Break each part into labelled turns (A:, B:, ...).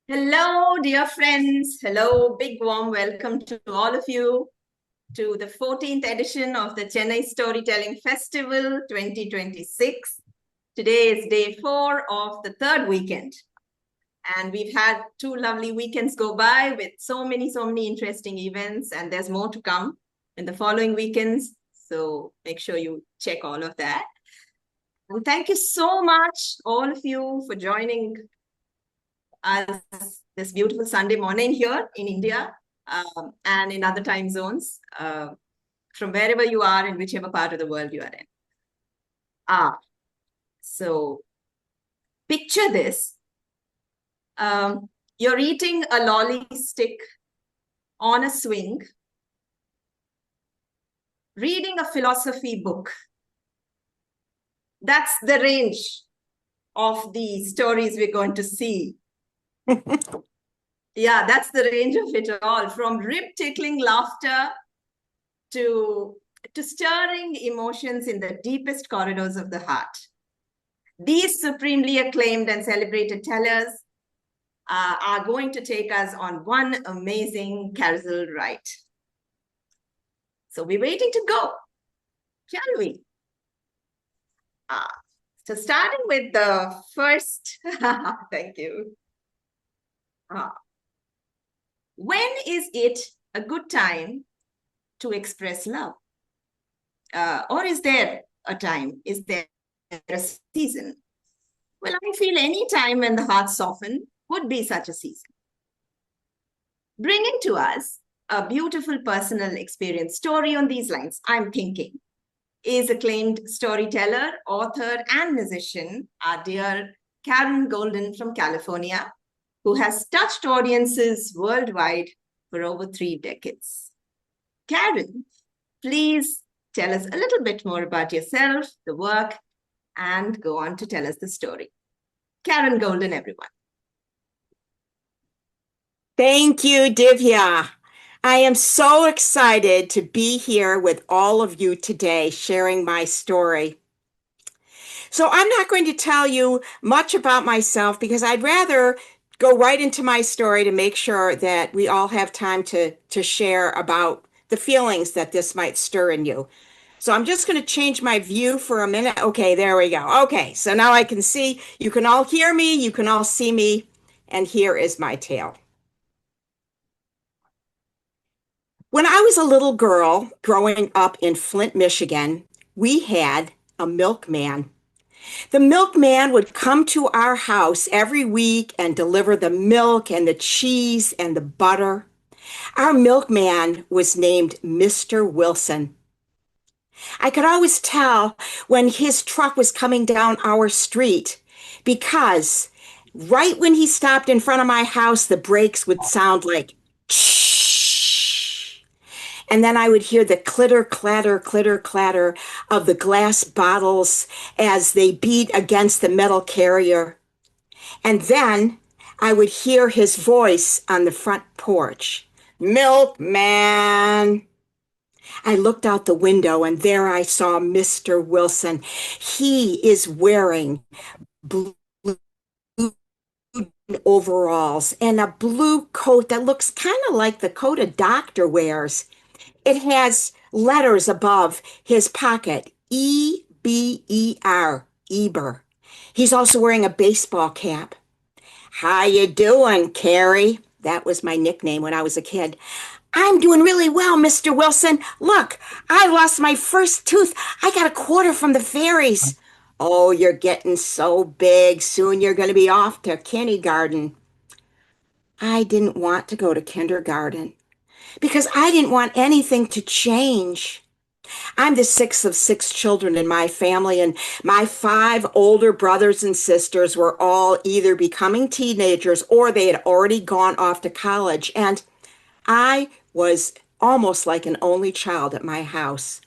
A: Hello, dear friends. Hello, big warm welcome to all of you to the 14th edition of the Chennai Storytelling Festival 2026. Today is day 4 of the third weekend. And we've had two lovely weekends go by with so many interesting events, and there's more to come in the following weekends. So make sure you check all of that. And thank you so much, all of you, for joining us this beautiful Sunday morning here in India and in other time zones from wherever you are in whichever part of the world you are in. So picture this. You're eating a lolly stick on a swing, reading a philosophy book. That's the range of the stories we're going to see. Yeah, that's the range of it all, from rib-tickling laughter to stirring emotions in the deepest corridors of the heart. These supremely acclaimed and celebrated tellers are going to take us on one amazing carousel ride. So we're waiting to go, shall we? So starting with the first, thank you. When is it a good time to express love? Or is there a time? Is there a season? Well, I feel any time when the heart softens would be such a season. Bringing to us a beautiful personal experience story on these lines, I'm thinking, is acclaimed storyteller, author, and musician, our dear Karen Golden from California, who has touched audiences worldwide for over 3 decades. Karen, please tell us a little bit more about yourself, the work, and go on to tell us the story. Karen Golden, everyone.
B: Thank you, Divya. I am so excited to be here with all of you today sharing my story. So I'm not going to tell you much about myself because I'd rather go right into my story to make sure that we all have time to share about the feelings that this might stir in you. So I'm just going to change my view for a minute. Okay, there we go. Okay, so now I can see, you can all hear me, you can all see me, and here is my tale. When I was a little girl growing up in Flint, Michigan, we had a milkman. The milkman would come to our house every week and deliver the milk and the cheese and the butter. Our milkman was named Mr. Wilson. I could always tell when his truck was coming down our street because right when he stopped in front of my house, the brakes would sound like shh. And then I would hear the clitter, clatter of the glass bottles as they beat against the metal carrier. And then I would hear his voice on the front porch. Milkman. I looked out the window and there I saw Mr. Wilson. He is wearing blue overalls and a blue coat that looks kind of like the coat a doctor wears. It has letters above his pocket, E-B-E-R, Eber. He's also wearing a baseball cap. How you doing, Carrie? That was my nickname when I was a kid. I'm doing really well, Mr. Wilson. Look, I lost my first tooth. I got a quarter from the fairies. Oh, you're getting so big. Soon you're going to be off to kindergarten. I didn't want to go to kindergarten because I didn't want anything to change. I'm the sixth of 6 children in my family, and my 5 older brothers and sisters were all either becoming teenagers or they had already gone off to college. And I was almost like an only child at my house.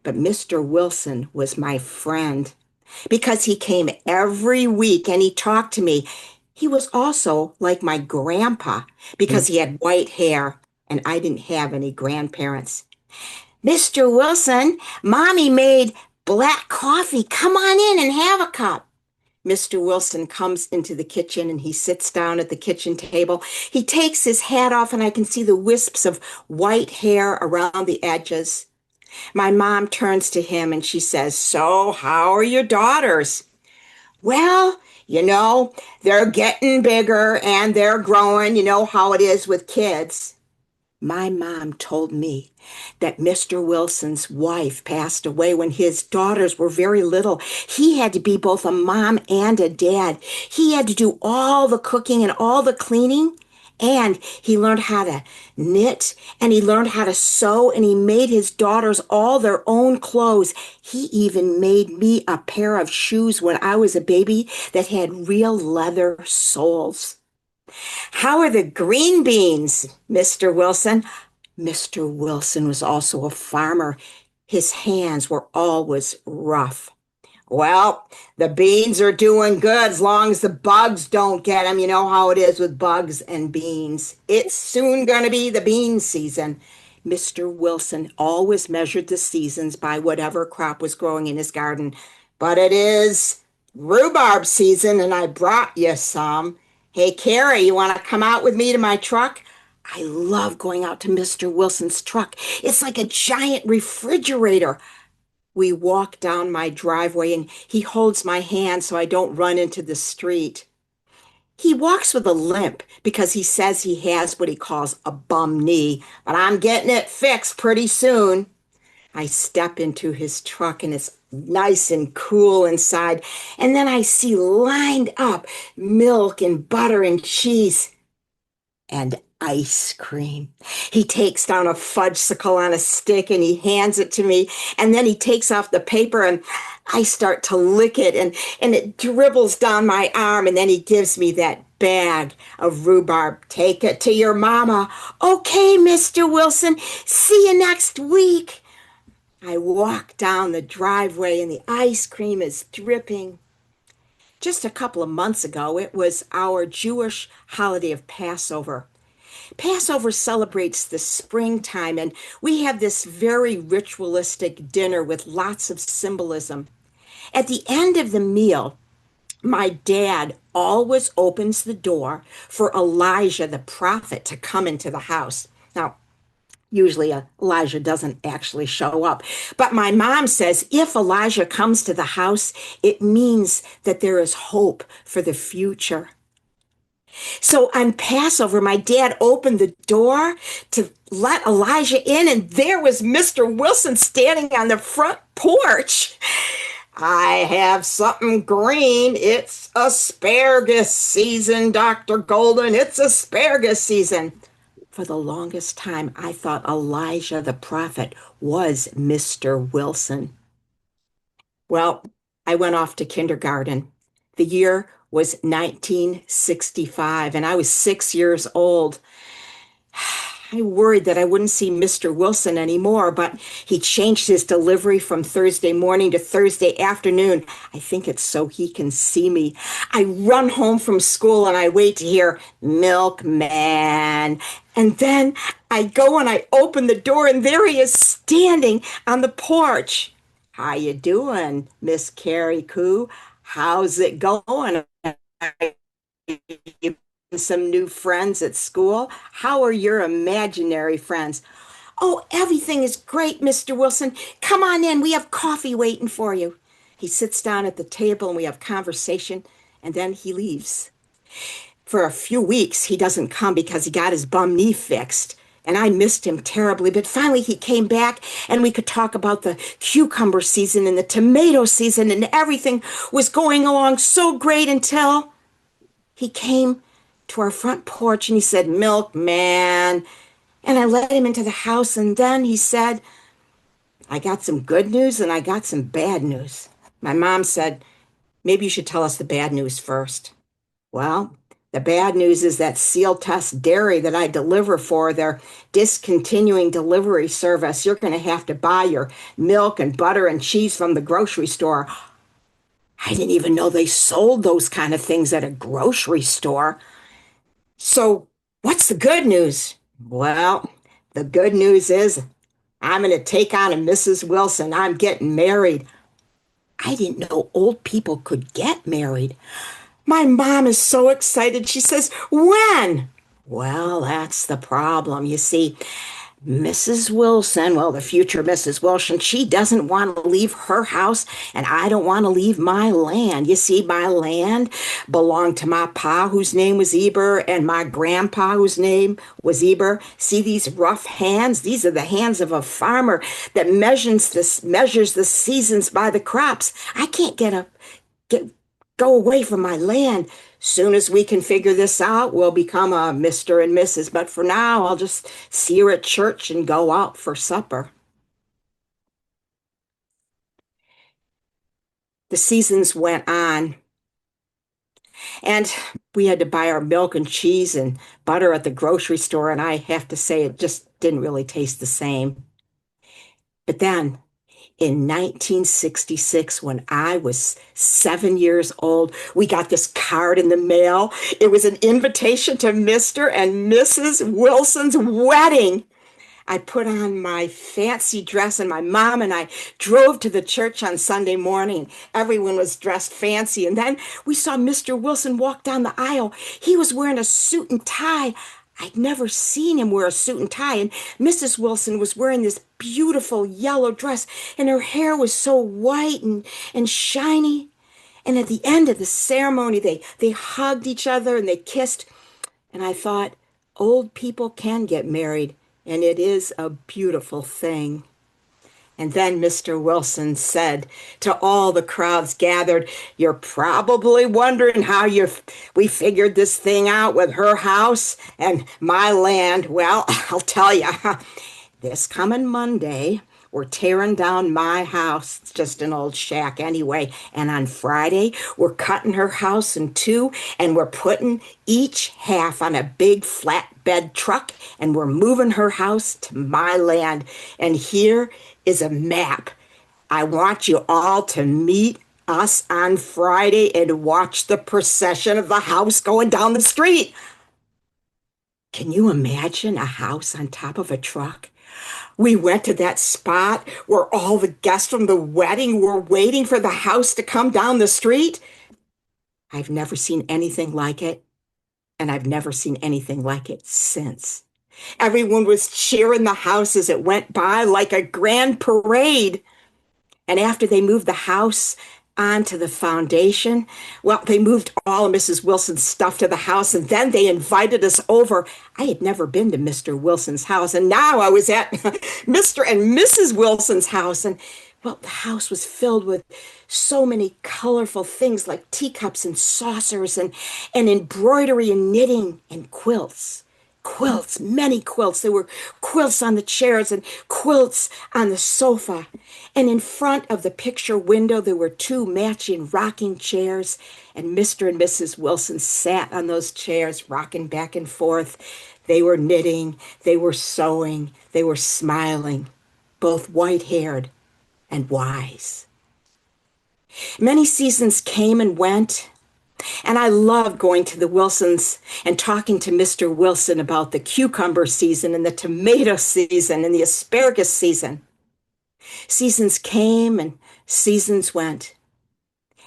B: But Mr. Wilson was my friend because he came every week and he talked to me. He was also like my grandpa because he had white hair and I didn't have any grandparents. Mr. Wilson, Mommy made black coffee. Come on in and have a cup. Mr. Wilson comes into the kitchen and he sits down at the kitchen table. He takes his hat off and I can see the wisps of white hair around the edges. My mom turns to him and she says, "So, how are your daughters?" "Well, they're getting bigger and they're growing. You know how it is with kids." My mom told me that Mr. Wilson's wife passed away when his daughters were very little. He had to be both a mom and a dad. He had to do all the cooking and all the cleaning. And he learned how to knit and he learned how to sew and he made his daughters all their own clothes. He even made me a pair of shoes when I was a baby that had real leather soles. "How are the green beans, Mr. Wilson?" Mr. Wilson was also a farmer. His hands were always rough. "Well, the beans are doing good as long as the bugs don't get them. You know how it is with bugs and beans. It's soon going to be the bean season." Mr. Wilson always measured the seasons by whatever crop was growing in his garden. "But it is rhubarb season, and I brought you some. Hey, Carrie, you want to come out with me to my truck?" I love going out to Mr. Wilson's truck. It's like a giant refrigerator. We walk down my driveway and he holds my hand so I don't run into the street. He walks with a limp because he says he has what he calls a bum knee, but I'm getting it fixed pretty soon. I step into his truck and it's nice and cool inside. And then I see lined up milk and butter and cheese and ice cream. He takes down a fudgesicle on a stick and he hands it to me. And then he takes off the paper and I start to lick it and it dribbles down my arm. And then he gives me that bag of rhubarb. "Take it to your mama." "Okay, Mr. Wilson. See you next week." I walk down the driveway and the ice cream is dripping. Just a couple of months ago, it was our Jewish holiday of Passover. Passover celebrates the springtime, and we have this very ritualistic dinner with lots of symbolism. At the end of the meal, my dad always opens the door for Elijah the prophet to come into the house. Now, usually Elijah doesn't actually show up. But my mom says if Elijah comes to the house, it means that there is hope for the future. So on Passover, my dad opened the door to let Elijah in, and there was Mr. Wilson standing on the front porch. "I have something green. It's asparagus season, Dr. Golden. It's asparagus season." For the longest time, I thought Elijah the prophet was Mr. Wilson. Well, I went off to kindergarten. The year was 1965, and I was 6 years old. I worried that I wouldn't see Mr. Wilson anymore, but he changed his delivery from Thursday morning to Thursday afternoon. I think it's so he can see me. I run home from school and I wait to hear "Milkman." And then I go and I open the door and there he is standing on the porch. "How you doing, Miss Carrie Coo? How's it going? Some new friends at school? How are your imaginary friends?" "Oh, everything is great, Mr. Wilson. Come on in. We have coffee waiting for you." He sits down at the table and we have conversation, and then he leaves. For a few weeks, he doesn't come because he got his bum knee fixed. And I missed him terribly, but finally he came back and we could talk about the cucumber season and the tomato season, and everything was going along so great until he came to our front porch and he said, "Milkman." And I let him into the house, and then he said, "I got some good news and I got some bad news." My mom said, "Maybe you should tell us the bad news first." Well, the bad news is that Seal Test Dairy that I deliver for, they're discontinuing delivery service. You're going to have to buy your milk and butter and cheese from the grocery store. I didn't even know they sold those kind of things at a grocery store. "So what's the good news?" "Well, the good news is I'm going to take on a Mrs. Wilson. I'm getting married." I didn't know old people could get married. My mom is so excited. She says, when? Well, that's the problem. You see, Mrs. Wilson, well, the future Mrs. Wilson, she doesn't want to leave her house, and I don't want to leave my land. You see, my land belonged to my pa, whose name was Eber, and my grandpa, whose name was Eber. See these rough hands? These are the hands of a farmer that measures the seasons by the crops. I can't get go away from my land. Soon as we can figure this out, we'll become a Mr. and Mrs. But for now, I'll just see her at church and go out for supper. The seasons went on, and we had to buy our milk and cheese and butter at the grocery store, and I have to say it just didn't really taste the same. But then in 1966, when I was 7 years old, we got this card in the mail. It was an invitation to Mr. and Mrs. Wilson's wedding. I put on my fancy dress, and my mom and I drove to the church on Sunday morning. Everyone was dressed fancy. And then we saw Mr. Wilson walk down the aisle. He was wearing a suit and tie. I'd never seen him wear a suit and tie. And Mrs. Wilson was wearing this beautiful yellow dress, and her hair was so white and shiny. And at the end of the ceremony, they hugged each other and they kissed. And I thought, old people can get married, and it is a beautiful thing. And then Mr. Wilson said to all the crowds gathered, "You're probably wondering how we figured this thing out with her house and my land. Well, I'll tell you, this coming Monday, we're tearing down my house. It's just an old shack anyway. And on Friday, we're cutting her house in two, and we're putting each half on a big flatbed truck, and we're moving her house to my land. And here is a map. I want you all to meet us on Friday and watch the procession of the house going down the street." Can you imagine a house on top of a truck? We went to that spot where all the guests from the wedding were waiting for the house to come down the street. I've never seen anything like it, and I've never seen anything like it since. Everyone was cheering the house as it went by like a grand parade. And after they moved the house onto the foundation, well, they moved all of Mrs. Wilson's stuff to the house, and then they invited us over. I had never been to Mr. Wilson's house, and now I was at Mr. and Mrs. Wilson's house. And well, the house was filled with so many colorful things like teacups and saucers and embroidery and knitting and quilts. Quilts, many quilts. There were quilts on the chairs and quilts on the sofa. And in front of the picture window, there were two matching rocking chairs. And Mr. and Mrs. Wilson sat on those chairs, rocking back and forth. They were knitting, they were sewing, they were smiling, both white-haired and wise. Many seasons came and went, and I loved going to the Wilsons and talking to Mr. Wilson about the cucumber season and the tomato season and the asparagus season. Seasons came and seasons went.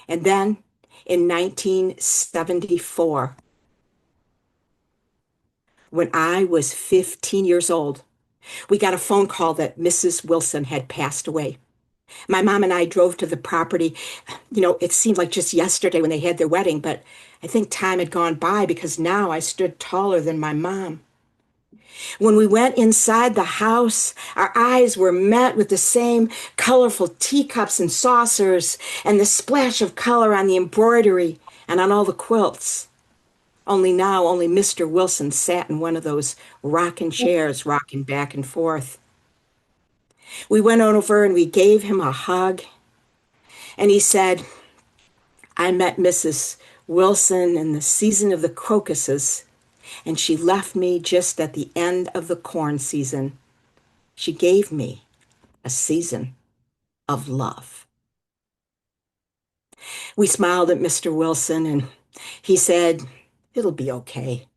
B: And then in 1974, when I was 15 years old, we got a phone call that Mrs. Wilson had passed away. My mom and I drove to the property. You know, it seemed like just yesterday when they had their wedding, but I think time had gone by because now I stood taller than my mom. When we went inside the house, our eyes were met with the same colorful teacups and saucers and the splash of color on the embroidery and on all the quilts. Only now, only Mr. Wilson sat in one of those rocking chairs, rocking back and forth. We went over and we gave him a hug. And he said, "I met Mrs. Wilson in the season of the crocuses, and she left me just at the end of the corn season. She gave me a season of love." We smiled at Mr. Wilson, and he said, "It'll be okay.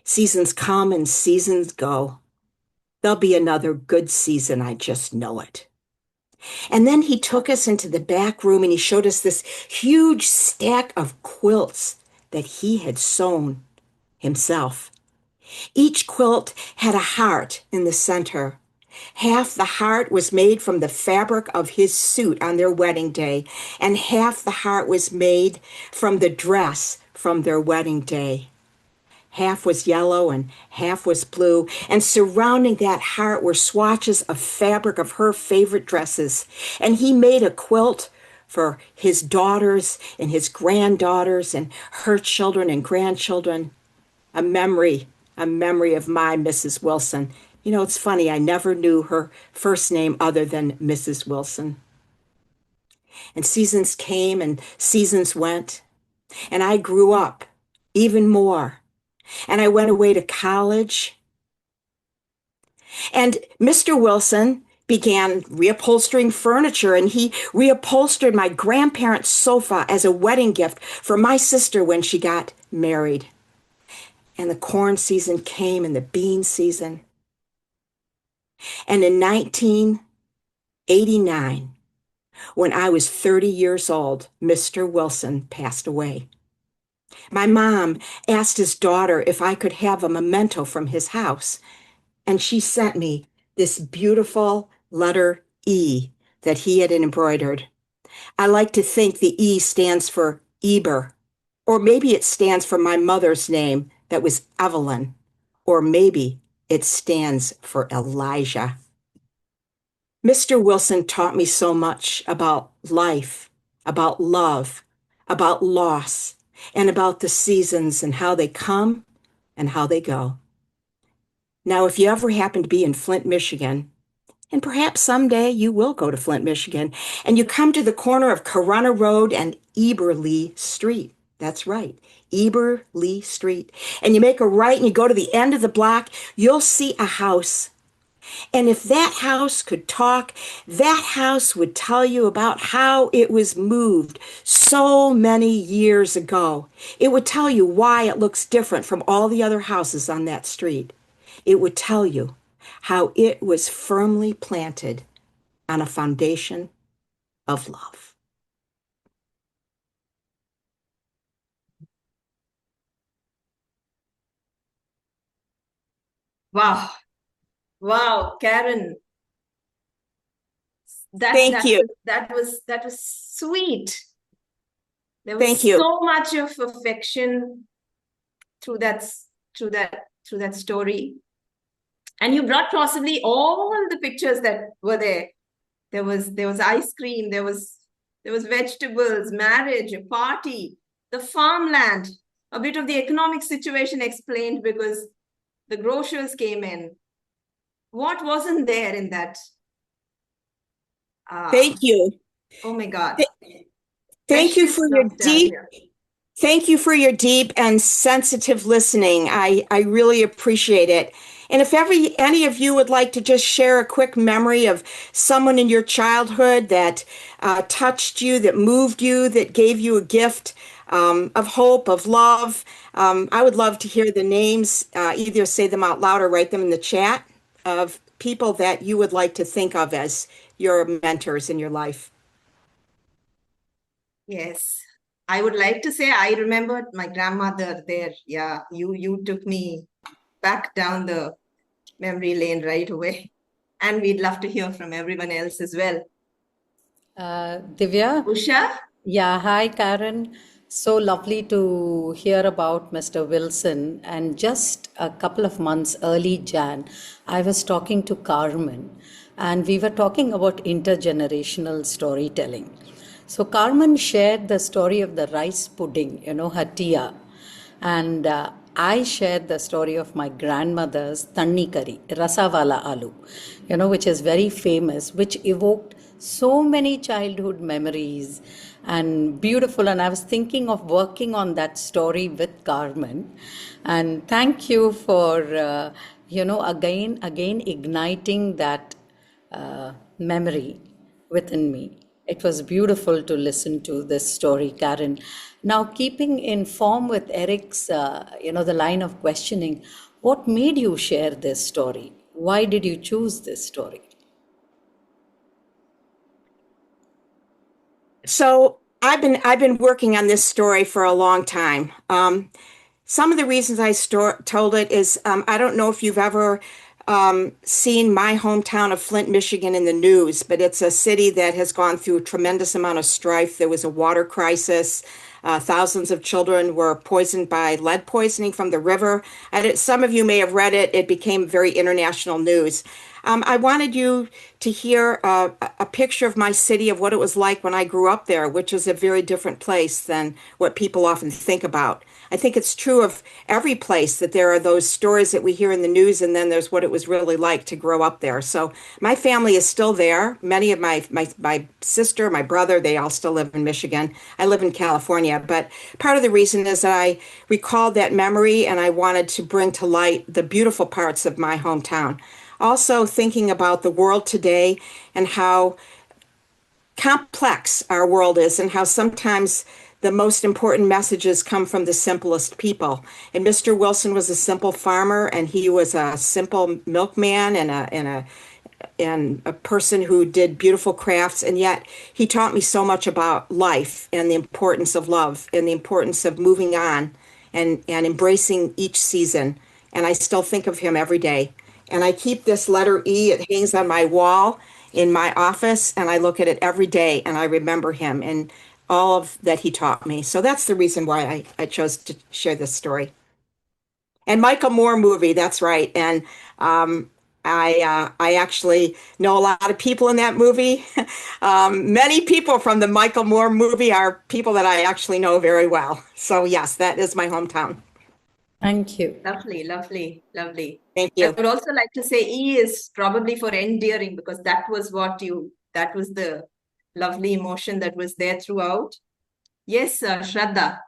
B: Seasons come and seasons go. There'll be another good season, I just know it." And then he took us into the back room and he showed us this huge stack of quilts that he had sewn himself. Each quilt had a heart in the center. Half the heart was made from the fabric of his suit on their wedding day, and half the heart was made from the dress from their wedding day. Half was yellow and half was blue, and surrounding that heart were swatches of fabric of her favorite dresses. And he made a quilt for his daughters and his granddaughters and her children and grandchildren. A memory, a memory of my Mrs. Wilson. You know, it's funny, I never knew her first name other than Mrs. Wilson. And seasons came and seasons went, and I grew up even more. And I went away to college. And Mr. Wilson began reupholstering furniture, and he reupholstered my grandparents' sofa as a wedding gift for my sister when she got married. And the corn season came and the bean season. And in 1989, when I was 30 years old, Mr. Wilson passed away. My mom asked his daughter if I could have a memento from his house, and she sent me this beautiful letter E that he had embroidered. I like to think the E stands for Eber, or maybe it stands for my mother's name that was Evelyn, or maybe it stands for Elijah. Mr. Wilson taught me so much about life, about love, about loss, and about the seasons and how they come and how they go. Now, if you ever happen to be in Flint, Michigan, and perhaps someday you will go to Flint, Michigan, and you come to the corner of Corunna Road and Eberly Street. That's right, Eberly Street. And you make a right and you go to the end of the block, you'll see a house. And if that house could talk, that house would tell you about how it was moved so many years ago. It would tell you why it looks different from all the other houses on that street. It would tell you how it was firmly planted on a foundation of love.
A: Wow. Wow, Karen.
B: Thank you.
A: That was sweet. There was
B: Thank you.
A: so much of affection through that story. And you brought possibly all the pictures that were there. There was ice cream, there was vegetables, marriage, a party, the farmland, a bit of the economic situation explained because the grocers came in. What wasn't there in that?
B: Thank you.
A: Oh my God.
B: Thank you
A: Precious
B: for your deep,
A: nostalgia.
B: thank you for your deep and sensitive listening. I really appreciate it. And if any of you would like to just share a quick memory of someone in your childhood that touched you, that moved you, that gave you a gift of hope, of love, I would love to hear the names, either say them out loud or write them in the chat of people that you would like to think of as your mentors in your life.
A: Yes. I would like to say I remembered my grandmother there. Yeah, you took me back down the memory lane right away. And we'd love to hear from everyone else as well.
C: Divya?
A: Usha?
C: Yeah, hi Karen. So lovely to hear about Mr. Wilson. And just a couple of months early, Jan, I was talking to Carmen and we were talking about intergenerational storytelling. So Carmen shared the story of the rice pudding, her tia. And I shared the story of my grandmother's tanni curry, rasavala aloo, which is very famous, which evoked so many childhood memories and beautiful. And I was thinking of working on that story with Carmen. And thank you for, again igniting that memory within me. It was beautiful to listen to this story, Karen. Now, keeping in form with Eric's, the line of questioning, what made you share this story? Why did you choose this story?
B: So I've been working on this story for a long time. Some of the reasons told it is I don't know if you've ever seen my hometown of Flint, Michigan in the news, but it's a city that has gone through a tremendous amount of strife. There was a water crisis. Thousands of children were poisoned by lead poisoning from the river. Some of you may have read it. It became very international news. I wanted you to hear a picture of my city, of what it was like when I grew up there, which is a very different place than what people often think about. I think it's true of every place that there are those stories that we hear in the news, and then there's what it was really like to grow up there. So my family is still there. Many of my sister, my brother, they all still live in Michigan. I live in California, but part of the reason is that I recalled that memory and I wanted to bring to light the beautiful parts of my hometown. Also, thinking about the world today and how complex our world is, and how sometimes the most important messages come from the simplest people. And Mr. Wilson was a simple farmer, and he was a simple milkman and a person who did beautiful crafts. And yet he taught me so much about life and the importance of love and the importance of moving on and embracing each season. And I still think of him every day. And I keep this letter E. It hangs on my wall in my office, and I look at it every day, and I remember him and all of that he taught me. So that's the reason why I chose to share this story. And Michael Moore movie, that's right. And I actually know a lot of people in that movie. Many people from the Michael Moore movie are people that I actually know very well. So yes, that is my hometown.
C: Thank you.
A: Lovely, lovely, lovely.
B: Thank
A: I
B: you.
A: would also like to say E is probably for endearing, because that was the lovely emotion that was there throughout. Yes, Shraddha.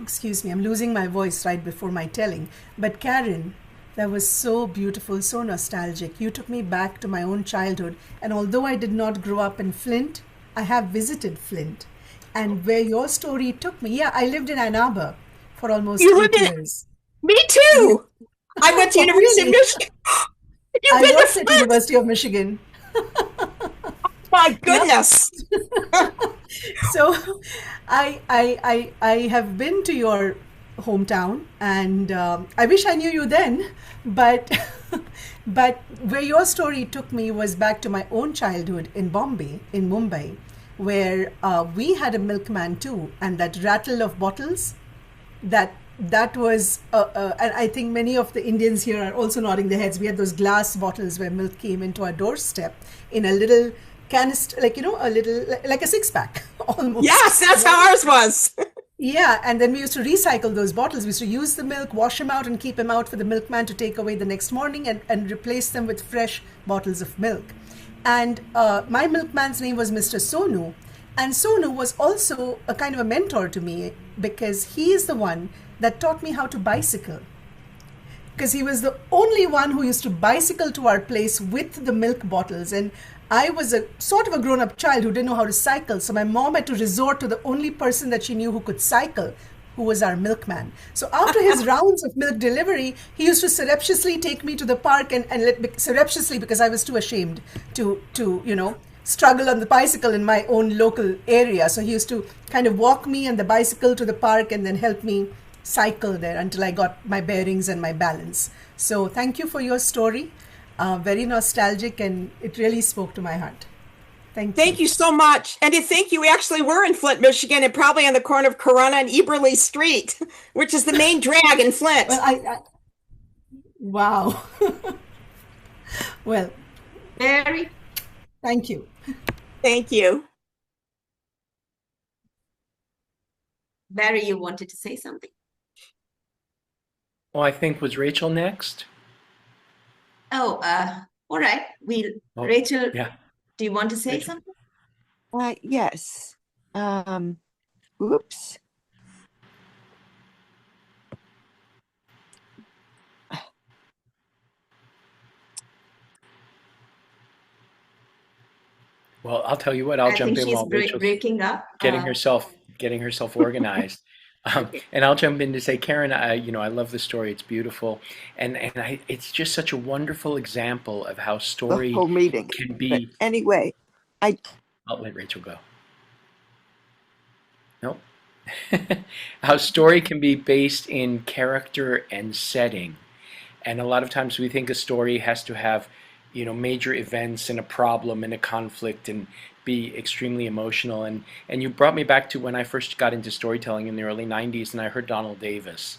D: Excuse me, I'm losing my voice right before my telling. But Karen, that was so beautiful, so nostalgic. You took me back to my own childhood. And although I did not grow up in Flint, I have visited Flint. And where your story took me, yeah, I lived in Ann Arbor for almost
B: You lived
D: 8 years.
B: Me
D: Yeah.
B: too. I went to
D: Oh,
B: University of
D: really?
B: Michigan. You've
D: I
B: been to
D: worked at
B: Flint?
D: University of Michigan.
B: My
D: Yep.
B: goodness.
D: So I have been to your hometown, and I wish I knew you then, but but where your story took me was back to my own childhood in Bombay, in Mumbai, where we had a milkman too, and that rattle of bottles, that was and I think many of the Indians here are also nodding their heads. We had those glass bottles where milk came into our doorstep in a little canister, like a little, like a six pack almost.
B: Yes, that's how ours was.
D: Yeah, and then we used to recycle those bottles. We used to use the milk, wash them out, and keep them out for the milkman to take away the next morning, and replace them with fresh bottles of milk. And my milkman's name was Mr. Sonu. And Sonu was also a kind of a mentor to me, because he is the one that taught me how to bicycle, because he was the only one who used to bicycle to our place with the milk bottles. And I was a sort of a grown up child who didn't know how to cycle. So my mom had to resort to the only person that she knew who could cycle, who was our milkman. So after his rounds of milk delivery, he used to surreptitiously take me to the park, and surreptitiously, because I was too ashamed to struggle on the bicycle in my own local area. So he used to kind of walk me and the bicycle to the park, and then help me cycle there until I got my bearings and my balance. So thank you for your story. Very nostalgic, and it really spoke to my heart. Thank you.
B: Thank you so much. And to think you actually were in Flint, Michigan, and probably on the corner of Corona and Eberly Street, which is the main drag in Flint.
D: Well, wow. Well,
A: Very,
D: thank you.
B: Thank you.
A: Barry, you wanted to say something?
E: Well, I think was Rachel next?
A: Oh, all right.
E: Oh,
A: Rachel,
E: yeah.
A: do you want to say
E: Rachel.
A: something?
F: Yes. Oops.
E: Well, I'll tell you what, I'll
A: I
E: jump
A: think
E: in
A: she's
E: while Rachel's
A: breaking up.
E: getting herself organized.
A: Okay.
E: And I'll jump in to say, Karen, I love the story. It's beautiful, and it's just such a wonderful example of how
F: The
E: story
F: whole meeting.
E: can
F: But
E: be.
F: anyway,
E: I'll let Rachel go. Nope. How story can be based in character and setting. And a lot of times we think a story has to have, major events and a problem and a conflict and be extremely emotional. And you brought me back to when I first got into storytelling in the early 90s and I heard Donald Davis.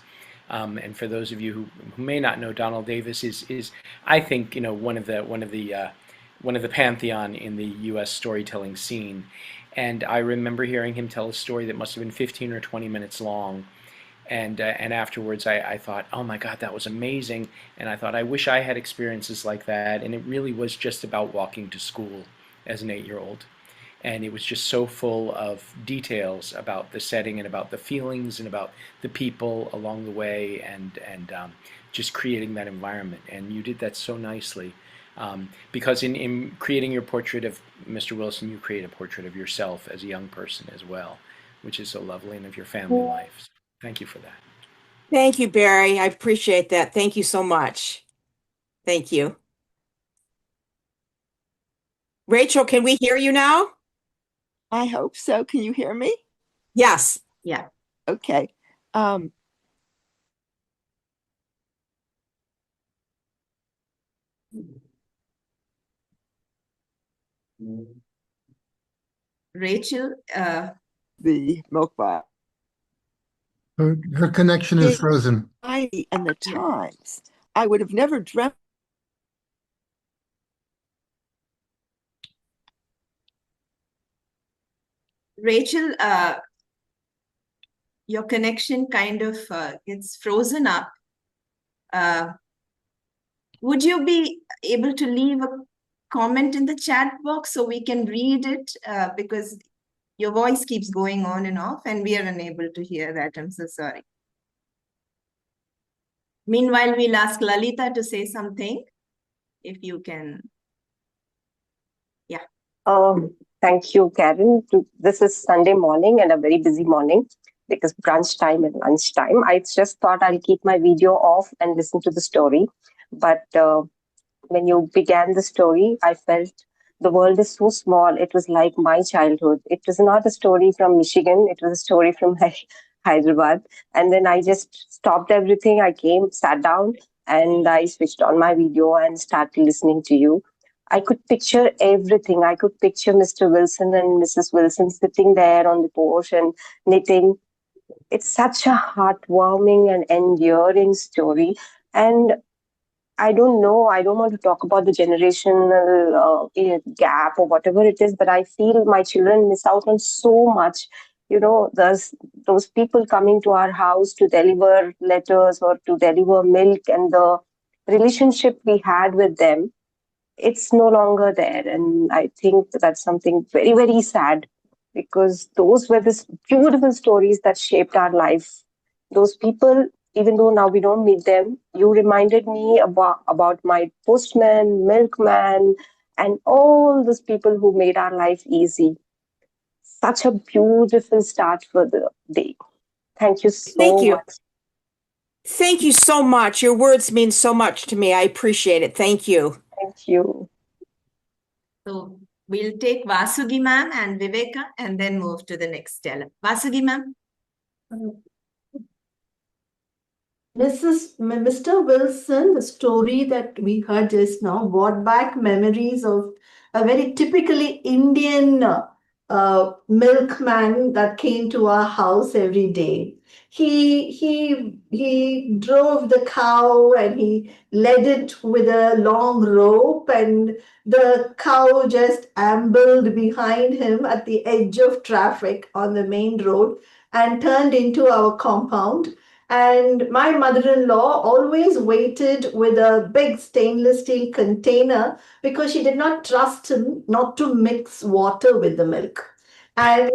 E: And for those of you who may not know, Donald Davis is I think, one of the pantheon in the U.S. storytelling scene. And I remember hearing him tell a story that must have been 15 or 20 minutes long. And afterwards, I thought, oh my God, that was amazing. And I thought, I wish I had experiences like that. And it really was just about walking to school as an 8-year-old. And it was just so full of details about the setting and about the feelings and about the people along the way and just creating that environment. And you did that so nicely. Because in creating your portrait of Mr. Wilson, you create a portrait of yourself as a young person as well, which is so lovely, and of your family life. So thank you for that.
B: Thank you, Barry. I appreciate that. Thank you so much. Thank you. Rachel, can we hear you now?
F: I hope so. Can you hear me?
B: Yes.
A: Yeah.
F: Okay.
A: Rachel,
F: The milk bar.
G: Her connection is frozen.
F: And the
A: Yeah.
F: times. I would have never dreamt.
A: Rachel, your connection kind of gets frozen up. Would you be able to leave a comment in the chat box so we can read it? Because your voice keeps going on and off, and we are unable to hear that. I'm so sorry. Meanwhile, we'll ask Lalita to say something, if you can. Yeah.
H: Thank you, Karen. This is Sunday morning and a very busy morning because brunch time and lunch time. I just thought I'll keep my video off and listen to the story. But when you began the story, I felt the world is so small. It was like my childhood. It was not a story from Michigan. It was a story from Hyderabad. And then I just stopped everything. I came, sat down, and I switched on my video and started listening to you. I could picture everything. I could picture Mr. Wilson and Mrs. Wilson sitting there on the porch and knitting. It's such a heartwarming and endearing story. And I don't know, I don't want to talk about the generational gap or whatever it is, but I feel my children miss out on so much. There's those people coming to our house to deliver letters or to deliver milk, and the relationship we had with them, it's no longer there. And I think that's something very, very sad, because those were the beautiful stories that shaped our life. Those people, even though now we don't meet them, you reminded me about my postman, milkman, and all those people who made our life easy. Such a beautiful start for the day. Thank you
B: Thank
H: so
B: you.
H: much.
B: Thank you so much. Your words mean so much to me. I appreciate it. Thank you.
H: Thank you.
A: So we'll take Vasugi ma'am and Viveka and then move to the next teller. Vasugi ma'am.
I: Mr. Wilson, the story that we heard just now brought back memories of a very typically Indian milkman that came to our house every day. He drove the cow and he led it with a long rope, and the cow just ambled behind him at the edge of traffic on the main road and turned into our compound. And my mother-in-law always waited with a big stainless steel container because she did not trust him not to mix water with the milk. And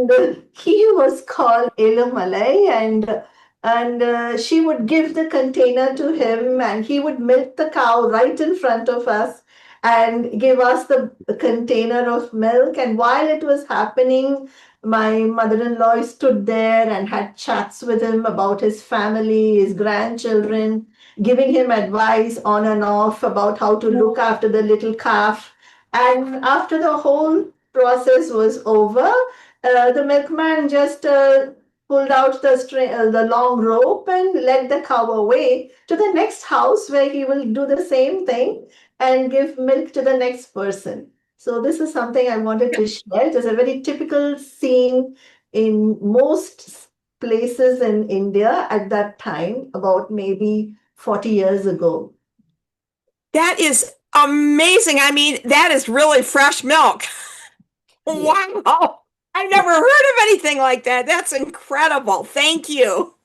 I: he was called Elumalai, and she would give the container to him, and he would milk the cow right in front of us. and give us the container of milk. And while it was happening, my mother-in-law stood there and had chats with him about his family, his grandchildren, giving him advice on and off about how to look after the little calf. And after the whole process was over, the milkman just pulled out the string, the long rope, and led the cow away to the next house where he will do the same thing and give milk to the next person. So this is something I wanted to share. It is a very typical scene in most places in India at that time, about maybe 40 years ago.
B: That is amazing. I mean, that is really fresh milk. Wow. I've never heard of anything like that. That's incredible. Thank you.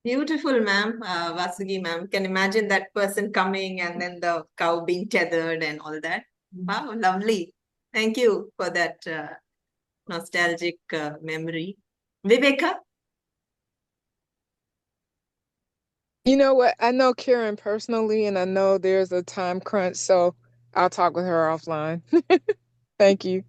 A: Beautiful, ma'am. Vasugi, ma'am. Can imagine that person coming and then the cow being tethered and all that. Wow, lovely. Thank you for that nostalgic memory. Viveka?
J: You know what? I know Karen personally, and I know there's a time crunch, so I'll talk with her offline. Thank you.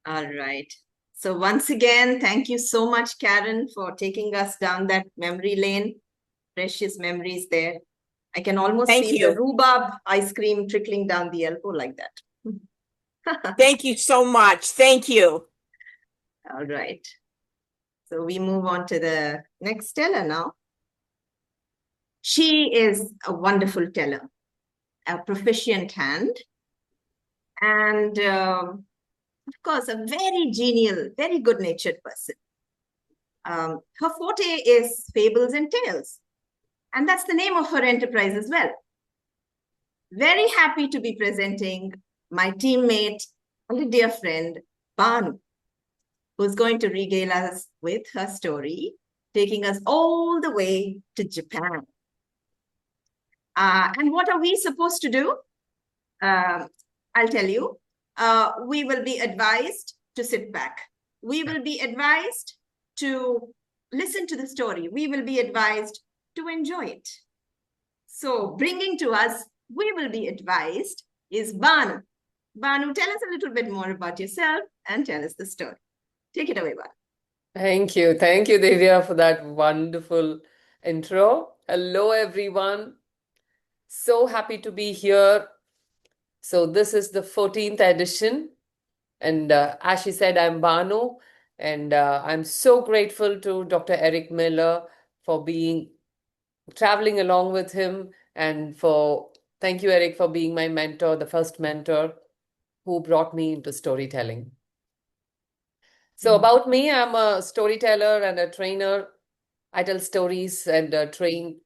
A: All right. So once again, thank you so much, Karen, for taking us down that memory lane. Precious memories there. I can almost
B: Thank
A: see
B: you.
A: the rhubarb ice cream trickling down the elbow like that.
B: Thank you so much. Thank you.
A: All right. So we move on to the next teller now. She is a wonderful teller, a proficient hand, and of course, a very genial, very good-natured person. Her forte is fables and tales, and that's the name of her enterprise as well. Very happy to be presenting my teammate and a dear friend, Banu, who's going to regale us with her story, taking us all the way to Japan. And what are we supposed to do? I'll tell you. We will be advised to sit back. We will be advised to listen to the story. We will be advised to enjoy it. So bringing to us, we will be advised, is Banu. Banu, tell us a little bit more about yourself and tell us the story. Take it away, Banu.
K: Thank you. Thank you, Divya, for that wonderful intro. Hello, everyone. So happy to be here. So this is the 14th edition. And as she said, I'm Banu. And I'm so grateful to Dr. Eric Miller for traveling along with him. And thank you, Eric, for being my mentor, the first mentor who brought me into storytelling. So about me, I'm a storyteller and a trainer. I tell stories and train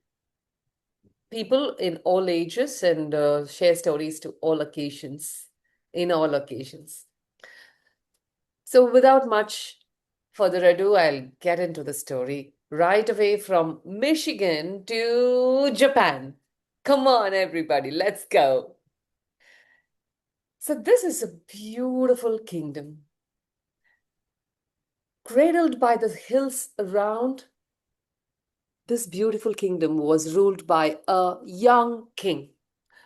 K: people in all ages and share stories to all occasions, in all occasions. So without much further ado, I'll get into the story right away from Michigan to Japan. Come on, everybody, let's go. So this is a beautiful kingdom. Cradled by the hills around, this beautiful kingdom was ruled by a young king,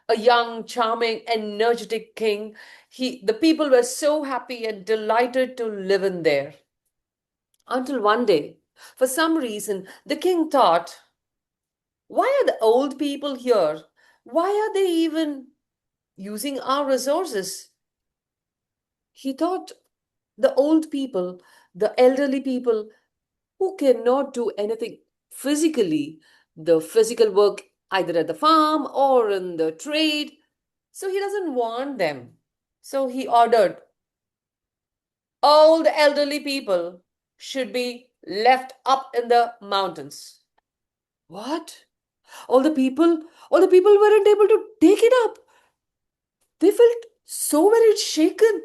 K: a young, charming, energetic king. The people were so happy and delighted to live in there. Until one day, for some reason, the king thought, why are the old people here? Why are they even using our resources? He thought the old people, the elderly people who cannot do anything physically, the physical work either at the farm or in the trade. So he doesn't want them. So he ordered all the elderly people should be left up in the mountains. What? All the people weren't able to take it up. They felt so very shaken.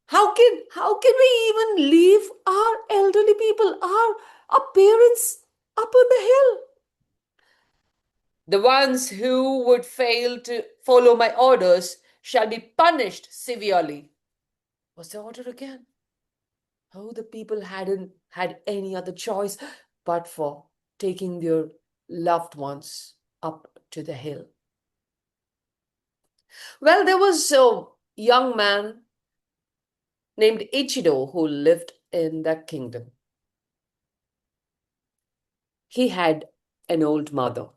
K: How can we even leave our elderly people, our parents up on the hill? The ones who would fail to follow my orders shall be punished severely, was the order again. Oh, the people hadn't had any other choice but for taking their loved ones. up to the hill. Well, there was a young man named Ichido who lived in that kingdom. He had an old mother.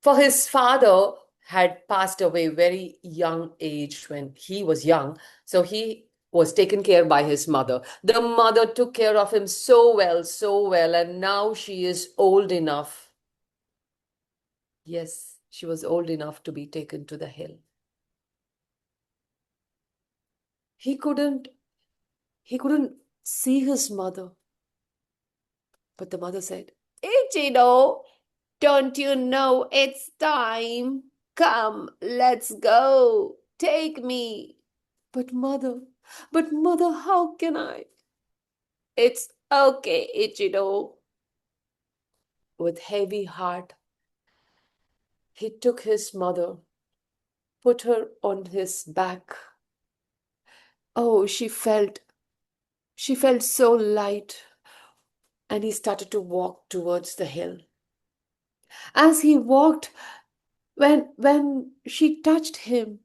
K: For his father had passed away very young age when he was young, so he was taken care by his mother. The mother took care of him so well, and now she is old enough. Yes, she was old enough to be taken to the hill. He couldn't see his mother. But the mother said, Ichido, don't you know it's time? Come, let's go. Take me. But mother, how can I? It's okay, Ichido. With heavy heart, he took his mother, put her on his back. Oh, she felt so light, and he started to walk towards the hill. As he walked, when she touched him,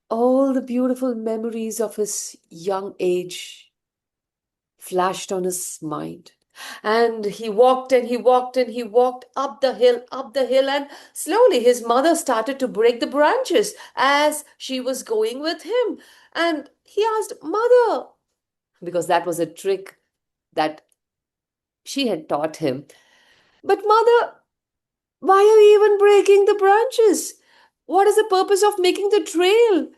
K: all the beautiful memories of his young age flashed on his mind. And he walked and he walked and he walked up the hill, and slowly his mother started to break the branches as she was going with him. And he asked, Mother, because that was a trick that she had taught him. But mother, why are you even breaking the branches? What is the purpose of making the trail?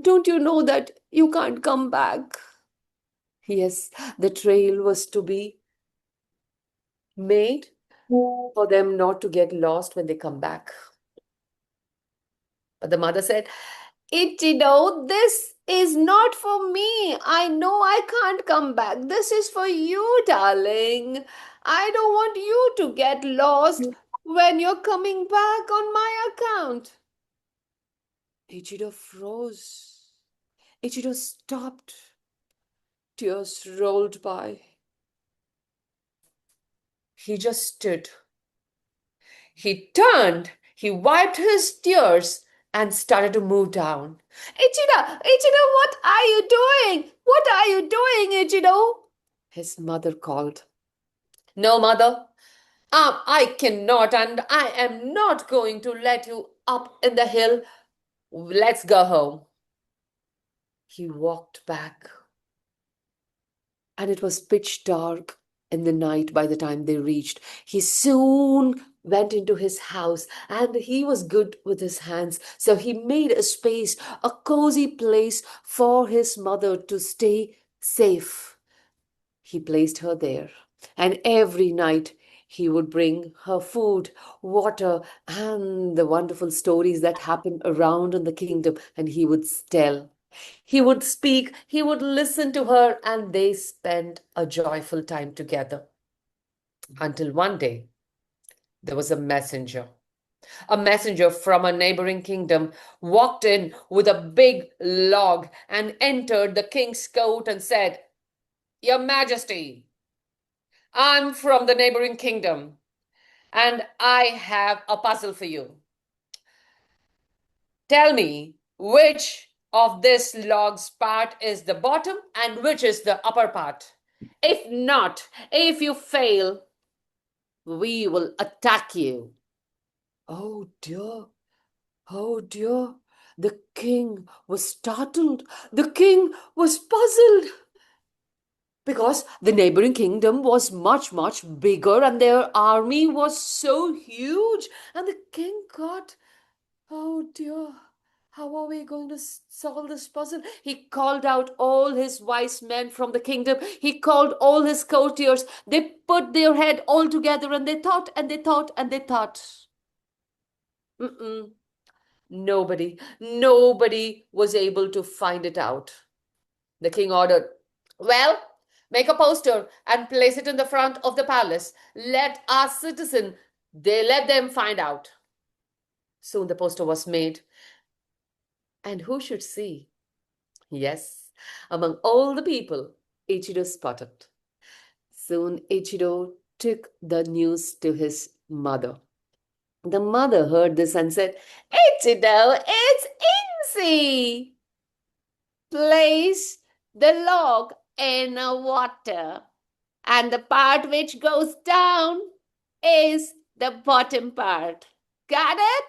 K: Don't you know that you can't come back? Yes, the trail was to be made for them not to get lost when they come back. But the mother said, Ichido, this is not for me. I know I can't come back. This is for you, darling. I don't want you to get lost when you're coming back on my account. Ichido froze. Ichido stopped. Tears rolled by. He just stood. He turned, he wiped his tears and started to move down. Ichido, what are you doing? What are you doing, Ichido? His mother called. No, mother. I cannot, and I am not going to let you up in the hill. Let's go home. He walked back, and it was pitch dark in the night by the time they reached. He soon went into his house, and he was good with his hands, so he made a space, a cozy place for his mother to stay safe. He placed her there, and every night he would bring her food, water, and the wonderful stories that happened around in the kingdom, and he would tell. He would speak, he would listen to her, and they spent a joyful time together. Until one day, there was a messenger. A messenger from a neighboring kingdom walked in with a big log and entered the king's court and said, Your Majesty, I'm from the neighboring kingdom, and I have a puzzle for you. Tell me which of this log's part is the bottom and which is the upper part. If not, if you fail, we will attack you. Oh dear, oh dear. The king was startled. The king was puzzled, because the neighboring kingdom was much, much bigger and their army was so huge. And the king got, oh dear, how are we going to solve this puzzle? He called out all his wise men from the kingdom. He called all his courtiers. They put their head all together and they thought and they thought and they thought. Nobody was able to find it out. The king ordered, well, make a poster and place it in the front of the palace. Let our citizen, let them find out. Soon the poster was made. And who should see? Yes, among all the people, Ichido spotted. Soon Ichido took the news to his mother. The mother heard this and said, Ichido, it's easy. Place the log in water, and the part which goes down is the bottom part. Got it?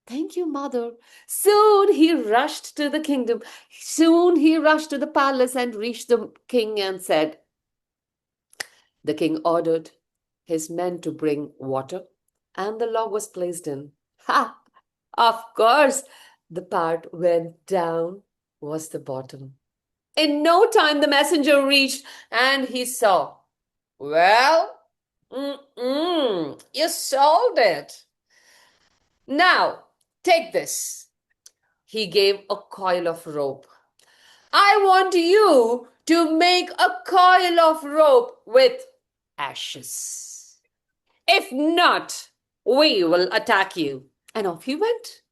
K: Thank you, mother. Soon he rushed to the kingdom. Soon he rushed to the palace and reached the king and said, the king ordered his men to bring water, and the log was placed in. Ha! Of course, the part went down was the bottom. In no time, the messenger reached and he saw. Well, you solved it. Now, take this. He gave a coil of rope. I want you to make a coil of rope with ashes. If not, we will attack you. And off he went.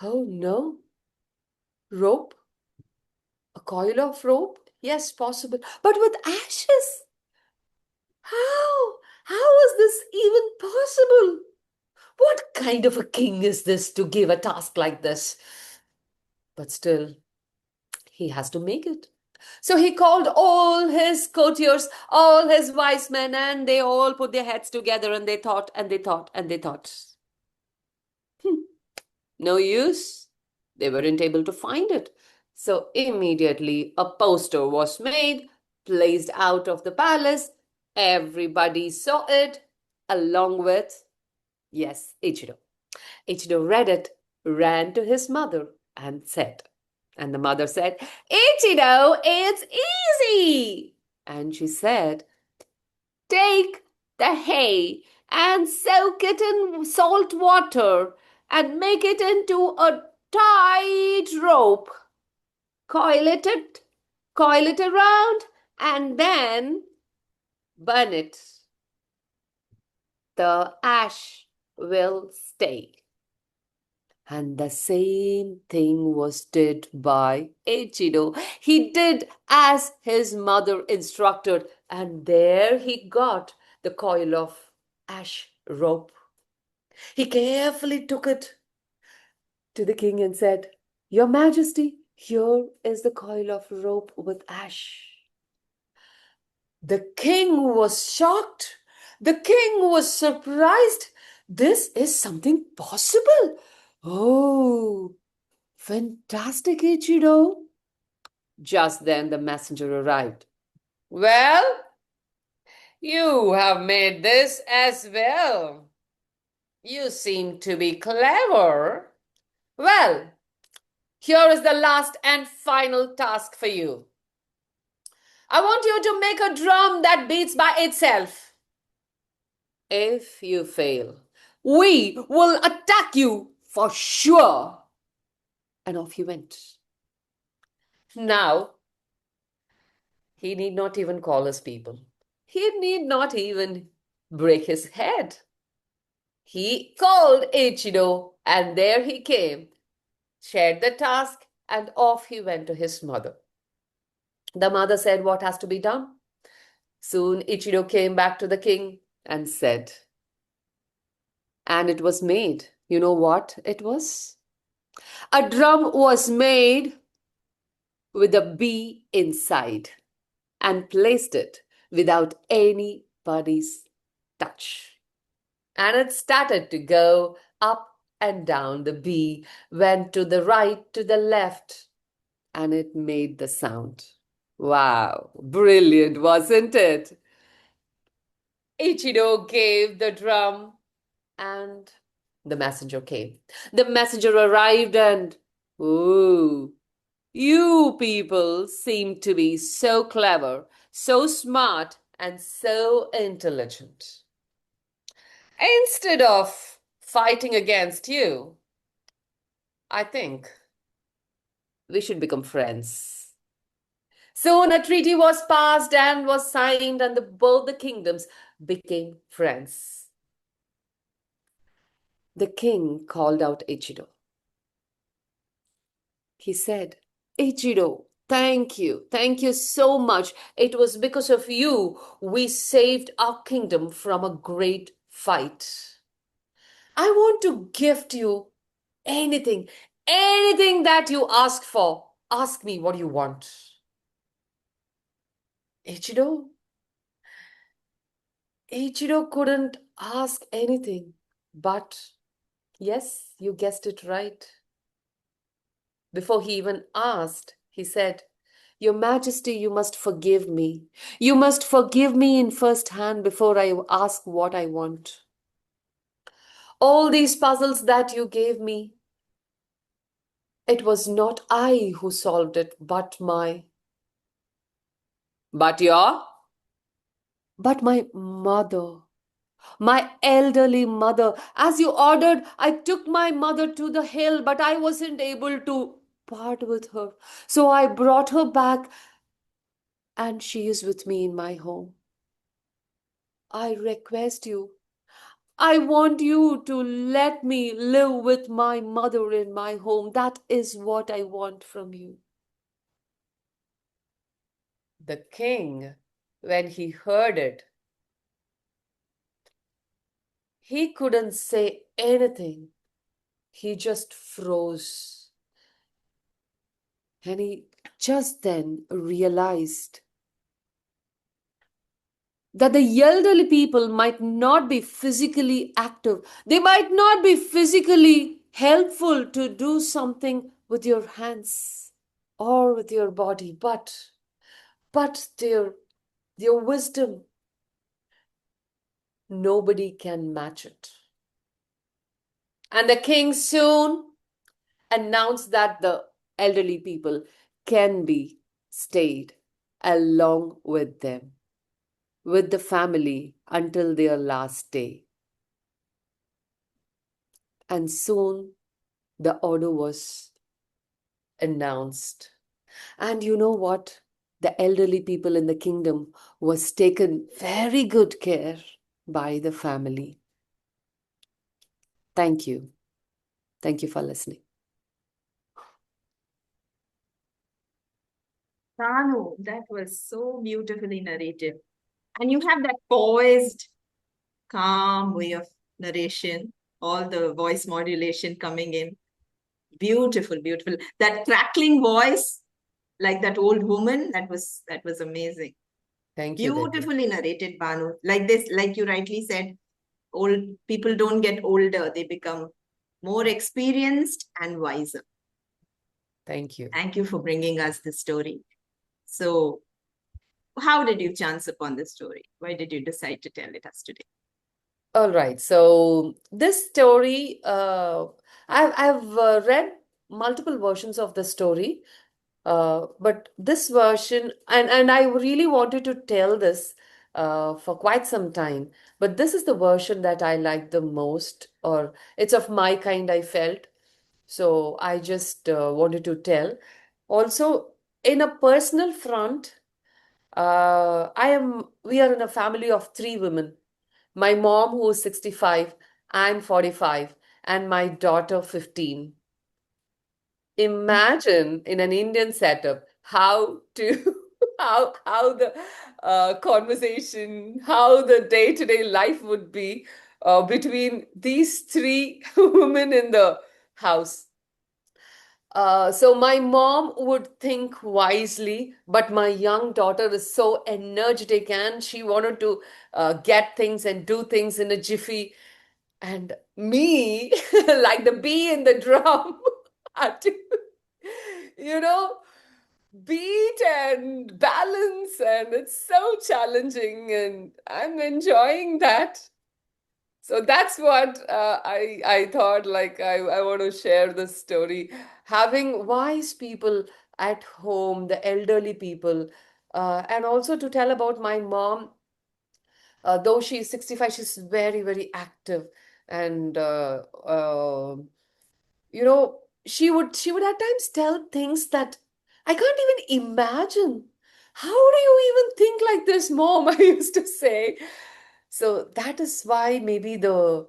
K: Oh no. Rope? A coil of rope? Yes, possible. But with ashes? How? How is this even possible? What kind of a king is this to give a task like this? But still, he has to make it. So he called all his courtiers, all his wise men, and they all put their heads together and they thought and they thought and they thought. No use. They weren't able to find it. So immediately a poster was made, placed out of the palace. Everybody saw it, along with, yes, Ichido. Ichido read it, ran to his mother and said, and the mother said, Ichido, it's easy. And she said, take the hay and soak it in salt water and make it into a tight rope. Coil it around, and then burn it. The ash will stay. And the same thing was did by Ichido. He did as his mother instructed, and there he got the coil of ash rope. He carefully took it to the king and said, Your Majesty, here is the coil of rope with ash. The king was shocked. The king was surprised. This is something possible. Oh, fantastic, Ichido. Just then the messenger arrived. Well, you have made this as well. You seem to be clever. Well, here is the last and final task for you. I want you to make a drum that beats by itself. If you fail, we will attack you for sure. And off he went. Now, he need not even call his people. He need not even break his head. He called Ichido, and there he came, shared the task, and off he went to his mother. The mother said what has to be done. Soon Ichido came back to the king and said, and it was made. You know what it was? A drum was made with a bee inside and placed it without anybody's touch. And it started to go up and down. The bee went to the right, to the left, and it made the sound. Wow, brilliant, wasn't it? Ichido gave the drum and the messenger came. The messenger arrived and, ooh, you people seem to be so clever, so smart, and so intelligent. Instead of fighting against you, I think we should become friends. Soon a treaty was passed and was signed, and both the kingdoms became friends. The king called out Ichido. He said, Ichido, Thank you. Thank you so much. It was because of you we saved our kingdom from a great fight. I want to gift you anything, anything that you ask for. Ask me what you want. Ichido? Ichido couldn't ask anything, but yes, you guessed it right. Before he even asked, he said, Your Majesty, you must forgive me. You must forgive me in first hand before I ask what I want. All these puzzles that you gave me, it was not I who solved it, but your, but my mother. My elderly mother. As you ordered, I took my mother to the hill, but I wasn't able to part with her. So I brought her back, and she is with me in my home. I request you, I want you to let me live with my mother in my home. That is what I want from you. The king, when he heard it, he couldn't say anything. He just froze. And he just then realized that the elderly people might not be physically active. They might not be physically helpful to do something with your hands or with your body, but their wisdom, nobody can match it. And the king soon announced that the elderly people can be stayed along with them, with the family until their last day. And soon the order was announced. And you know what? The elderly people in the kingdom was taken very good care by the family. Thank you. Thank you for listening.
A: Tanu, that was so beautifully narrated. And you have that poised, calm way of narration, all the voice modulation coming in. Beautiful, beautiful. That crackling voice, like that old woman, that was amazing.
K: Thank you, Divya.
A: Beautifully narrated, Banu. Like this, like you rightly said, old people don't get older, they become more experienced and wiser.
K: Thank you.
A: Thank you for bringing us the story. So, how did you chance upon this story? Why did you decide to tell it us today?
K: All right. So this story, I've read multiple versions of the story, but this version, and I really wanted to tell this for quite some time, but this is the version that I like the most, or it's of my kind, I felt. So I just wanted to tell. Also, in a personal front, we are in a family of three women. My mom, who is 65, I'm 45, and my daughter, 15. Imagine in an Indian setup how to how the conversation, how the day-to-day life would be between these three women in the house. So my mom would think wisely, but my young daughter is so energetic and she wanted to get things and do things in a jiffy. And me, like the bee in the drum, had to, you know, beat and balance, and it's so challenging, and I'm enjoying that. So that's what I thought, like I want to share this story. Having wise people at home, the elderly people, and also to tell about my mom. Though she is 65, she's very, very active, and you know, she would at times tell things that I can't even imagine. How do you even think like this, mom? I used to say. So that is why maybe the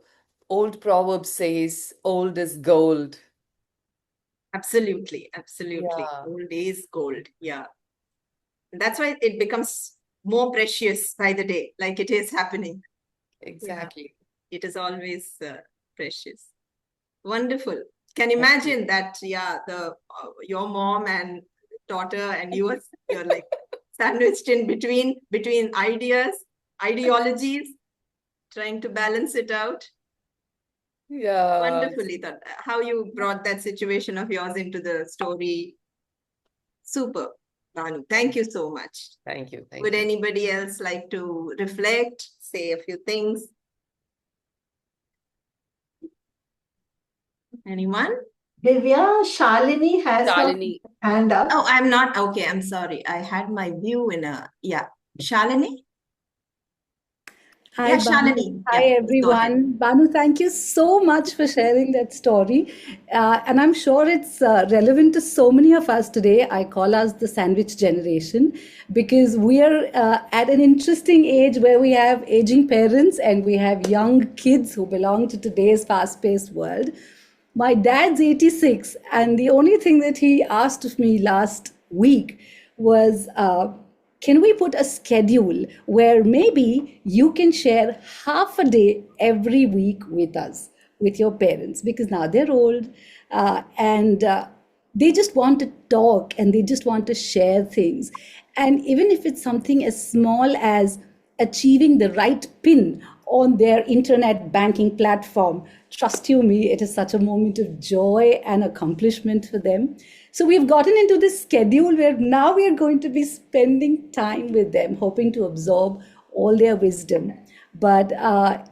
K: old proverb says, old is gold.
A: Absolutely, absolutely.
K: Yeah,
A: Gold is gold. Yeah. That's why it becomes more precious by the day, like it is happening. Yeah.
K: exactly.
A: It is always precious. Wonderful. Can
K: Thank you.
A: imagine that, yeah, the your mom and daughter and you're like sandwiched in between ideas, ideologies, trying to balance it out.
K: Yeah,
A: Wonderfully thought. How you brought that situation of yours into the story. Super, Banu. Thank you so much.
K: thank you. Thank
A: Would
K: you.
A: anybody else like to reflect, say a few things? Anyone?
I: Divya, Shalini has her
K: Shalini,
I: hand up.
A: Oh, I'm not. Okay, I'm sorry. I had my view in a, yeah. Shalini?
L: Hi,
A: Yeah,
L: Banu.
A: Shalini.
L: Hi,
A: Yeah, please go ahead.
L: everyone. Banu, thank you so much for sharing that story. And I'm sure it's relevant to so many of us today. I call us the sandwich generation because we are at an interesting age where we have aging parents and we have young kids who belong to today's fast paced world. My dad's 86, and the only thing that he asked of me last week was, can we put a schedule where maybe you can share half a day every week with us, with your parents? Because now they're old and they just want to talk and they just want to share things. And even if it's something as small as achieving the right pin on their internet banking platform, trust you me, it is such a moment of joy and accomplishment for them. So we've gotten into this schedule where now we are going to be spending time with them, hoping to absorb all their wisdom. But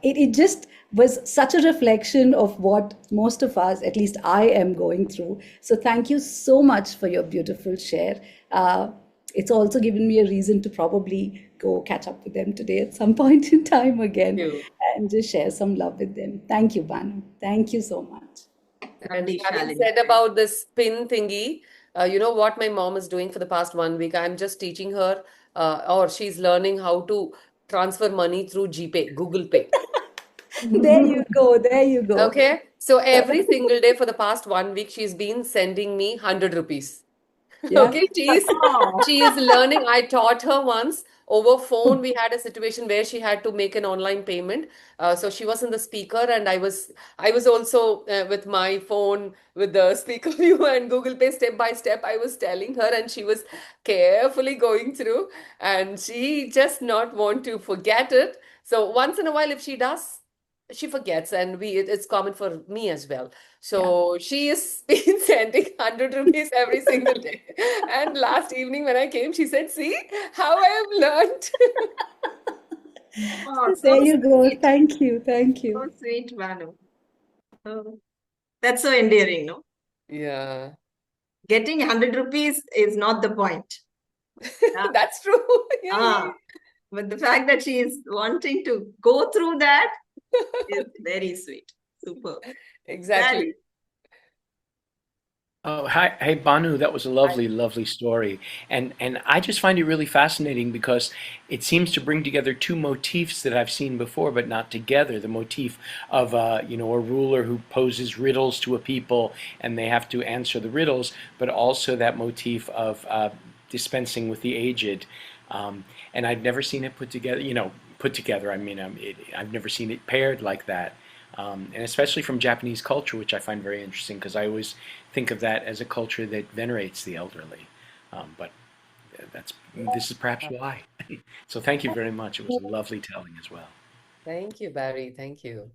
L: it just was such a reflection of what most of us, at least I am going through. So thank you so much for your beautiful share. It's also given me a reason to probably go catch up with them today at some point in time again
K: you.
L: and just share some love with them. Thank you, Banu. Thank you so much.
K: And
A: Ready,
K: having
A: Shalini.
K: said about this pin thingy, you know what my mom is doing for the past 1 week? I'm just teaching her, or she's learning how to transfer money through GPay, Google Pay.
L: There you go. There you go.
K: Okay. So every single day for the past 1 week, she's been sending me 100 rupees.
L: Yeah.
K: Okay,
A: Oh,
K: she is learning. I taught her once over phone. We had a situation where she had to make an online payment. So she was in the speaker, and I was also with my phone with the speaker view and Google Pay step by step. I was telling her, and she was carefully going through, and she just not want to forget it. So once in a while, if she does, she forgets, and it's common for me as well.
L: Yeah.
K: So she is been sending 100 rupees every single day. And last evening when I came, she said, "See how I have learned."
A: oh, so
L: There you go.
A: sweet.
L: Thank you. Thank
A: So
L: you.
A: sweet, Banu. Oh, that's so endearing, no?
K: Yeah,
A: Getting 100 rupees is not the point. Yeah.
K: that's true. Yeah, yeah,
A: Ah, but the fact that she is wanting to go through that is very sweet. Super.
K: yeah.
A: Well,
K: Exactly.
E: Oh, hi, hey Banu, that was a lovely, lovely story, and I just find it really fascinating because it seems to bring together two motifs that I've seen before, but not together. The motif of a ruler who poses riddles to a people, and they have to answer the riddles, but also that motif of dispensing with the aged. And I've never seen it put together. Put together. I mean, I've never seen it paired like that. And especially from Japanese culture, which I find very interesting because I always think of that as a culture that venerates the elderly. But that's this is perhaps why. So thank you very much. It was a lovely telling as well.
K: Thank you, Barry. Thank you.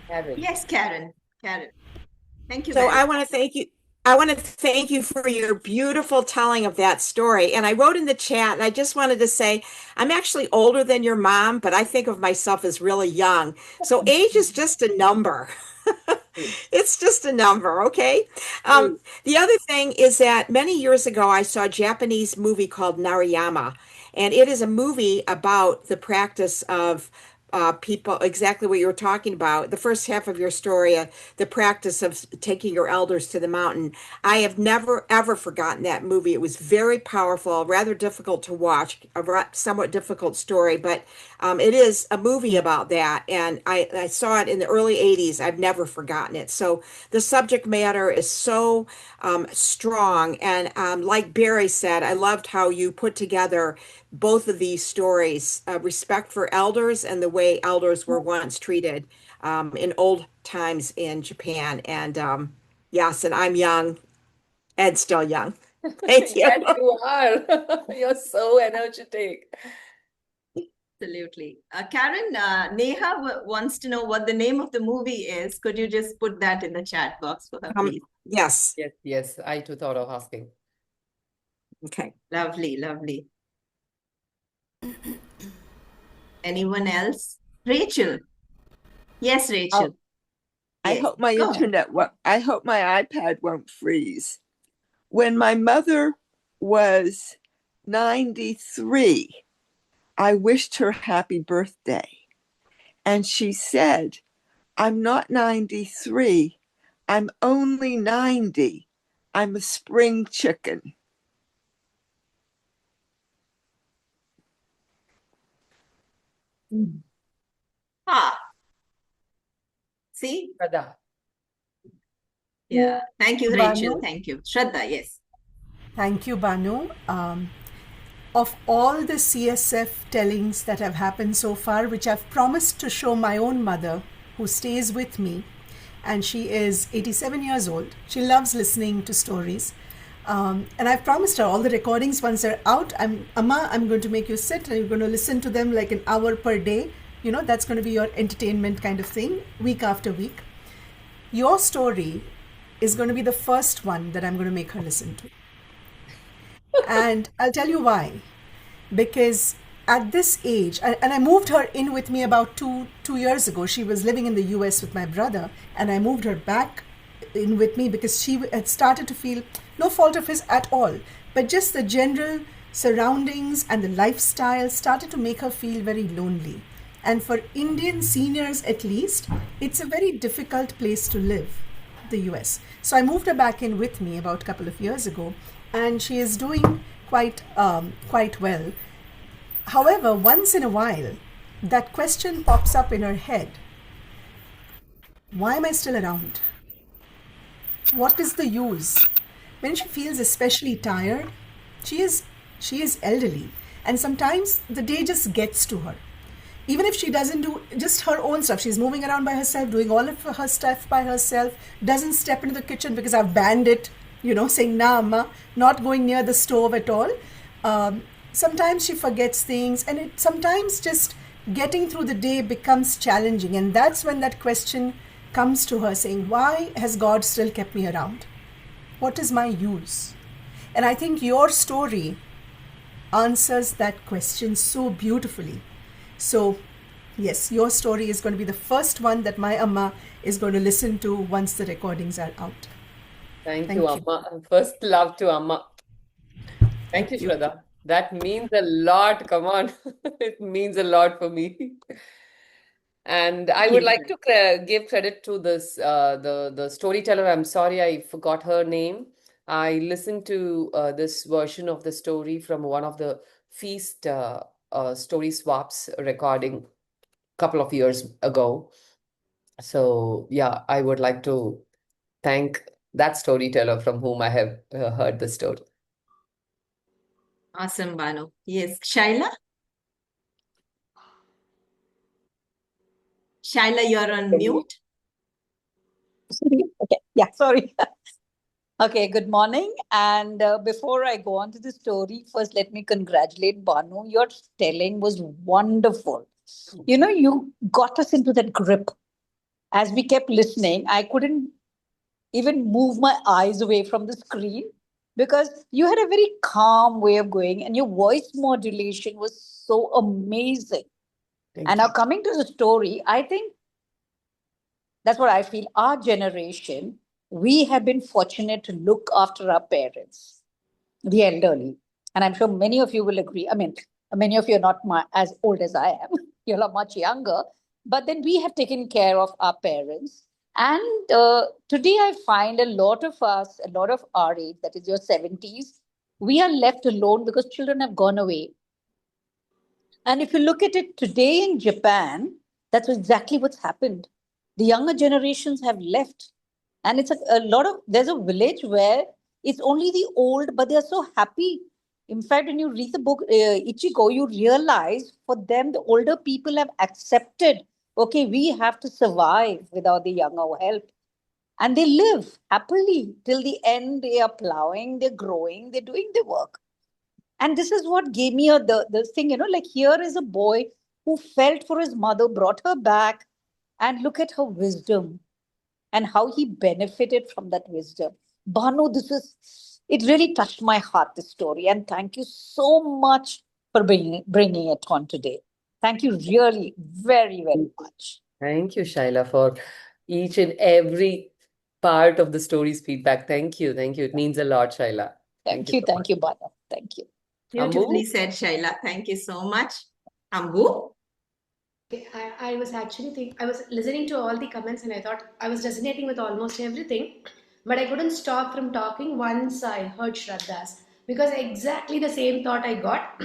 K: Karen.
A: yes, Karen. Karen. Thank you
B: So
A: very
B: I want to thank you. I want to thank you for your beautiful telling of that story. And I wrote in the chat, and I just wanted to say, I'm actually older than your mom, but I think of myself as really young. So age is just a number.
K: True.
B: It's just a number, okay?
K: True.
B: The other thing is that many years ago, I saw a Japanese movie called Narayama, and it is a movie about the practice of people exactly what you were talking about. The first half of your story, the practice of taking your elders to the mountain. I have never, ever forgotten that movie. It was very powerful, rather difficult to watch, somewhat difficult story, but it is a movie about that. And I saw it in the early 80s. I've never forgotten it. So the subject matter is so strong. And like Barry said, I loved how you put together both of these stories, respect for elders and the way elders were once treated in old times in Japan. And yes, and I'm young and still young. Thank you.
K: Yes, you are. You're so energetic.
A: Absolutely. Karen, Neha wants to know what the name of the movie is. Could you just put that in the chat box for her, please?
B: Yes.
K: Yes, I too thought of asking.
B: Okay.
A: Lovely, lovely. Anyone else? Rachel. Yes, Rachel.
F: I
A: Yes.
F: hope my
A: Go ahead.
F: internet I hope my iPad won't freeze. When my mother was 93, I wished her happy birthday. And she said, I'm not 93. I'm only 90. I'm a spring chicken.
A: Ah. See?
K: Shraddha.
A: Yeah. Thank you, Rachel.
D: Banu.
A: Thank you. Shraddha, yes.
D: Thank you, Banu. Of all the CSF tellings that have happened so far, which I've promised to show my own mother, who stays with me, and she is 87 years old. She loves listening to stories. And I've promised her all the recordings once they're out. Amma, I'm going to make you sit and you're going to listen to them like an hour per day. You know, that's going to be your entertainment kind of thing, week after week. Your story is going to be the first one that I'm going to make her listen to. And I'll tell you why. Because at this age, and I moved her in with me about two years ago. She was living in the US with my brother, and I moved her back in with me because she had started to feel, no fault of his at all, but just the general surroundings and the lifestyle started to make her feel very lonely. And for Indian seniors at least, it's a very difficult place to live, the US. So I moved her back in with me about a couple of years ago, and she is doing quite well. However, once in a while, that question pops up in her head. Why am I still around? What is the use? When she feels especially tired, she is elderly, and sometimes the day just gets to her. Even if she doesn't do just her own stuff, she's moving around by herself, doing all of her stuff by herself, doesn't step into the kitchen because I've banned it, saying, nah, amma, not going near the stove at all. Sometimes she forgets things, and sometimes just getting through the day becomes challenging. And that's when that question comes to her saying, why has God still kept me around? What is my use? And I think your story answers that question so beautifully. So, yes, your story is going to be the first one that my Amma is going to listen to once the recordings are out.
K: Thank you, Amma. First love to Amma. Thank you, Shraddha. That means a lot. Come on. It means a lot for me. And I would like to give credit to this the storyteller. I'm sorry I forgot her name. I listened to this version of the story from one of the Feast story swaps recording a couple of years ago. So yeah, I would like to thank that storyteller from whom I have heard the story.
A: Awesome, Banu. Yes, Shaila? Shaila, you're on mute.
M: Okay, yeah, sorry. Okay, good morning. And before I go on to the story, first let me congratulate Banu. Your telling was wonderful. You got us into that grip. As we kept listening, I couldn't even move my eyes away from the screen because you had a very calm way of going and your voice modulation was so amazing. And now coming to the story, I think that's what I feel. Our generation, we have been fortunate to look after our parents, the elderly. And I'm sure many of you will agree. I mean, many of you are not as old as I am. you are much younger. But then we have taken care of our parents. And today I find a lot of us, a lot of our age, that is your 70s, we are left alone because children have gone away. And if you look at it today in Japan, that's exactly what's happened. The younger generations have left. And it's a lot of, there's a village where it's only the old, but they're so happy. In fact, when you read the book Ichigo, you realize for them, the older people have accepted, okay, we have to survive without the younger help. And they live happily till the end. They are plowing, they're growing, they're doing the work. And this is what gave me the thing, like here is a boy who felt for his mother, brought her back, and look at her wisdom and how he benefited from that wisdom. Banu, it really touched my heart, this story. And thank you so much for bringing it on today. Thank you really very, very much.
K: Thank you, Shaila, for each and every part of the story's feedback. Thank you. Thank you. It means a lot, Shaila.
M: Thank you. Thank you, Banu. Thank you.
A: Beautifully said, Shaila. Thank you so much. Ambu?
N: I was actually I was listening to all the comments and I thought I was resonating with almost everything, but I couldn't stop from talking once I heard Shraddha's, because exactly the same thought I got.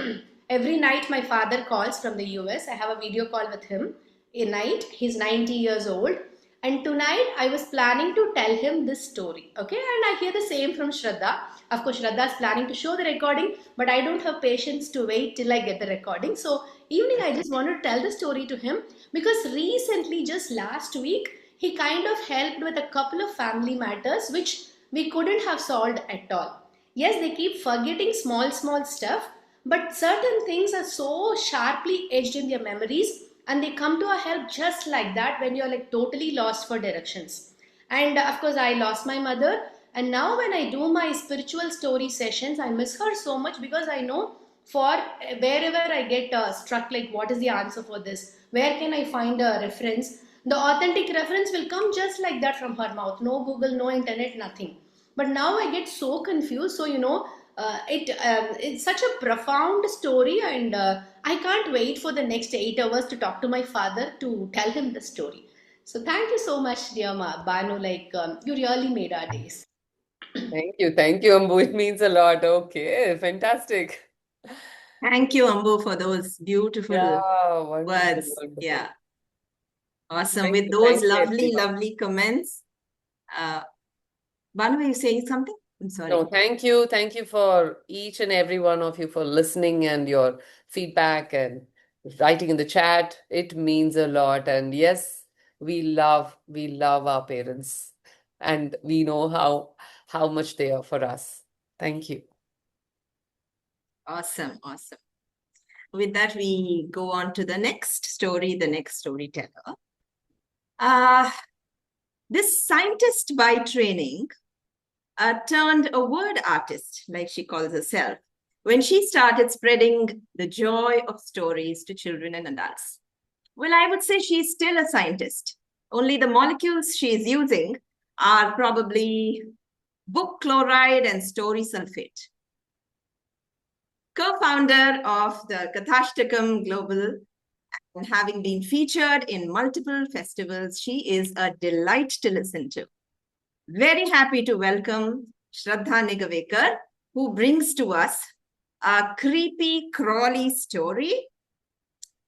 N: Every night my father calls from the US. I have a video call with him a night. He's 90 years old. And tonight I was planning to tell him this story. Okay. And I hear the same from Shraddha. Of course, Shraddha is planning to show the recording, but I don't have patience to wait till I get the recording. So evening, I just want to tell the story to him because recently, just last week, he kind of helped with a couple of family matters which we couldn't have solved at all. Yes, they keep forgetting small stuff, but certain things are so sharply etched in their memories and they come to our help just like that when you're like totally lost for directions. And of course, I lost my mother. And now when I do my spiritual story sessions, I miss her so much because I know for wherever I get struck, like what is the answer for this? Where can I find a reference? The authentic reference will come just like that from her mouth. No Google, no internet, nothing. But now I get so confused. So, it's such a profound story and I can't wait for the next 8 hours to talk to my father to tell him the story. So thank you so much, dear Banu. You really made our days.
K: Thank you. Thank you, Ambu. It means a lot. Okay, fantastic.
A: Thank you, Ambu, for those beautiful
K: wonderful,
A: words.
K: wonderful.
A: Yeah. Awesome.
K: Thank
A: With
K: you,
A: those
K: thank you,
A: lovely,
K: everyone.
A: lovely comments. Banu, are you saying something? I'm sorry.
K: No, thank you. Thank you for each and every one of you for listening and your feedback and writing in the chat. It means a lot. And yes, we love our parents and we know how much they are for us. Thank you.
A: Awesome. Awesome. With that, we go on to the next story, the next storyteller. This scientist by training turned a word artist, like she calls herself, when she started spreading the joy of stories to children and adults. Well, I would say she's still a scientist. Only the molecules she's using are probably book chloride and story sulfate. Co-founder of the Kathashtakam Global, and having been featured in multiple festivals, she is a delight to listen to. Very happy to welcome Shraddha Nigavekar, who brings to us a creepy, crawly story.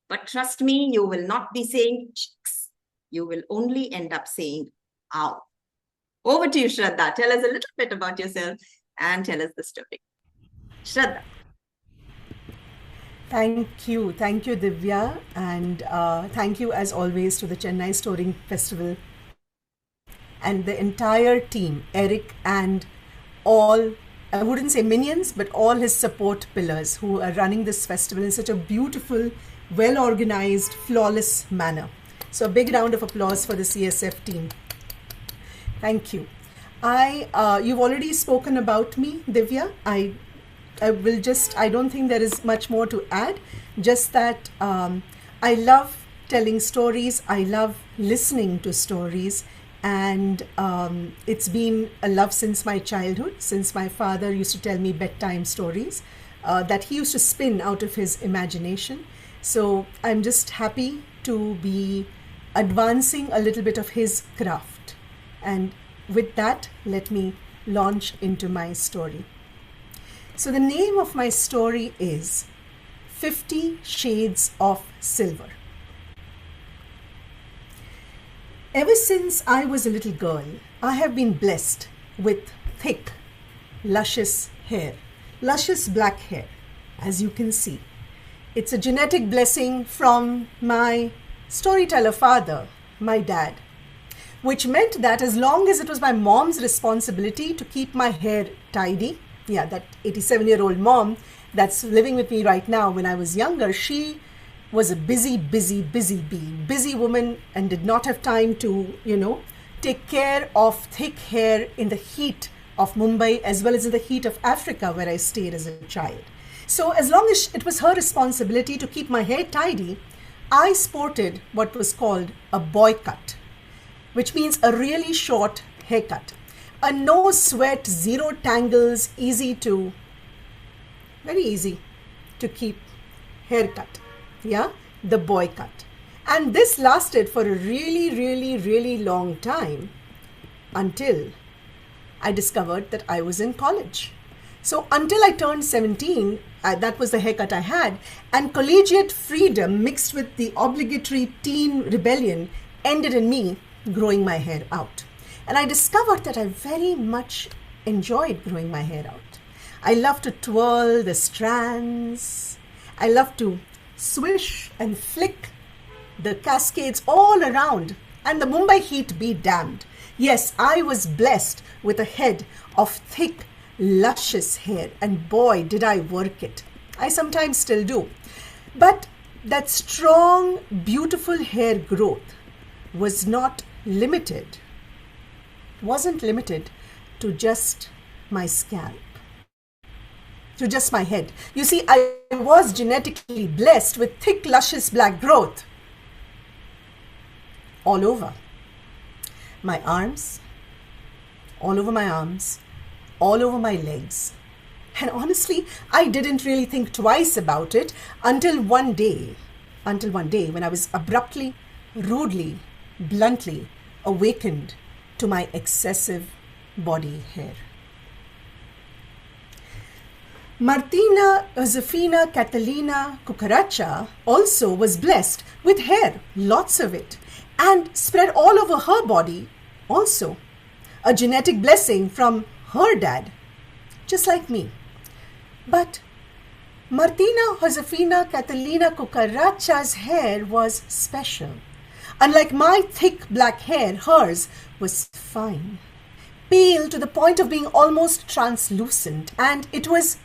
A: But trust me, you will not be saying chicks. You will only end up saying ow. Over to you, Shraddha. Tell us a little bit about yourself and tell us the story. Shraddha.
D: Thank you, Divya, and thank you as always to the Chennai Story Festival and the entire team, Eric and all, I wouldn't say minions, but all his support pillars who are running this festival in such a beautiful, well-organized, flawless manner. So a big round of applause for the CSF team. Thank you. You've already spoken about me, Divya. I don't think there is much more to add, just that I love telling stories, I love listening to stories, and it's been a love since my childhood, since my father used to tell me bedtime stories that he used to spin out of his imagination. So I'm just happy to be advancing a little bit of his craft. And with that, let me launch into my story. So the name of my story is 50 Shades of Silver. Ever since I was a little girl, I have been blessed with thick, luscious hair, luscious black hair, as you can see. It's a genetic blessing from my storyteller father, my dad, which meant that as long as it was my mom's responsibility to keep my hair tidy, yeah, that 87-year-old mom that's living with me right now, when I was younger, she was a busy being, busy woman, and did not have time to, take care of thick hair in the heat of Mumbai as well as in the heat of Africa where I stayed as a child. So as long as it was her responsibility to keep my hair tidy, I sported what was called a boy cut, which means a really short haircut. A no sweat, zero tangles, very easy to keep haircut. Yeah, the boy cut. And this lasted for a really long time until I discovered that I was in college. So until I turned 17, that was the haircut I had, and collegiate freedom mixed with the obligatory teen rebellion ended in me growing my hair out. And I discovered that I very much enjoyed growing my hair out. I love to twirl the strands. I love to swish and flick the cascades all around, and the Mumbai heat be damned. Yes, I was blessed with a head of thick, luscious hair, and boy, did I work it. I sometimes still do. But that strong, beautiful hair growth wasn't limited to just my scalp, to just my head. You see, I was genetically blessed with thick, luscious black growth all over my arms, all over my arms, all over my legs. And honestly, I didn't really think twice about it until one day when I was abruptly, rudely, bluntly awakened to my excessive body hair. Martina Josefina Catalina Cucaracha also was blessed with hair, lots of it, and spread all over her body also. A genetic blessing from her dad, just like me. But Martina Josefina Catalina Cucaracha's hair was special. Unlike my thick black hair, hers was fine, pale to the point of being almost translucent, and it was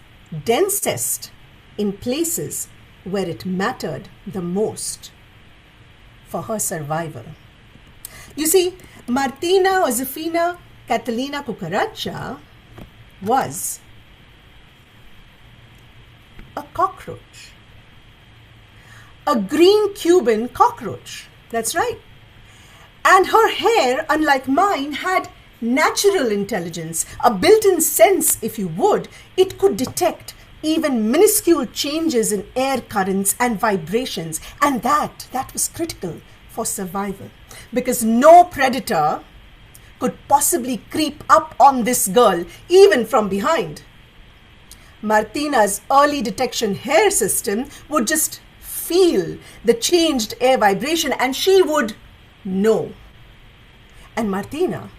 D: densest in places where it mattered the most for her survival. You see, Martina Josefina Catalina Cucaracha was a cockroach. A green Cuban cockroach. That's right. And her hair, unlike mine, had natural intelligence, a built-in sense, if you would. It could detect even minuscule changes in air currents and vibrations. And that was critical for survival, because no predator could possibly creep up on this girl, even from behind. Martina's early detection hair system would just feel the changed air vibration and she would know. And Martina,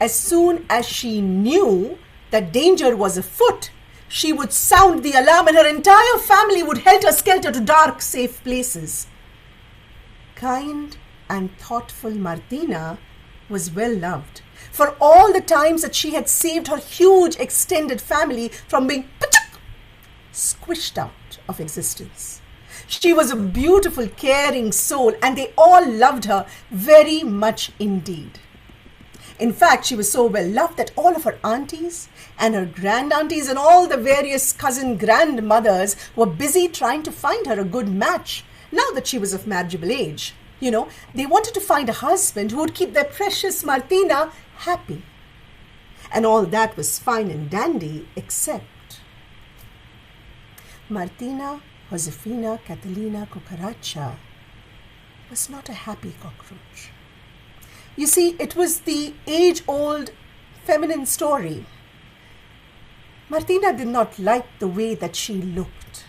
D: as soon as she knew that danger was afoot, she would sound the alarm and her entire family would helter-skelter to dark, safe places. Kind and thoughtful Martina was well loved for all the times that she had saved her huge extended family from being squished out of existence. She was a beautiful, caring soul, and they all loved her very much indeed. In fact, she was so well loved that all of her aunties and her grand-aunties and all the various cousin grandmothers were busy trying to find her a good match now that she was of marriageable age. You know, they wanted to find a husband who would keep their precious Martina happy. And all that was fine and dandy, except Martina Josefina Catalina Cucaracha was not a happy cockroach. You see, it was the age-old feminine story. Martina did not like the way that she looked.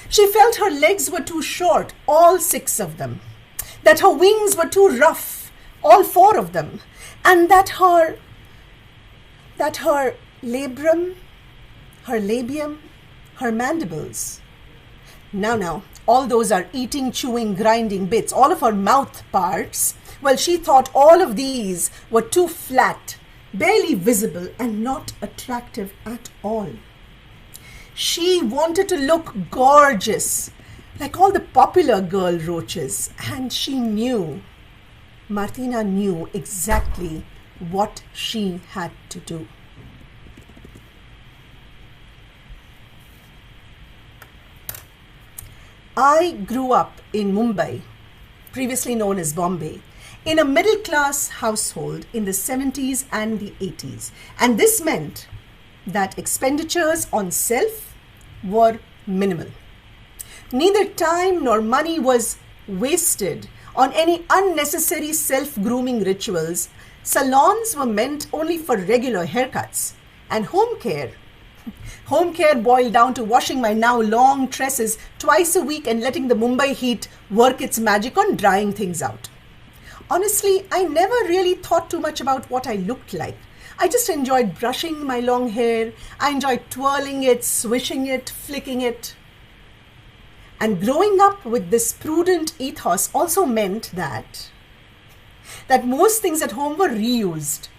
D: She felt her legs were too short, all 6 of them, that her wings were too rough, all 4 of them, and that her labrum, her labium, her mandibles. Now, all those are eating, chewing, grinding bits, all of her mouth parts. Well, she thought all of these were too flat, barely visible, and not attractive at all. She wanted to look gorgeous, like all the popular girl roaches, and Martina knew exactly what she had to do. I grew up in Mumbai, previously known as Bombay, in a middle-class household in the 70s and the 80s. And this meant that expenditures on self were minimal. Neither time nor money was wasted on any unnecessary self-grooming rituals. Salons were meant only for regular haircuts. And home care boiled down to washing my now long tresses twice a week and letting the Mumbai heat work its magic on drying things out. Honestly, I never really thought too much about what I looked like. I just enjoyed brushing my long hair. I enjoyed twirling it, swishing it, flicking it. And growing up with this prudent ethos also meant that most things at home were reused.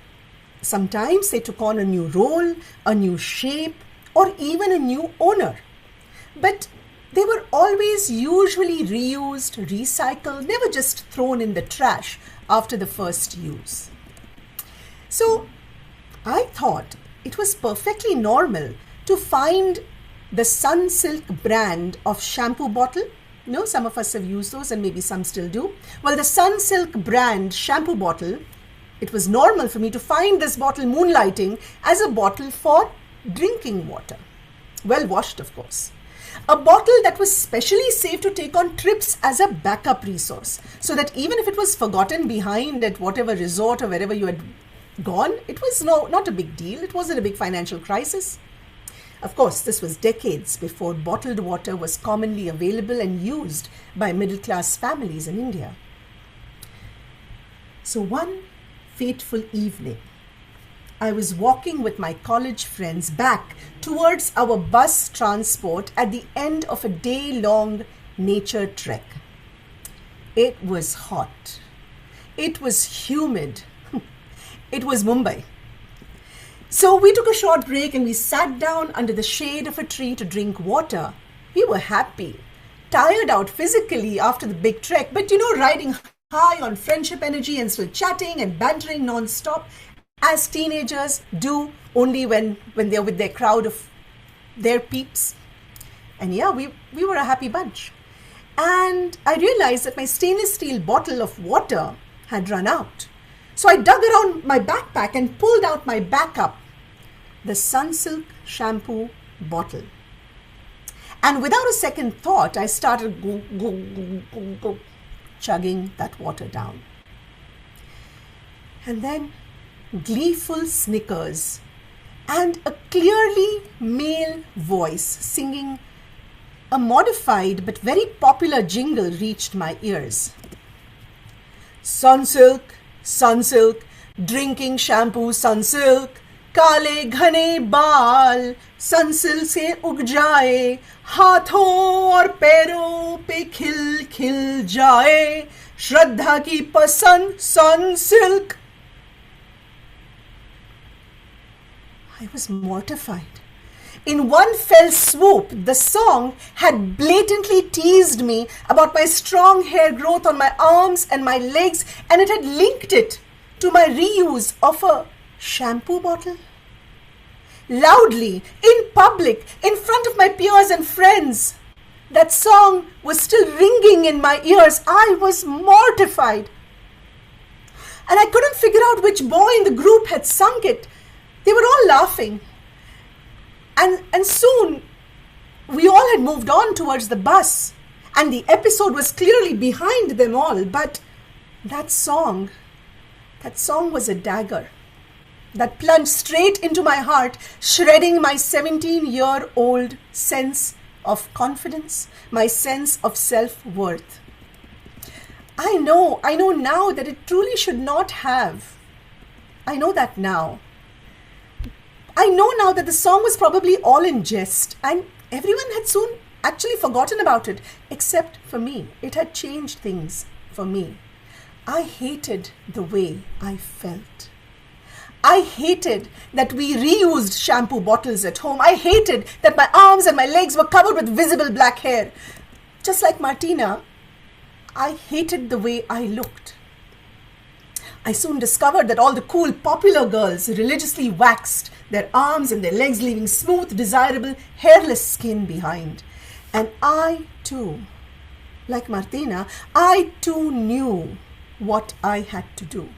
D: Sometimes they took on a new role, a new shape, or even a new owner. But they were always usually reused, recycled, never just thrown in the trash after the first use. So I thought it was perfectly normal to find the Sunsilk brand of shampoo bottle. Some of us have used those and maybe some still do. Well, the Sunsilk brand shampoo bottle, it was normal for me to find this bottle moonlighting as a bottle for drinking water. Well washed, of course. A bottle that was specially safe to take on trips as a backup resource, so that even if it was forgotten behind at whatever resort or wherever you had gone, it was not a big deal. It wasn't a big financial crisis. Of course, this was decades before bottled water was commonly available and used by middle-class families in India. So one fateful evening, I was walking with my college friends back towards our bus transport at the end of a day-long nature trek. It was hot. It was humid. It was Mumbai. So we took a short break and we sat down under the shade of a tree to drink water. We were happy, tired out physically after the big trek, but riding high on friendship energy and still chatting and bantering non-stop, as teenagers do only when they're with their crowd of their peeps. And yeah, we were a happy bunch. And I realized that my stainless steel bottle of water had run out. So I dug around my backpack and pulled out my backup, the Sunsilk shampoo bottle. And without a second thought, I started chugging that water down. And then gleeful snickers and a clearly male voice singing a modified but very popular jingle reached my ears. Sunsilk, Sunsilk, drinking shampoo Sunsilk, काले घने बाल संसिल से उग जाए, हाथों और पैरों पे खिल खिल जाए, श्रद्धा की पसंद Sunsilk. I was mortified. In one fell swoop, the song had blatantly teased me about my strong hair growth on my arms and my legs, and it had linked it to my reuse of a shampoo bottle. Loudly, in public, in front of my peers and friends, that song was still ringing in my ears. I was mortified. And I couldn't figure out which boy in the group had sung it. They were all laughing. And soon, We all had moved on towards the bus, and the episode was clearly behind them all, but that song was a dagger that plunged straight into my heart, shredding my 17-year-old sense of confidence, my sense of self-worth. I know now that it truly should not have. I know that now. I know now that the song was probably all in jest, and everyone had soon actually forgotten about it, except for me. It had changed things for me. I hated the way I felt. I hated that we reused shampoo bottles at home. I hated that my arms and my legs were covered with visible black hair. Just like Martina, I hated the way I looked. I soon discovered that all the cool, popular girls religiously waxed their arms and their legs, leaving smooth, desirable, hairless skin behind. And I too, like Martina, I too knew what I had to do.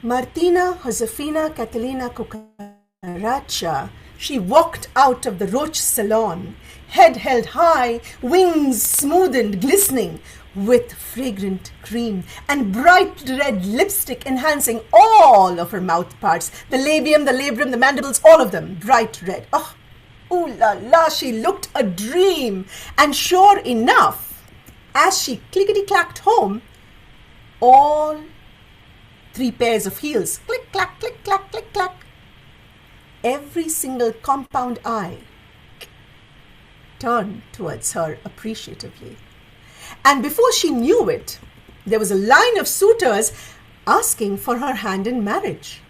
D: Martina Josefina Catalina Cucaracha, she walked out of the Roche salon, head held high, wings smoothened, glistening with fragrant cream and bright red lipstick enhancing all of her mouth parts, the labium, the labrum, the mandibles, all of them bright red. Oh, ooh la la, she looked a dream. And sure enough, as she clickety-clacked home, all 3 pairs of heels, click, clack, click, clack, click, clack. Every single compound eye turned towards her appreciatively. And before she knew it, there was a line of suitors asking for her hand in marriage.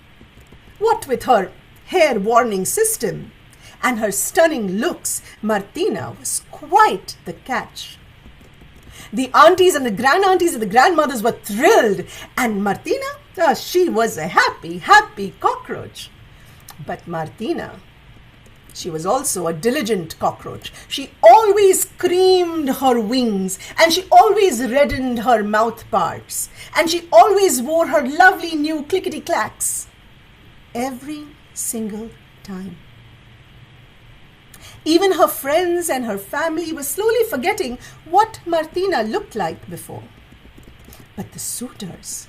D: What with her hair warning system and her stunning looks, Martina was quite the catch. The aunties and the grand-aunties and the grandmothers were thrilled, and Martina, she was a happy, happy cockroach. But Martina, she was also a diligent cockroach. She always creamed her wings, and she always reddened her mouth parts, and she always wore her lovely new clickety-clacks. Every single time. Even her friends and her family were slowly forgetting what Martina looked like before. But the suitors,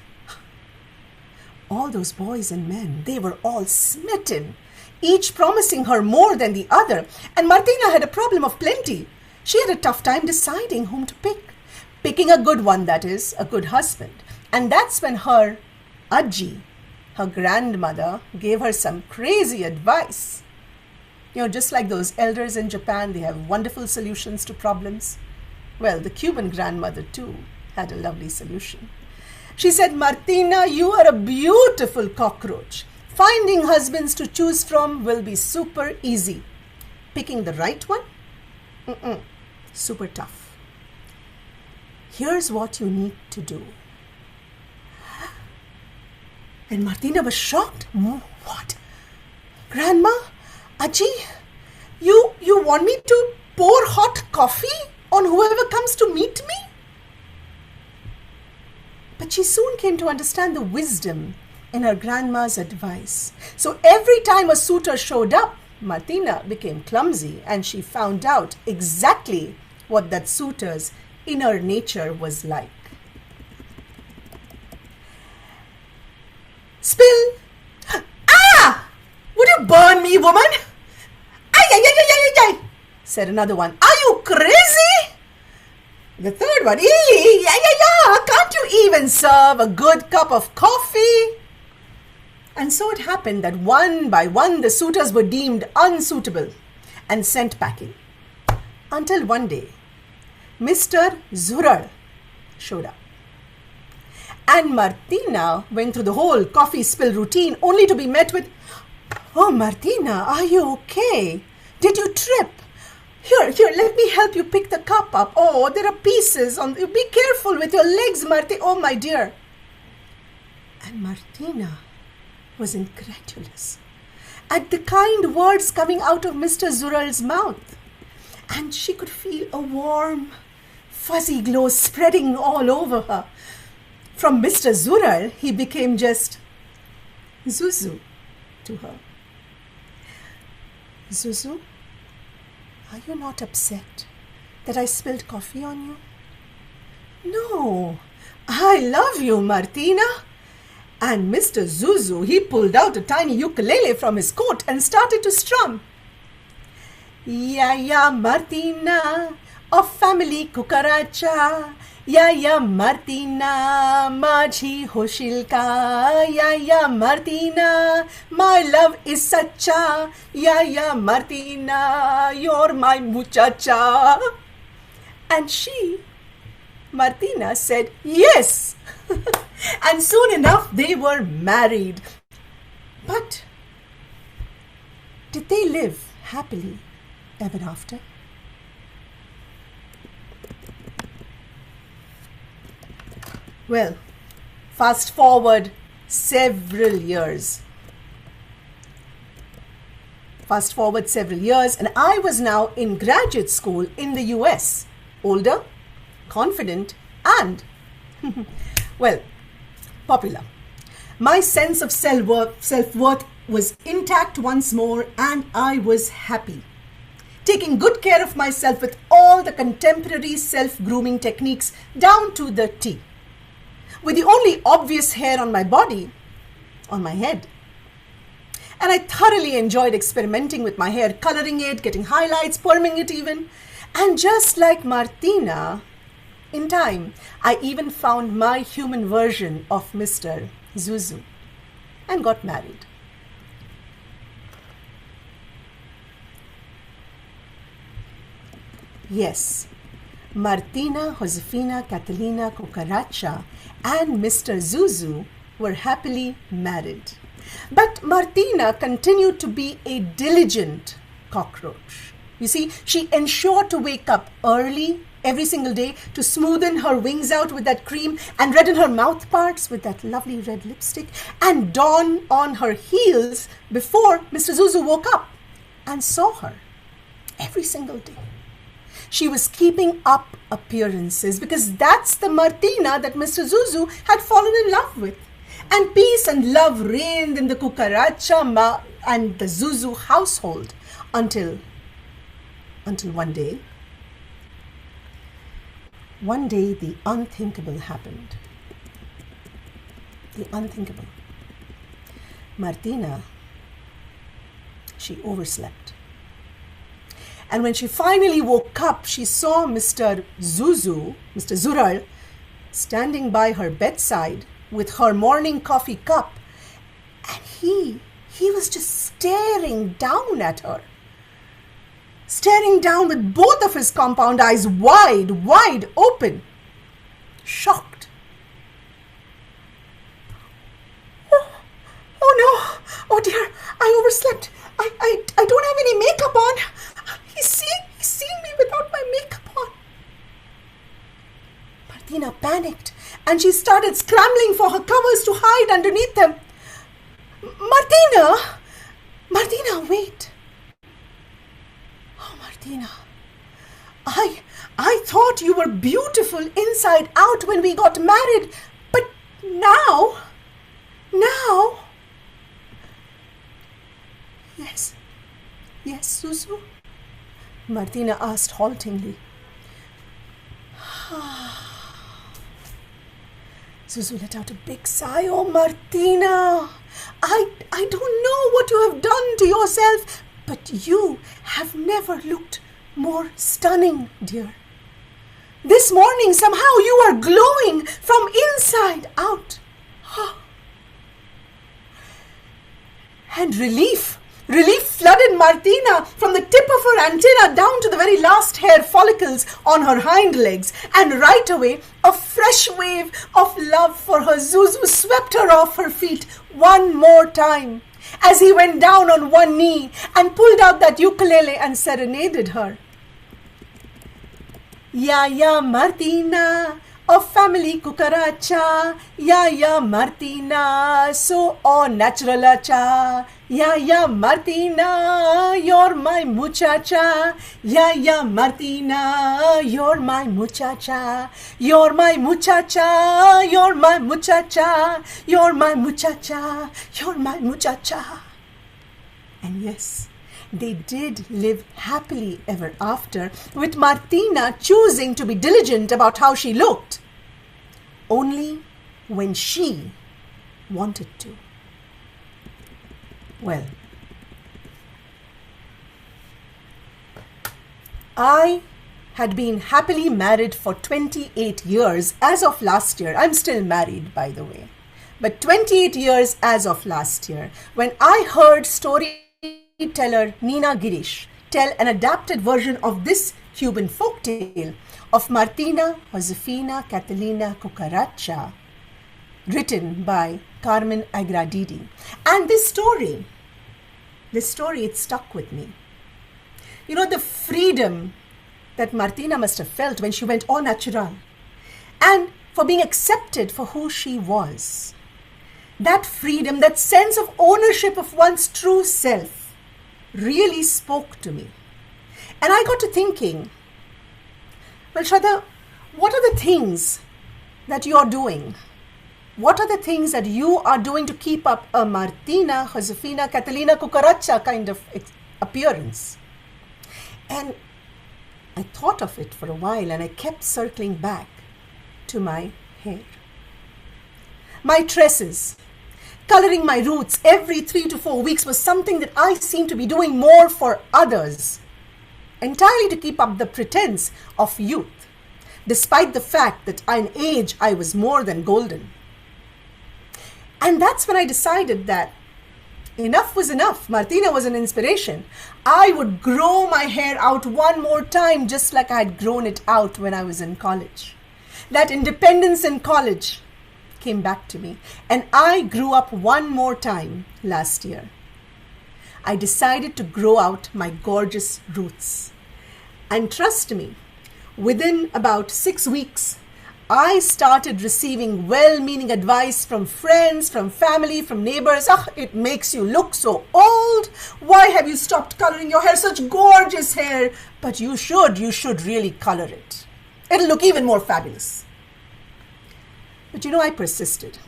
D: all those boys and men, they were all smitten, each promising her more than the other. And Martina had a problem of plenty. She had a tough time deciding whom to pick. Picking a good one, that is, a good husband. And that's when her Ajji, her grandmother, gave her some crazy advice. You know, just like those elders in Japan, they have wonderful solutions to problems. Well, the Cuban grandmother too had a lovely solution. She said, Martina, you are a beautiful cockroach. Finding husbands to choose from will be super easy. Picking the right one? Super tough. Here's what you need to do. And Martina was shocked. What? Grandma? Ajji, you want me to pour hot coffee on whoever comes to meet me? But she soon came to understand the wisdom in her grandma's advice. So every time a suitor showed up, Martina became clumsy, and she found out exactly what that suitor's inner nature was like. Spill! Ah! Would you burn me, woman? Ay, ay, ay, ay, ay, ay, said another one. Are you crazy? The third one, can't you even serve a good cup of coffee? And so it happened that one by one the suitors were deemed unsuitable and sent packing. Until one day, Mr. Zural showed up. And Martina went through the whole coffee spill routine only to be met with, "Oh, Martina, are you okay? Did you trip? Here, let me help you pick the cup up. Oh, there are pieces on. Be careful with your legs, Martina. Oh, my dear." And Martina was incredulous at the kind words coming out of Mr. Zural's mouth. And she could feel a warm, fuzzy glow spreading all over her. From Mr. Zural, he became just Zuzu to her. Zuzu, are you not upset that I spilled coffee on you? No, I love you, Martina. And Mr. Zuzu, he pulled out a tiny ukulele from his coat and started to strum. Ya Martina, of family Kukaracha. Ya Martina, Majhi Hoshilka. Ya Martina, my love is sacha. Ya Martina, you're my muchacha. And she, Martina, said yes. And soon enough they were married. But did they live happily ever after? Well, fast forward several years. And I was now in graduate school in the US. Older, confident, and, well, popular. My sense of self-worth was intact once more, and I was happy. Taking good care of myself with all the contemporary self-grooming techniques down to the T. With the only obvious hair on my body, on my head. And I thoroughly enjoyed experimenting with my hair, coloring it, getting highlights, perming it even. And just like Martina, in time, I even found my human version of Mr. Zuzu and got married. Yes, Martina Josefina Catalina Cucaracha and Mr. Zuzu were happily married. But Martina continued to be a diligent cockroach. You see, she ensured to wake up early every single day to smoothen her wings out with that cream and redden her mouth parts with that lovely red lipstick and don on her heels before Mr. Zuzu woke up and saw her every single day. She was keeping up appearances because that's the Martina that Mr. Zuzu had fallen in love with. And peace and love reigned in the Cucaracha and the Zuzu household until one day the unthinkable happened. The unthinkable. Martina, she overslept. And when she finally woke up, she saw Mr. Zural, standing by her bedside with her morning coffee cup. And he was just staring down at her. Staring down with both of his compound eyes wide open. Shocked. Oh no! Oh dear! I overslept. I don't have any makeup on. He's seen me without my makeup on. Martina panicked and she started scrambling for her covers to hide underneath them. Martina, wait. Oh, Martina, I thought you were beautiful inside out when we got married, but now. Yes, Zuzu? Martina asked haltingly. Zuzu let out a big sigh. Oh, Martina, I don't know what you have done to yourself, but you have never looked more stunning, dear. This morning, somehow you are glowing from inside out. And relief flooded Martina from the tip of her antenna down to the very last hair follicles on her hind legs. And right away, a fresh wave of love for her Zuzu swept her off her feet one more time as he went down on one knee and pulled out that ukulele and serenaded her. Ya Martina, of family Cucaracha, Ya Martina, so all natural cha. Yeah, Martina, you're my muchacha. Yeah, Martina, you're my muchacha. You're my muchacha. You're my muchacha. You're my muchacha. You're my muchacha. And yes, they did live happily ever after, with Martina choosing to be diligent about how she looked, only when she wanted to. Well, I had been happily married for 28 years as of last year. I'm still married, by the way. But 28 years as of last year, when I heard storyteller Nina Girish tell an adapted version of this Cuban folktale of Martina Josefina Catalina Cucaracha, written by Carmen Agradidi. And this story, it stuck with me. You know, the freedom that Martina must have felt when she went au natural, and for being accepted for who she was. That freedom, that sense of ownership of one's true self really spoke to me. And I got to thinking, well, Shraddha, what are the things that you're doing? What are the things that you are doing to keep up a Martina Josefina Catalina Cucaracha kind of appearance? And I thought of it for a while, and I kept circling back to my hair. My tresses, coloring my roots every 3 to 4 weeks was something that I seemed to be doing more for others, entirely to keep up the pretense of youth, despite the fact that in age I was more than golden. And that's when I decided that enough was enough. Martina was an inspiration. I would grow my hair out one more time, just like I had grown it out when I was in college. That independence in college came back to me, and I grew up one more time last year. I decided to grow out my gorgeous roots. And trust me, within about 6 weeks, I started receiving well-meaning advice from friends, from family, from neighbors. It makes you look so old. Why have you stopped coloring your hair? Such gorgeous hair. But you should really color it. It'll look even more fabulous. But you know, I persisted.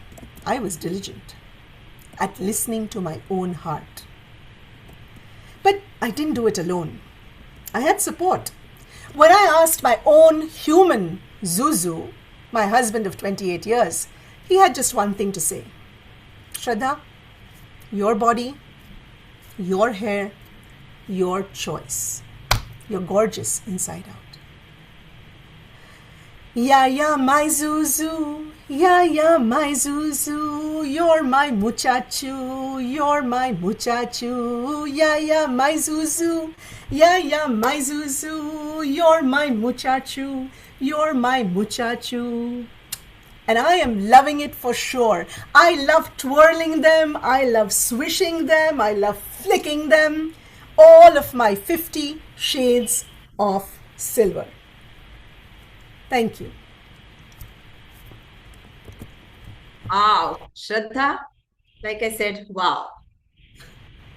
D: I was diligent at listening to my own heart. But I didn't do it alone. I had support. When I asked my own human Zuzu, my husband of 28 years, he had just one thing to say. Shraddha, your body, your hair, your choice. You're gorgeous inside out. Yeah, my Zuzu. Yeah, my Zuzu. You're my muchacho. You're my muchacho. Yeah, my Zuzu. Yeah, my Zuzu. You're my muchacho. You're my muchacho. And I am loving it for sure. I love twirling them. I love swishing them. I love flicking them. All of my 50 shades of silver. Thank you.
A: Wow, Shraddha, like I said, wow.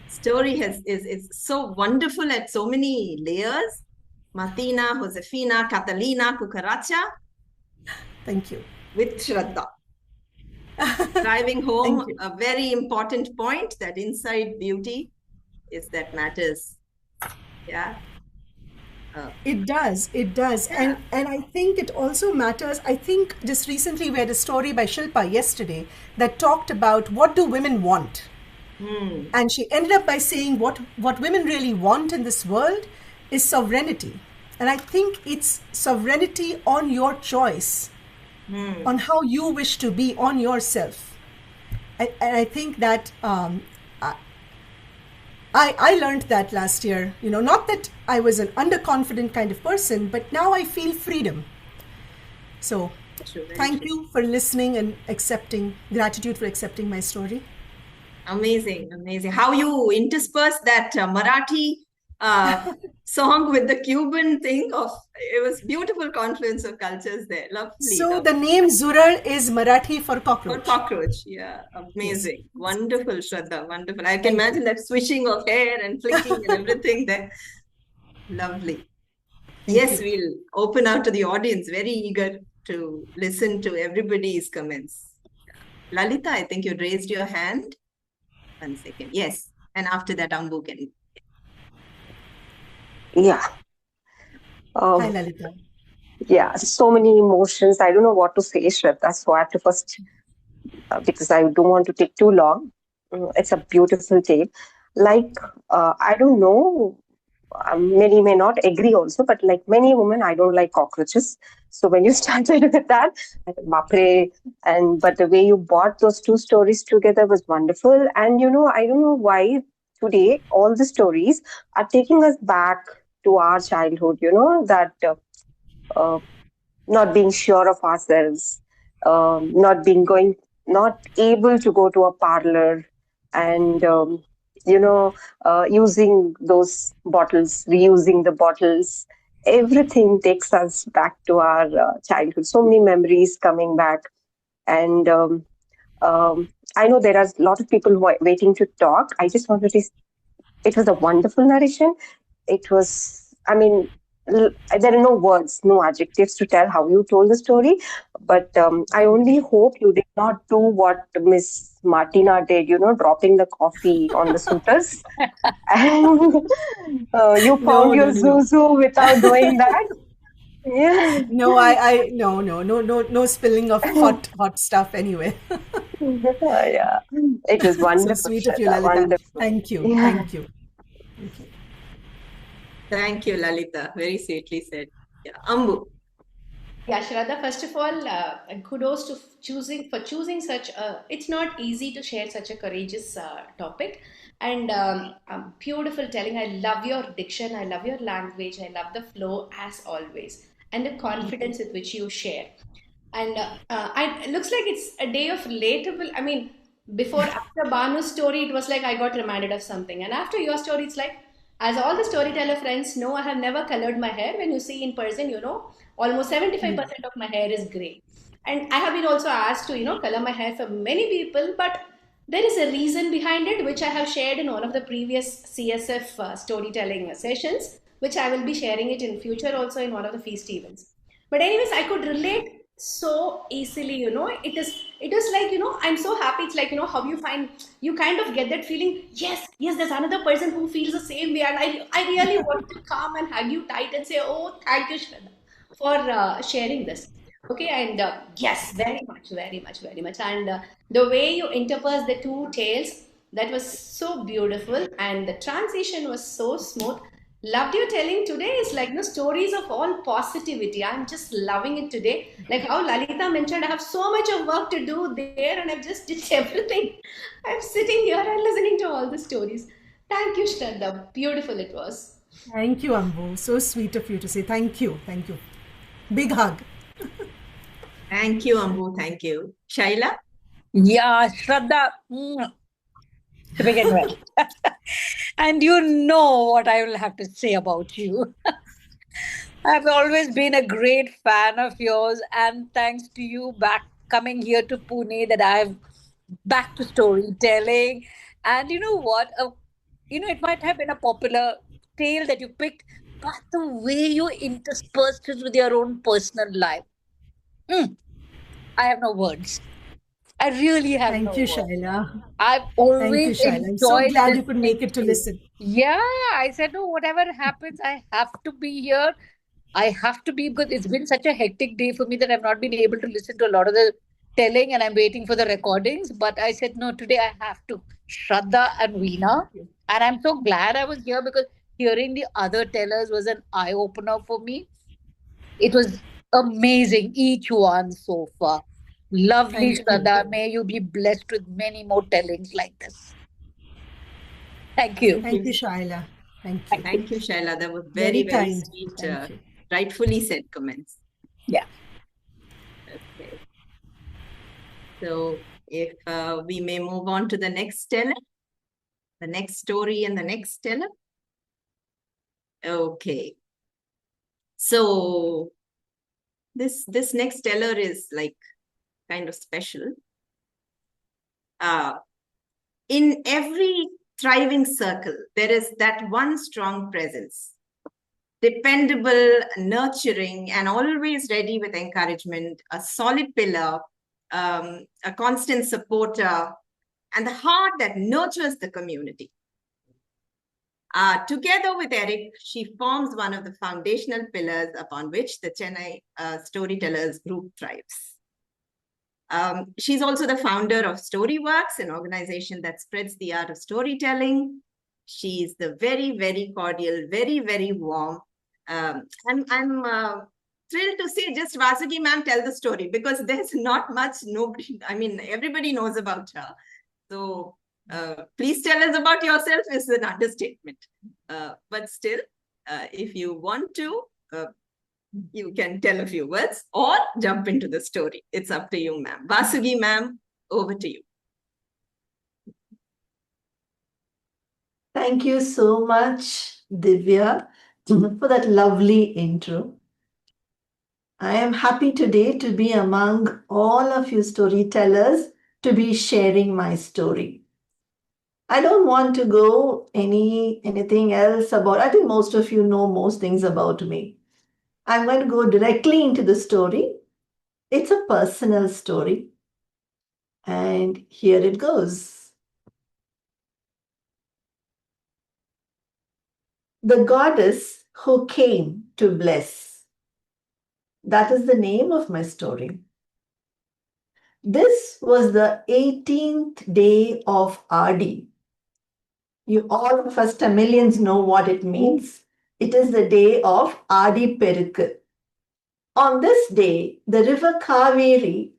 A: Story is so wonderful at so many layers. Martina, Josefina, Catalina, Cucaracha.
D: Thank you.
A: With Shraddha. Driving home a very important point, that inside beauty is that matters. Yeah.
D: It does. Yeah. And I think it also matters. I think just recently we had a story by Shilpa yesterday that talked about what do women want. And she ended up by saying what women really want in this world is sovereignty. And I think it's sovereignty on your choice, on how you wish to be, on yourself. And I think that I learned that last year, not that I was an underconfident kind of person, but now I feel freedom. So thank you for listening and gratitude for accepting my story.
A: Amazing. How you intersperse that Marathi song with the Cuban thing of, it was beautiful confluence of cultures there. Lovely,
D: So the
A: lovely.
D: name Zurar is Marathi for
A: For
D: cockroach.
A: cockroach, yeah,
D: Yes.
A: amazing. Wonderful, Shraddha, wonderful. I can
D: Thank
A: imagine
D: you.
A: that swishing of hair and flicking and everything there. Lovely.
D: Thank
A: Yes,
D: you.
A: we'll open out to the audience, very eager to listen to everybody's comments. Lalita, I think you raised your hand. 1 second. Yes. And after that, Ambu can.
H: Yeah.
D: Hi,
H: Um,
D: Lalita.
H: yeah, so many emotions. I don't know what to say, Shraddha. So I have to first, because I don't want to take too long. It's a beautiful tale. Like, I don't know, many may not agree also, but like many women, I don't like cockroaches. So when you started with that, I thought, Bapre, but the way you brought those two stories together was wonderful. And I don't know why today all the stories are taking us back to our childhood. That uh, not being sure of ourselves, not able to go to a parlor, and using those bottles, reusing the bottles. Everything takes us back to our childhood. So many memories coming back, and I know there are a lot of people who are waiting to talk. I just wanted to. It was a wonderful narration. It was, I mean, there are no words, no adjectives to tell how you told the story. But I only hope you did not do what Miss Martina did, dropping the coffee on the suitors. And you
D: No,
H: found your
D: no, no, no.
H: Zuzu without doing that. Yeah.
D: No, no spilling of hot stuff anyway.
H: Yeah. It was
D: So
H: wonderful,
D: sweet of you,
H: Shraddha.
D: Lalita.
H: Wonderful.
D: Thank you.
H: Yeah.
D: Thank you. Thank you.
A: Thank you, Lalita. Very sweetly said. Yeah. Ambu.
N: Yeah, Shraddha, first of all, kudos to choosing such a. It's not easy to share such a courageous topic, and beautiful telling. I love your diction. I love your language. I love the flow as always, and the confidence with which you share. And it looks like it's a day of relatable. I mean, before after Banu's story, it was like I got reminded of something, and after your story, it's like, as all the storyteller friends know, I have never colored my hair. When you see in person, almost 75% of my hair is gray. And I have been also asked to, color my hair for many people, but there is a reason behind it, which I have shared in one of the previous CSF storytelling sessions, which I will be sharing it in future also in one of the feast events. But anyways, I could relate so easily. It is like, I'm so happy. It's like, how you kind of get that feeling. Yes, there's another person who feels the same way, and I really want to come and hug you tight and say, oh, thank you, Shraddha, for sharing this. Okay, and yes, very much, very much, very much. And the way you interpose the two tales, that was so beautiful, and the transition was so smooth. Loved your telling today. Is like no stories of all positivity. I'm just loving it today. Like how Lalita mentioned, I have so much of work to do there, and I've just did everything. I'm sitting here and listening to all the stories. Thank you, Shraddha. Beautiful it was.
D: Thank you, Ambu. So sweet of you to say thank you. Thank you. Big hug.
A: Thank you, Ambu. Thank you. Shaila?
M: Yeah, Shraddha, to begin with. And you know what I will have to say about you. I've always been a great fan of yours, and thanks to you back coming here to Pune, that I've back to storytelling. And you know what? It might have been a popular tale that you picked, but the way you interspersed it with your own personal life, mm, I have no words. I really have
D: Thank
M: no
D: you,
M: words.
D: Shaila.
M: I've
D: Thank you,
M: always
D: Shaila. I'm so
M: enjoyed
D: glad you could make
M: listening
D: it to
M: to you.
D: listen.
M: Yeah, I said, no, whatever happens, I have to be here. I have to be, because it's been such a hectic day for me that I've not been able to listen to a lot of the telling, and I'm waiting for the recordings. But I said, no, today I have to. Shraddha and Veena. And I'm so glad I was here, because hearing the other tellers was an eye opener for me. It was amazing, each one so far. Lovely,
D: Thank you.
M: Shraddha. May you be blessed with many more tellings like this. Thank you.
A: Thank
D: Thank you,
A: you.
D: Shaila. Thank you.
A: Thank you, Shaila. That were very,
D: Very
A: very
D: kind.
A: sweet,
D: Thank you.
A: rightfully said comments.
M: Yeah.
A: Okay. So if we may move on to the next teller, the next story and the next teller. Okay. So this next teller is like kind of special. In every thriving circle, there is that one strong presence, dependable, nurturing, and always ready with encouragement, a solid pillar, a constant supporter, and the heart that nurtures the community. Together with Eric, she forms one of the foundational pillars upon which the Chennai Storytellers Group thrives. She's also the founder of Storyworks, an organization that spreads the art of storytelling. She's the very, very cordial, very, very warm. I'm thrilled to see just Vasugi ma'am tell the story, because there's not much, everybody knows about her. So please tell us about yourself is an understatement. But still, if you want to, you can tell a few words or jump into the story. It's up to you, ma'am. Vasugi ma'am, over to you.
I: Thank you so much, Divya, for that lovely intro. I am happy today to be among all of you storytellers to be sharing my story. I don't want to go anything else about, I think most of you know most things about me. I'm going to go directly into the story. It's a personal story. And here it goes. The goddess who came to bless. That is the name of my story. This was the 18th day of Adi. You all of us Tamilians know what it means. It is the day of Adi Perukku. On this day, the river Kaveri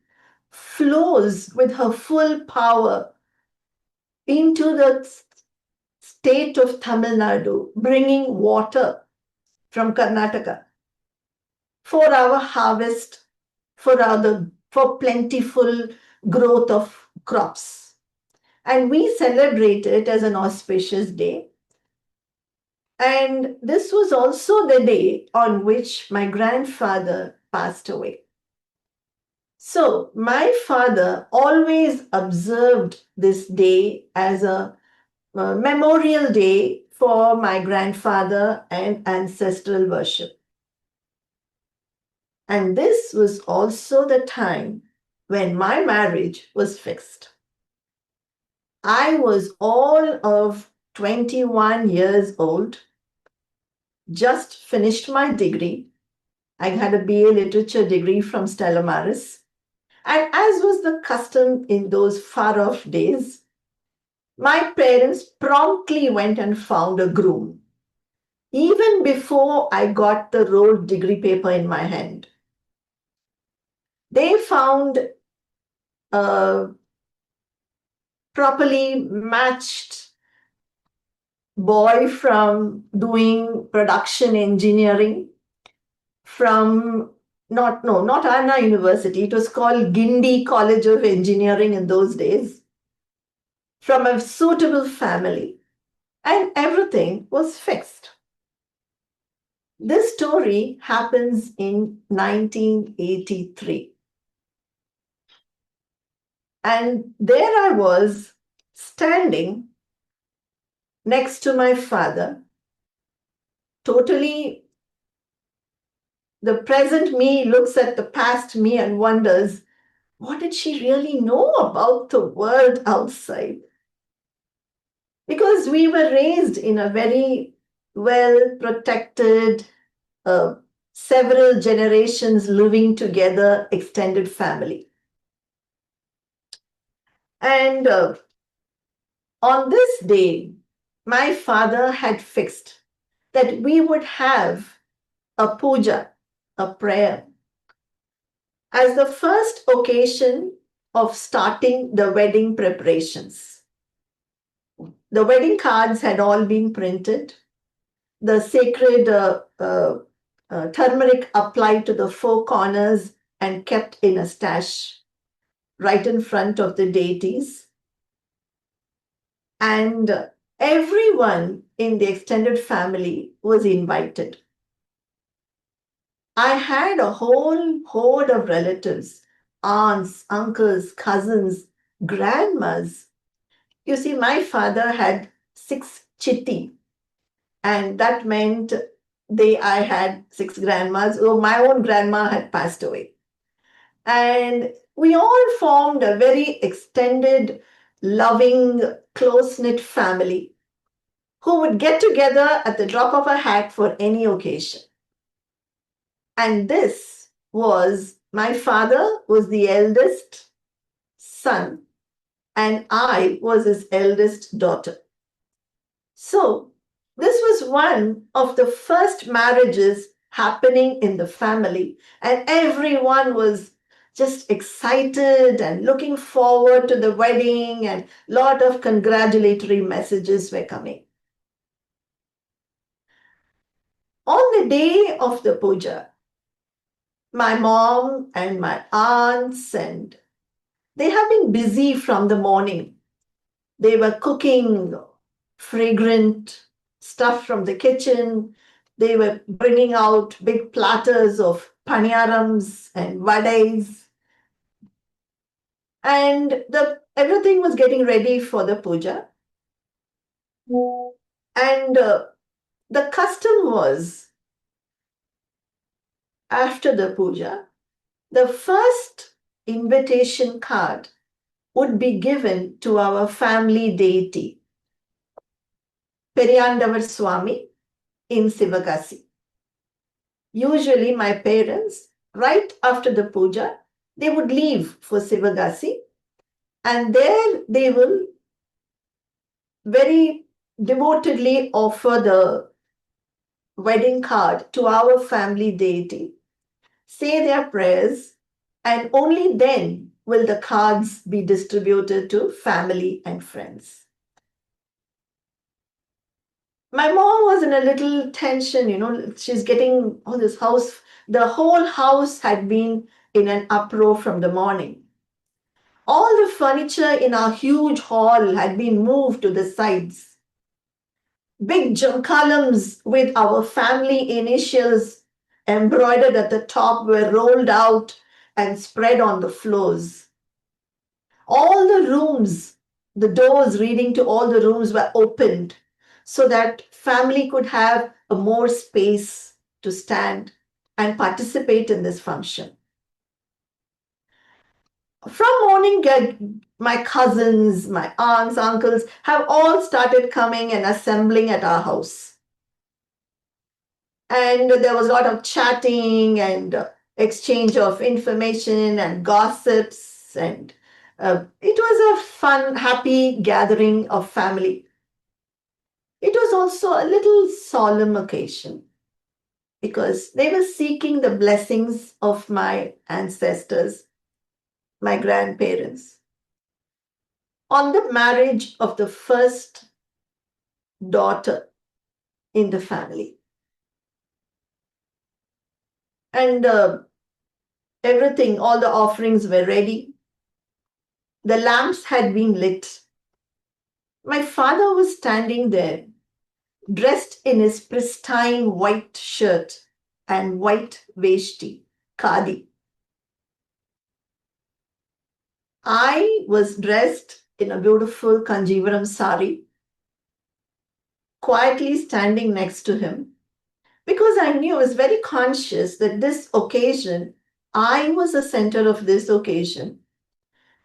I: flows with her full power into the state of Tamil Nadu, bringing water from Karnataka for our harvest, for plentiful growth of crops. And we celebrate it as an auspicious day. And this was also the day on which my grandfather passed away. So my father always observed this day as a memorial day for my grandfather and ancestral worship. And this was also the time when my marriage was fixed. I was all of 21 years old, just finished my degree. I had a BA literature degree from Stella Maris. And as was the custom in those far-off days, my parents promptly went and found a groom, even before I got the rolled degree paper in my hand. They found a properly matched boy from doing production engineering from not Anna University. It was called Gindi College of Engineering in those days, from a suitable family, and everything was fixed. This story happens in 1983. And there I was standing next to my father, totally. The present me looks at the past me and wonders, what did she really know about the world outside? Because we were raised in a very well protected, several generations living together, extended family. And on this day, my father had fixed that we would have a puja, a prayer, as the first occasion of starting the wedding preparations. The wedding cards had all been printed. The sacred turmeric applied to the four corners and kept in a stash right in front of the deities. And Everyone in the extended family was invited. I had a whole horde of relatives, aunts, uncles, cousins, grandmas. You see, my father had 6 chitti, and that meant I had 6 grandmas. Oh, my own grandma had passed away. And we all formed a very extended, loving, close-knit family who would get together at the drop of a hat for any occasion. And this was, my father was the eldest son, and I was his eldest daughter. So this was one of the first marriages happening in the family, and everyone was just excited and looking forward to the wedding, and a lot of congratulatory messages were coming. On the day of the puja, my mom and my aunts, and they have been busy from the morning. They were cooking fragrant stuff from the kitchen. They were bringing out big platters of paniyarams and vadais. And everything was getting ready for the puja. And the custom was, after the puja, the first invitation card would be given to our family deity, Periyandavar Swami in Sivagasi. Usually my parents, right after the puja, they would leave for Sivagasi, and there they will very devotedly offer the wedding card to our family deity, say their prayers, and only then will the cards be distributed to family and friends. My mom was in a little tension, she's getting all this house. The whole house had been in an uproar from the morning. All the furniture in our huge hall had been moved to the sides. Big columns with our family initials embroidered at the top were rolled out and spread on the floors. All the rooms, the doors leading to all the rooms were opened so that family could have a more space to stand and participate in this function. From morning, my cousins, my aunts, uncles have all started coming and assembling at our house. And there was a lot of chatting and exchange of information and gossips, and it was a fun, happy gathering of family. It was also a little solemn occasion because they were seeking the blessings of my ancestors, my grandparents, on the marriage of the first daughter in the family. And everything, all the offerings were ready. The lamps had been lit. My father was standing there, dressed in his pristine white shirt and white veshti, khadi. I was dressed in a beautiful Kanjivaram sari, quietly standing next to him, because I knew, I was very conscious that this occasion, I was the center of this occasion.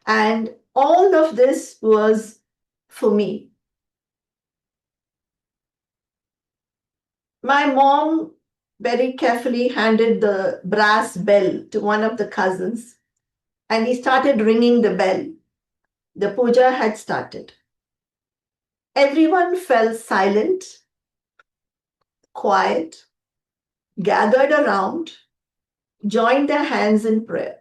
I: And all of this was for me. My mom very carefully handed the brass bell to one of the cousins, and he started ringing the bell. The puja had started. Everyone fell silent, quiet, gathered around, joined their hands in prayer.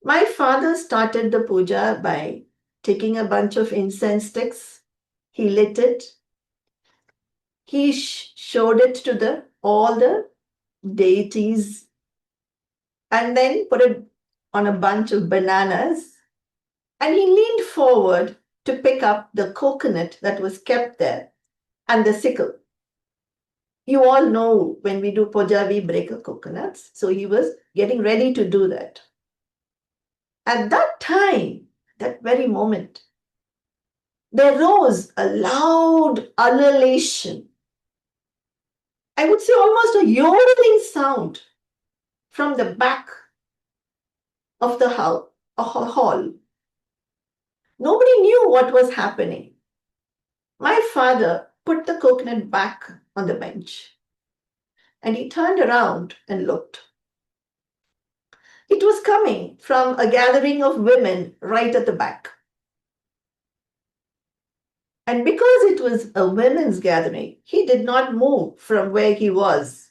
I: My father started the puja by taking a bunch of incense sticks. He lit it. He showed it to all the deities, and then put it on a bunch of bananas. And he leaned forward to pick up the coconut that was kept there and the sickle. You all know when we do puja, we break the coconuts. So he was getting ready to do that. At that time, that very moment, there rose a loud ululation. I would say almost a yodeling sound from the back of the hall. Nobody knew what was happening. My father put the coconut back on the bench and he turned around and looked. It was coming from a gathering of women right at the back. And because it was a women's gathering, he did not move from where he was.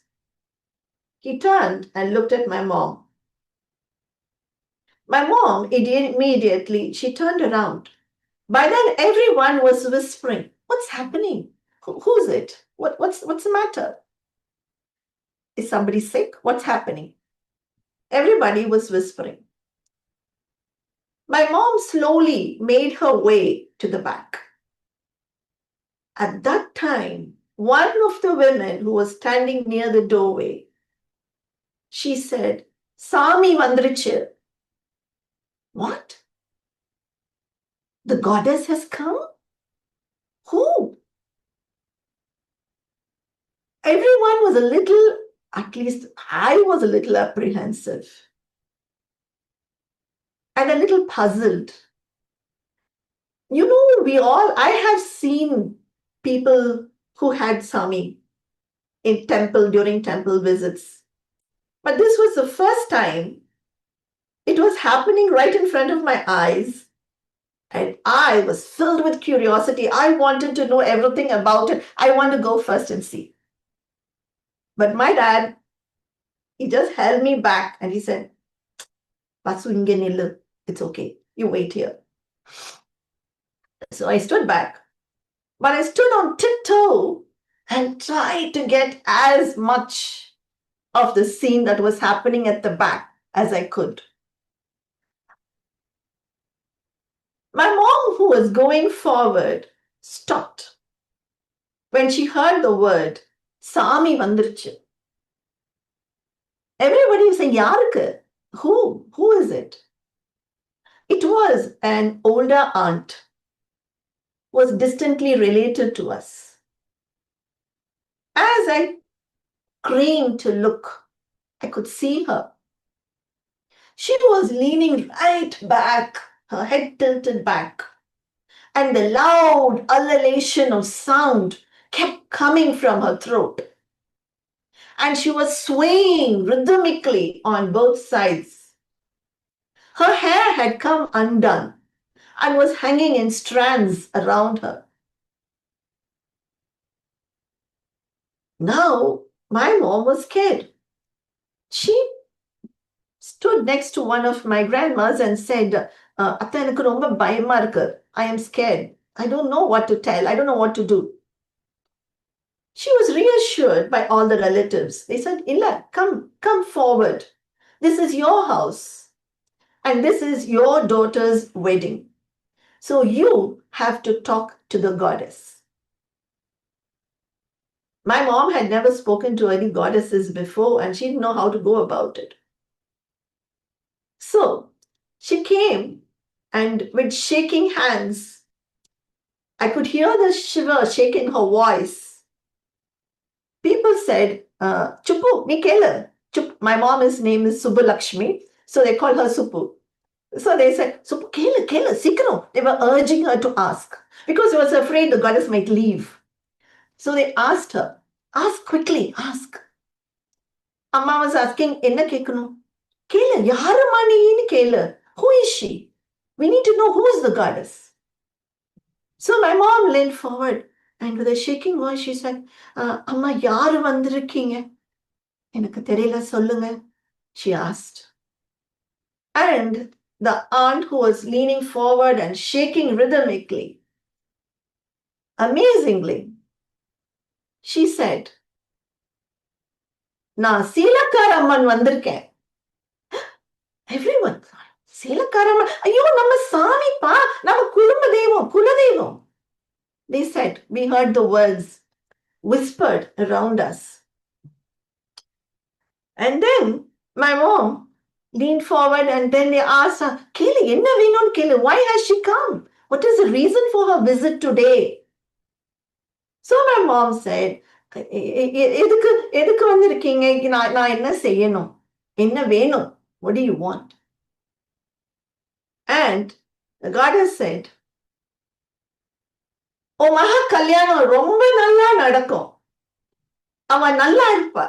I: He turned and looked at my mom. My mom, immediately, she turned around. By then, everyone was whispering, "What's happening? Who's it? What's the matter? Is somebody sick? What's happening?" Everybody was whispering. My mom slowly made her way to the back. At that time, one of the women who was standing near the doorway, she said, "Sami vandrichu." What? The goddess has come? Who? Everyone was a little, at least I was a little apprehensive and a little puzzled. You know, I have seen people who had Sami in temple during temple visits. But this was the first time it was happening right in front of my eyes. And I was filled with curiosity. I wanted to know everything about it. I want to go first and see. But my dad, he just held me back and he said, "Vasu inge nillu. It's okay. You wait here." So I stood back. But I stood on tiptoe and tried to get as much of the scene that was happening at the back as I could. My mom, who was going forward, stopped when she heard the word "Sami vandiruchu." Everybody was saying, "Yarukku? Who? Who is it?" It was an older aunt, was distantly related to us. As I craned to look, I could see her. She was leaning right back, her head tilted back, and the loud ululation of sound kept coming from her throat. And she was swaying rhythmically on both sides. Her hair had come undone and was hanging in strands around her. Now, my mom was scared. She stood next to one of my grandmas and said, "Atta, enakku romba bayama irukku. I am scared. I don't know what to tell. I don't know what to do." She was reassured by all the relatives. They said, "Illa, come forward. This is your house. And this is your daughter's wedding. So you have to talk to the goddess." My mom had never spoken to any goddesses before and she didn't know how to go about it. So she came and with shaking hands, I could hear the shiver shake in her voice. People said, "Chupu, Mikela." My mom's name is Subbulakshmi, so they call her Suppu. So they said, "Suppu, Kela, Sikro." They were urging her to ask because they was afraid the goddess might leave. So they asked her, "Ask quickly, ask." Amma was asking, "Enna kekano?" "Kela, yaramani in Kela. Who is she? We need to know who is the goddess." So my mom leaned forward and with a shaking voice, she said, "Amma, yaar vandirukkinga? Enakku theriyala sollunga," she asked. And the aunt who was leaning forward and shaking rhythmically, amazingly, she said, "Na Seelakar Amman vandirukken." Everyone thought, Silakarama, ayyo, nama Sami pa, nama Kuladevam. They said, we heard the words whispered around us. And then my mom leaned forward and then they asked her, Kili, enna venum Kili? Why has she come? What is the reason for her visit today? So my mom said, எதுக்கு வந்திருக்கீங்க நான் என்ன செய்யணும் என்ன வேணும் what do you want? And the goddess said, உன் மகா கல்யாணம் ரொம்ப நல்லா நடக்கும், அவன் நல்லா இருப்பா,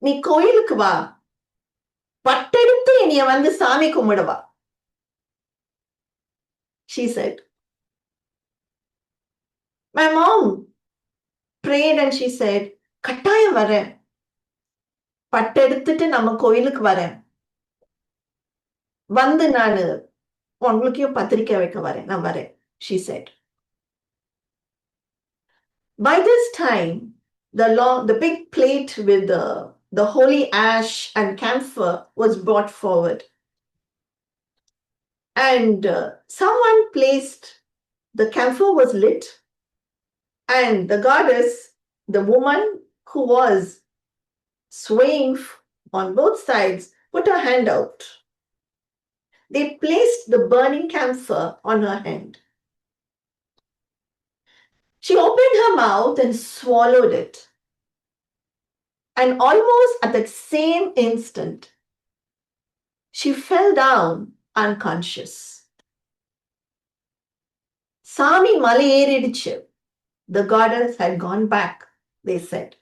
I: நீ கோயிலுக்கு வா, பட்டெடுத்து இனிய வந்து சாமி கும்பிடுவா. She said. My mom prayed and she said, கட்டாயம் வரேன், பட்டெடுத்துட்டு நம்ம கோயிலுக்கு வரேன், வந்து நான் உங்களுக்கும் பத்திரிக்கை வைக்க வரேன், நான் வரேன், she said. By this time, the big plate with the holy ash and camphor was brought forward. And someone placed, the camphor was lit, and the goddess, the woman who was swaying on both sides, put her hand out. They placed the burning camphor on her hand. She opened her mouth and swallowed it. And almost at that same instant, she fell down unconscious. Sami mala eridichu. The goddess had gone back, they said.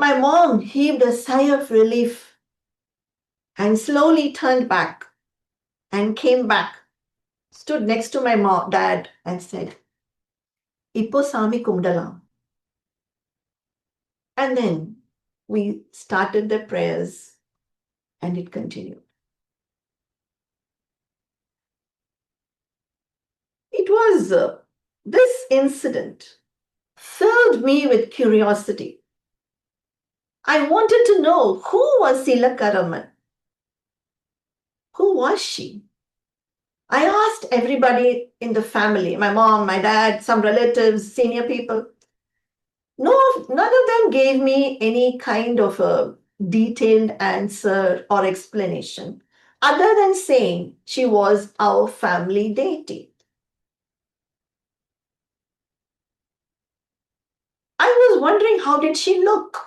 I: My mom heaved a sigh of relief and slowly turned back and came back, stood next to my dad and said, Ippo Sami kumdalam. And then we started the prayers and it continued. It was this incident filled me with curiosity. I wanted to know who was Silakaraman. Who was she? I asked everybody in the family, my mom, my dad, some relatives, senior people. None of them gave me any kind of a detailed answer or explanation other than saying she was our family deity. I was wondering, how did she look?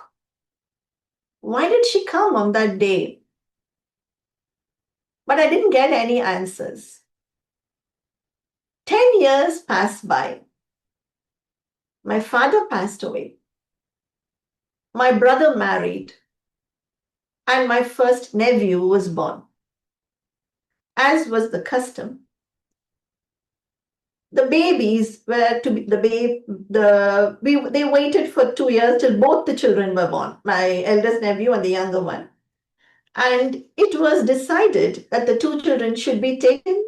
I: Why did she come on that day? But I didn't get any answers. 10 years passed by. My father passed away. My brother married. And my first nephew was born. As was the custom, the babies were to be they waited for 2 years till both the children were born, my eldest nephew and the younger one. And it was decided that the 2 children should be taken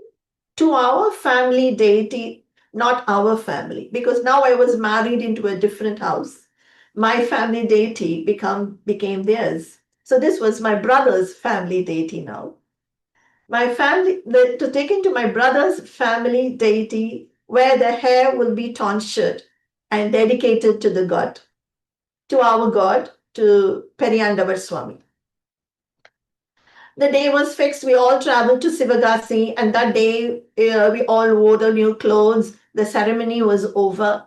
I: to our family deity, not our family, because now I was married into a different house. My family deity became theirs. So this was my brother's family deity now. My family, to take into my brother's family deity, where the hair will be tonsured and dedicated to the god, to our god, to Periyandavar Swami. The day was fixed. We all traveled to Sivagasi, and that day we all wore the new clothes. The ceremony was over,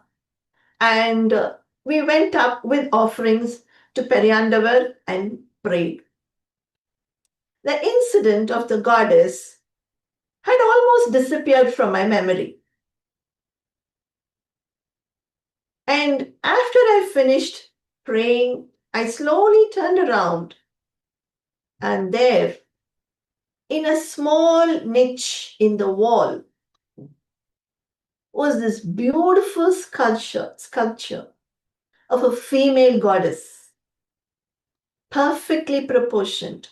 I: and we went up with offerings to Periyandavar and prayed. The incident of the goddess had almost disappeared from my memory. And after I finished praying, I slowly turned around, and there, in a small niche in the wall, was this beautiful sculpture of a female goddess, perfectly proportioned.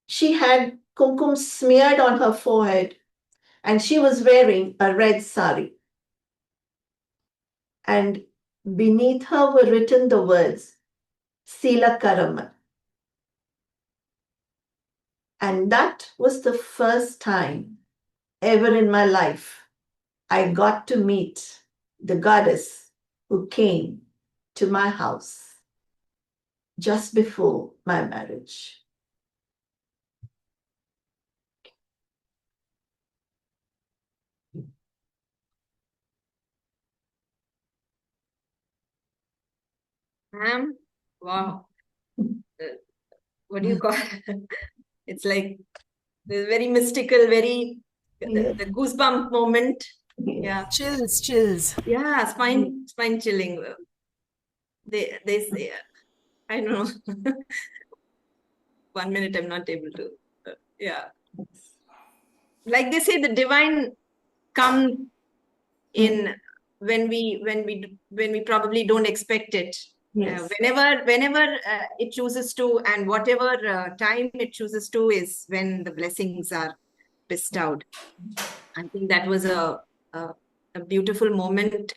I: She had kumkum smeared on her forehead, and she was wearing a red sari. And beneath her were written the words, Silakaraman. And that was the first time ever in my life I got to meet the goddess who came to my house just before my marriage.
A: Ma'am, wow. What do you call it? It's like very mystical, very the goosebump moment. Yeah.
D: Chills.
A: Yeah, spine chilling. They say, I don't know. 1 minute I'm not able to. Yeah. Like they say, the divine comes in when we probably don't expect it.
I: Yes.
A: Whenever it chooses to, and whatever time it chooses to, is when the blessings are bestowed. I think that was a beautiful moment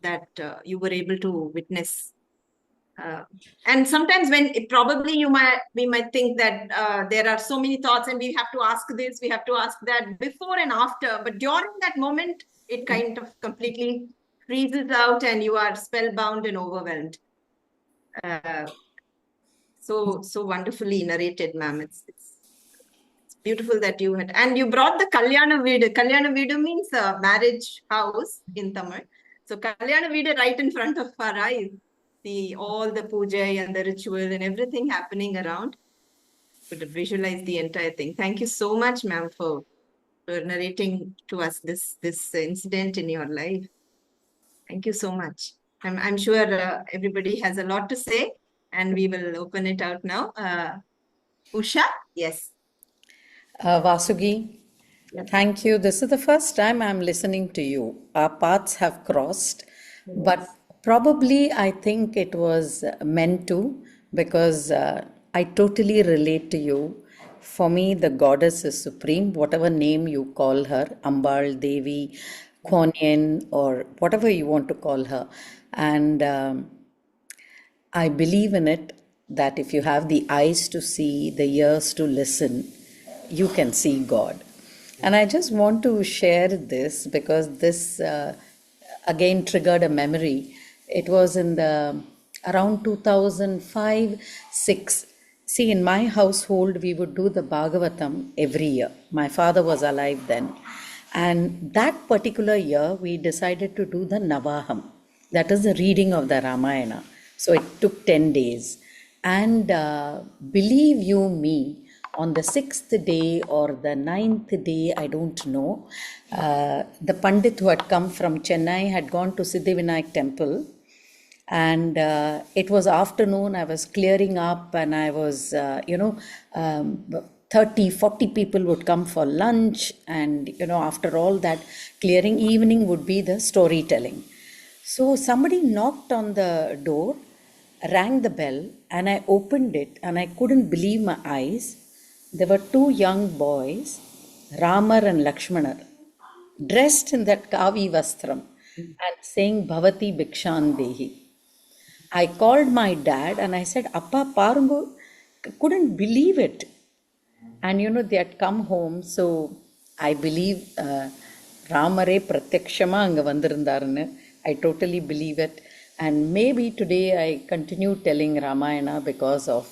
A: that you were able to witness. And sometimes we might think that there are so many thoughts and we have to ask this, we have to ask that before and after, but during that moment it kind of completely freezes out and you are spellbound and overwhelmed. So wonderfully narrated, ma'am. It's beautiful that you had, and you brought the Kalyana Veedu. Kalyana Veedu means a marriage house in Tamil. So Kalyana Veedu right in front of our eyes. See all the puja and the ritual and everything happening around. Could visualize the entire thing. Thank you so much, ma'am, for narrating to us this incident in your life. Thank you so much. I'm sure everybody has a lot to say, and we will open it out now. Usha, yes.
C: Vasugi, thank you. This is the first time I'm listening to you. Our paths have crossed, but probably I think it was meant to, because I totally relate to you. For me, the goddess is supreme, whatever name you call her, Ambal, Devi, Kuan Yin, or whatever you want to call her. And I believe in it that if you have the eyes to see, the ears to listen, you can see God. And I just want to share this because this again triggered a memory. It was in the around 2005-6. See, in my household, we would do the Bhagavatam every year. My father was alive then. And that particular year, we decided to do the Navaham. That is the reading of the Ramayana. So it took 10 days. And believe you me, on the 6th day or the 9th day, I don't know, the Pandit who had come from Chennai had gone to Siddhivinayak temple. And it was afternoon, I was clearing up and I was, 30, 40 people would come for lunch. And, after all that clearing, evening would be the storytelling. So somebody knocked on the door, rang the bell, and I opened it and I couldn't believe my eyes. There were two young boys, Ramar and Lakshmanar, dressed in that Kavi Vastram and saying Bhavati Bhikshan Dehi. I called my dad and I said, Appa, Parungo, couldn't believe it. And they had come home. So I believe Ramare Pratyakshama anga vandirundarnu. I totally believe it. And maybe today I continue telling Ramayana because of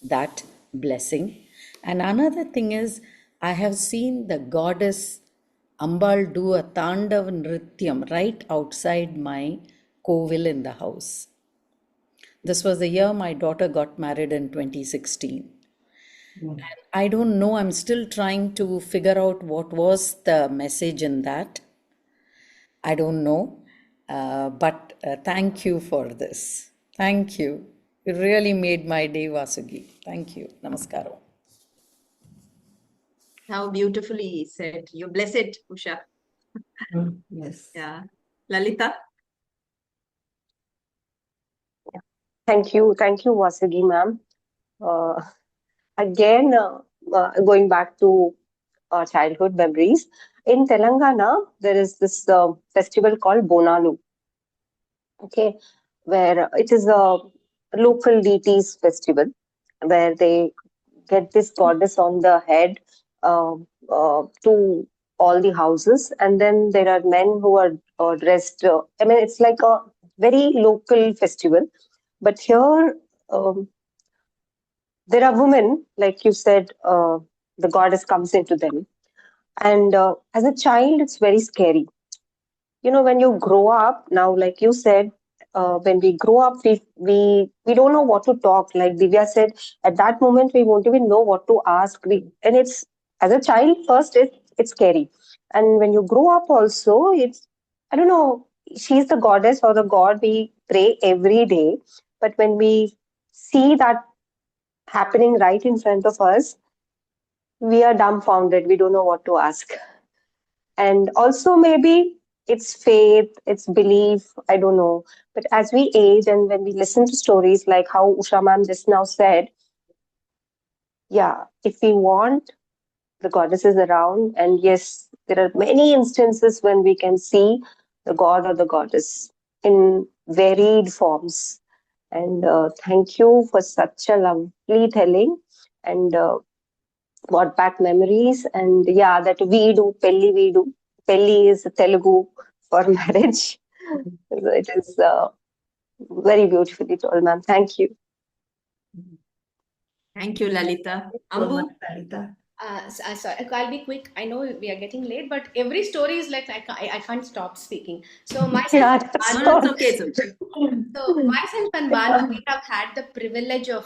C: that blessing. And another thing is, I have seen the goddess Ambal do a Tandav Nrityam right outside my kovil in the house. This was the year my daughter got married in 2016. And I don't know, I'm still trying to figure out what was the message in that. I don't know. But thank you for this. Thank you. You really made my day, Vasugi. Thank you. Namaskaram.
A: How beautifully said. You're blessed, Usha.
I: Yes.
A: Yeah. Lalita?
H: Thank you, Vasugi ma'am. Again, going back to childhood memories, in Telangana, there is this festival called Bonalu. Okay, where it is a local deities festival where they get this goddess on the head to all the houses, and then there are men who are dressed. I mean, it's like a very local festival. But here, there are women, like you said, the goddess comes into them. And as a child, it's very scary. You know, when you grow up now, like you said, when we grow up, we don't know what to talk. Like Divya said, at that moment we won't even know what to ask. And it's, as a child, first it's scary, and when you grow up also, it's, I don't know, she's the goddess or the god we pray every day, but when we see that happening right in front of us, we are dumbfounded. We don't know what to ask. And also, maybe it's faith, it's belief, I don't know. But as we age and when we listen to stories like how Usha ma'am just now said, yeah, if we want, the goddess is around. And yes, there are many instances when we can see the god or the goddess in varied forms. And thank you for such a lovely telling. And brought back memories. And yeah, that Veedu, Pelli Veedu. Pelli is Telugu for marriage. So it is very beautifully told, ma'am. Thank you.
A: Thank you, Lalita. Ambu?
N: Sorry, I'll be quick. I know we are getting late, but every story is like I can't stop speaking. So myself,
H: Yeah,
A: No, no, it's okay. It's okay.
N: so myself and Banu, we have had the privilege of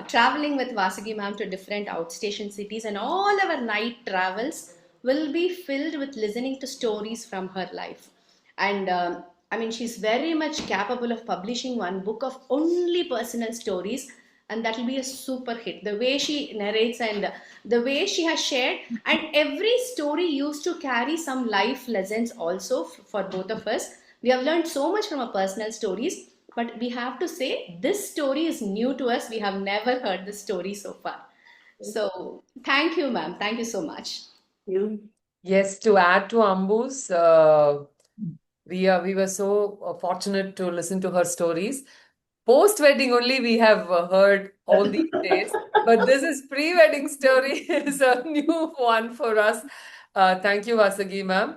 N: traveling with Vasugi ma'am to different outstation cities, and all our night travels will be filled with listening to stories from her life. And I mean, she's very much capable of publishing one book of only personal stories, and that will be a super hit. The way she narrates and the way she has shared, and every story used to carry some life lessons also for both of us. We have learned so much from our personal stories, but we have to say this story is new to us. We have never heard this story so far. So thank you, ma'am. Thank you so much.
K: Yes, to add to Ambu's, we were so fortunate to listen to her stories. Post-wedding only we have heard all these days, but this is pre-wedding story is a new one for us. Thank you, Vasagi ma'am.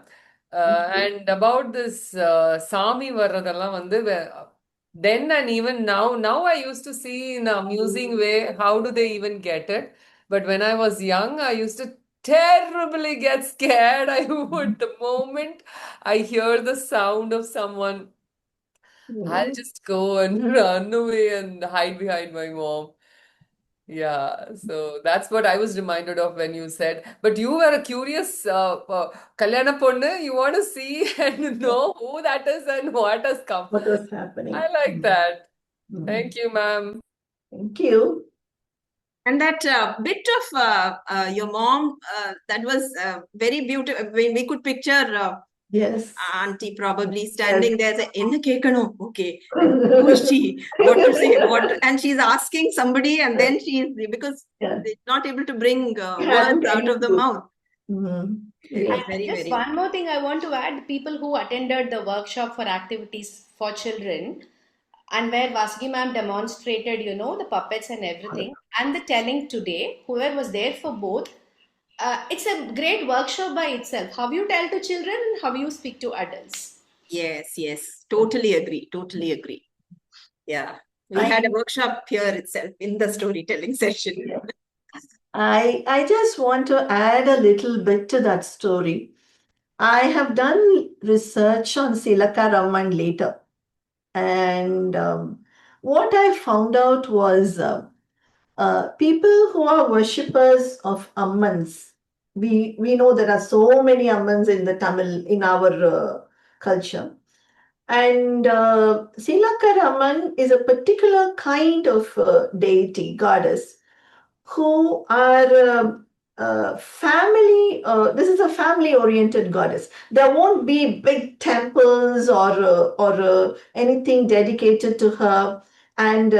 K: And about this Sami Varadala then and even now I used to see in an amusing way, how do they even get it? But when I was young, I used to terribly get scared. I would, the moment I hear the sound of someone, I'll just go and run away and hide behind my mom. Yeah, so that's what I was reminded of when you said. But you were a curious Kalyana Ponnu. You want to see and know who that is and what has come.
I: What was happening?
K: I like that. Thank you, ma'am.
I: Thank you.
A: And that bit of your mom, that was very beautiful. We could picture
I: Yes.
A: auntie probably standing there saying, "Enna kekano?" Okay, who is she? What to say? What? And she's asking somebody, and then she's, because they're not able to bring words out of the mouth. It was very,
N: Just
A: very.
N: one more thing I want to add, people who attended the workshop for activities for children, and where Vasugi ma'am demonstrated, the puppets and everything, and the telling today, whoever was there for both, it's a great workshop by itself. How you tell to children and how you speak to adults.
A: Yes, yes, totally agree. Totally agree. Yeah, we had a workshop here itself in the storytelling session.
I: I just want to add a little bit to that story. I have done research on Silaka Ramman later, and what I found out was people who are worshippers of Ammans. We know there are so many Ammans in the Tamil in our culture. And Silaka Ramman is a particular kind of deity, goddess, who are family. This is a family-oriented goddess. There won't be big temples or anything dedicated to her. And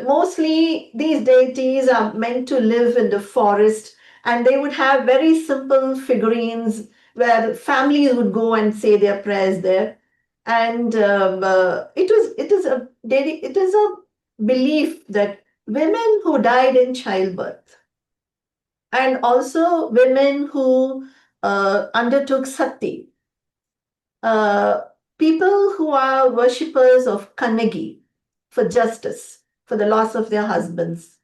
I: mostly these deities are meant to live in the forest, and they would have very simple figurines where families would go and say their prayers there. And it is a belief that women who died in childbirth and also women who undertook sati, uh, people who are worshippers of Kannagi for justice, for the loss of their husbands.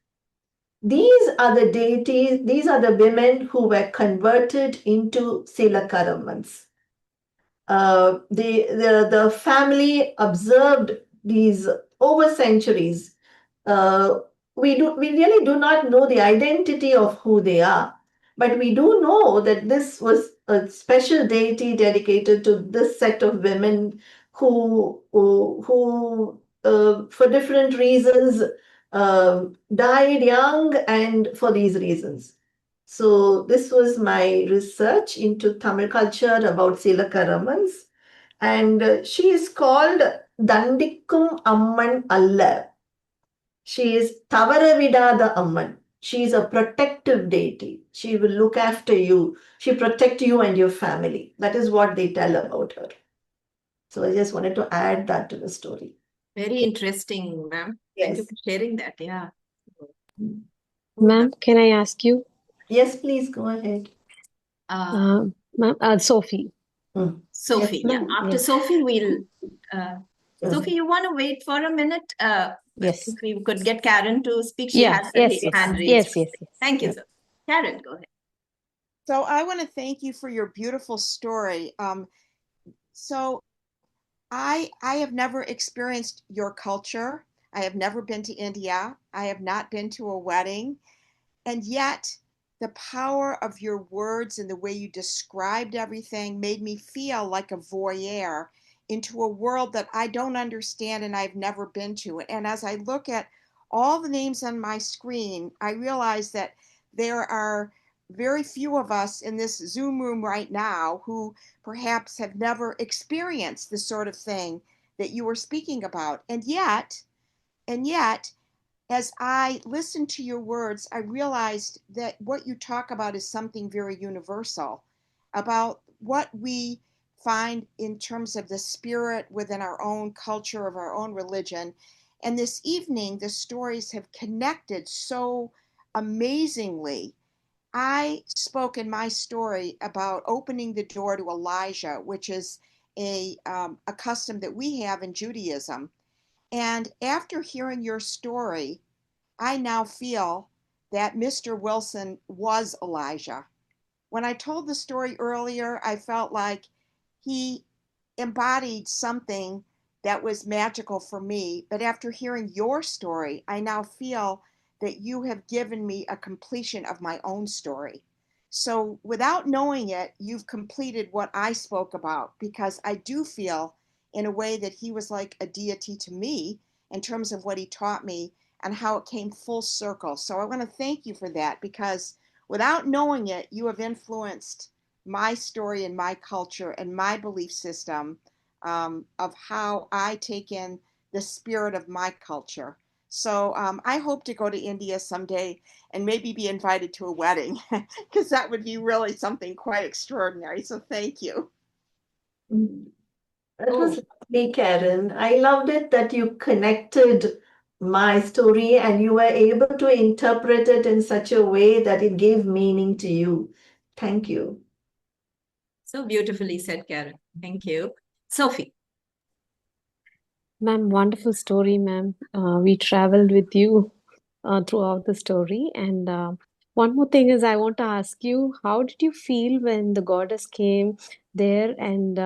I: These are the deities, these are the women who were converted into Silakaramans. The family observed these over centuries. Uh, we really do not know the identity of who they are, but we do know that this was a special deity dedicated to this set of women who for different reasons died young and for these reasons. So this was my research into Tamil culture about Silakaramans. And she is called Dandikkum Amman Alla. She is Tavaravidada Amman. She is a protective deity. She will look after you. She protect you and your family. That is what they tell about her. So I just wanted to add that to the story.
A: Very interesting, ma'am. Thank you
I: Yes.
A: for sharing that. Yeah.
O: Ma'am, can I ask you?
I: Yes, please go ahead.
O: Ma'am, Sophie.
A: Sophie,
O: Yes,
A: yeah.
O: ma'am.
A: After
O: Yes.
A: Sophie, we'll. Sophie, you want to wait for a minute?
O: Yes.
A: If we could get Karen to speak, she
O: Yeah.
A: has her
O: Yes. Yes.
A: hand raised.
O: Yes. Yes. Yes.
A: Thank you,
O: Yeah.
A: sir. Karen, go ahead.
P: So I want to thank you for your beautiful story. So I have never experienced your culture. I have never been to India. I have not been to a wedding. And yet the power of your words and the way you described everything made me feel like a voyeur into a world that I don't understand and I've never been to. And as I look at all the names on my screen, I realize that there are very few of us in this Zoom room right now who perhaps have never experienced the sort of thing that you were speaking about. And yet, as I listened to your words, I realized that what you talk about is something very universal about what we find in terms of the spirit within our own culture, of our own religion. And this evening, the stories have connected so amazingly. I spoke in my story about opening the door to Elijah, which is a custom that we have in Judaism. And after hearing your story, I now feel that Mr. Wilson was Elijah. When I told the story earlier, I felt like he embodied something that was magical for me. But after hearing your story, I now feel that you have given me a completion of my own story. So without knowing it, you've completed what I spoke about, because I do feel in a way that he was like a deity to me in terms of what he taught me and how it came full circle. So I want to thank you for that, because without knowing it, you have influenced my story and my culture and my belief system, of how I take in the spirit of my culture. So I hope to go to India someday and maybe be invited to a wedding, because that would be really something quite extraordinary. So thank you.
I: That was lovely, Karen. I loved it that you connected my story and you were able to interpret it in such a way that it gave meaning to you. Thank you.
A: So beautifully said, Karen. Thank you. Sophie.
O: Ma'am, wonderful story, ma'am. We traveled with you throughout the story. And one more thing is, I want to ask you, how did you feel when the goddess came there and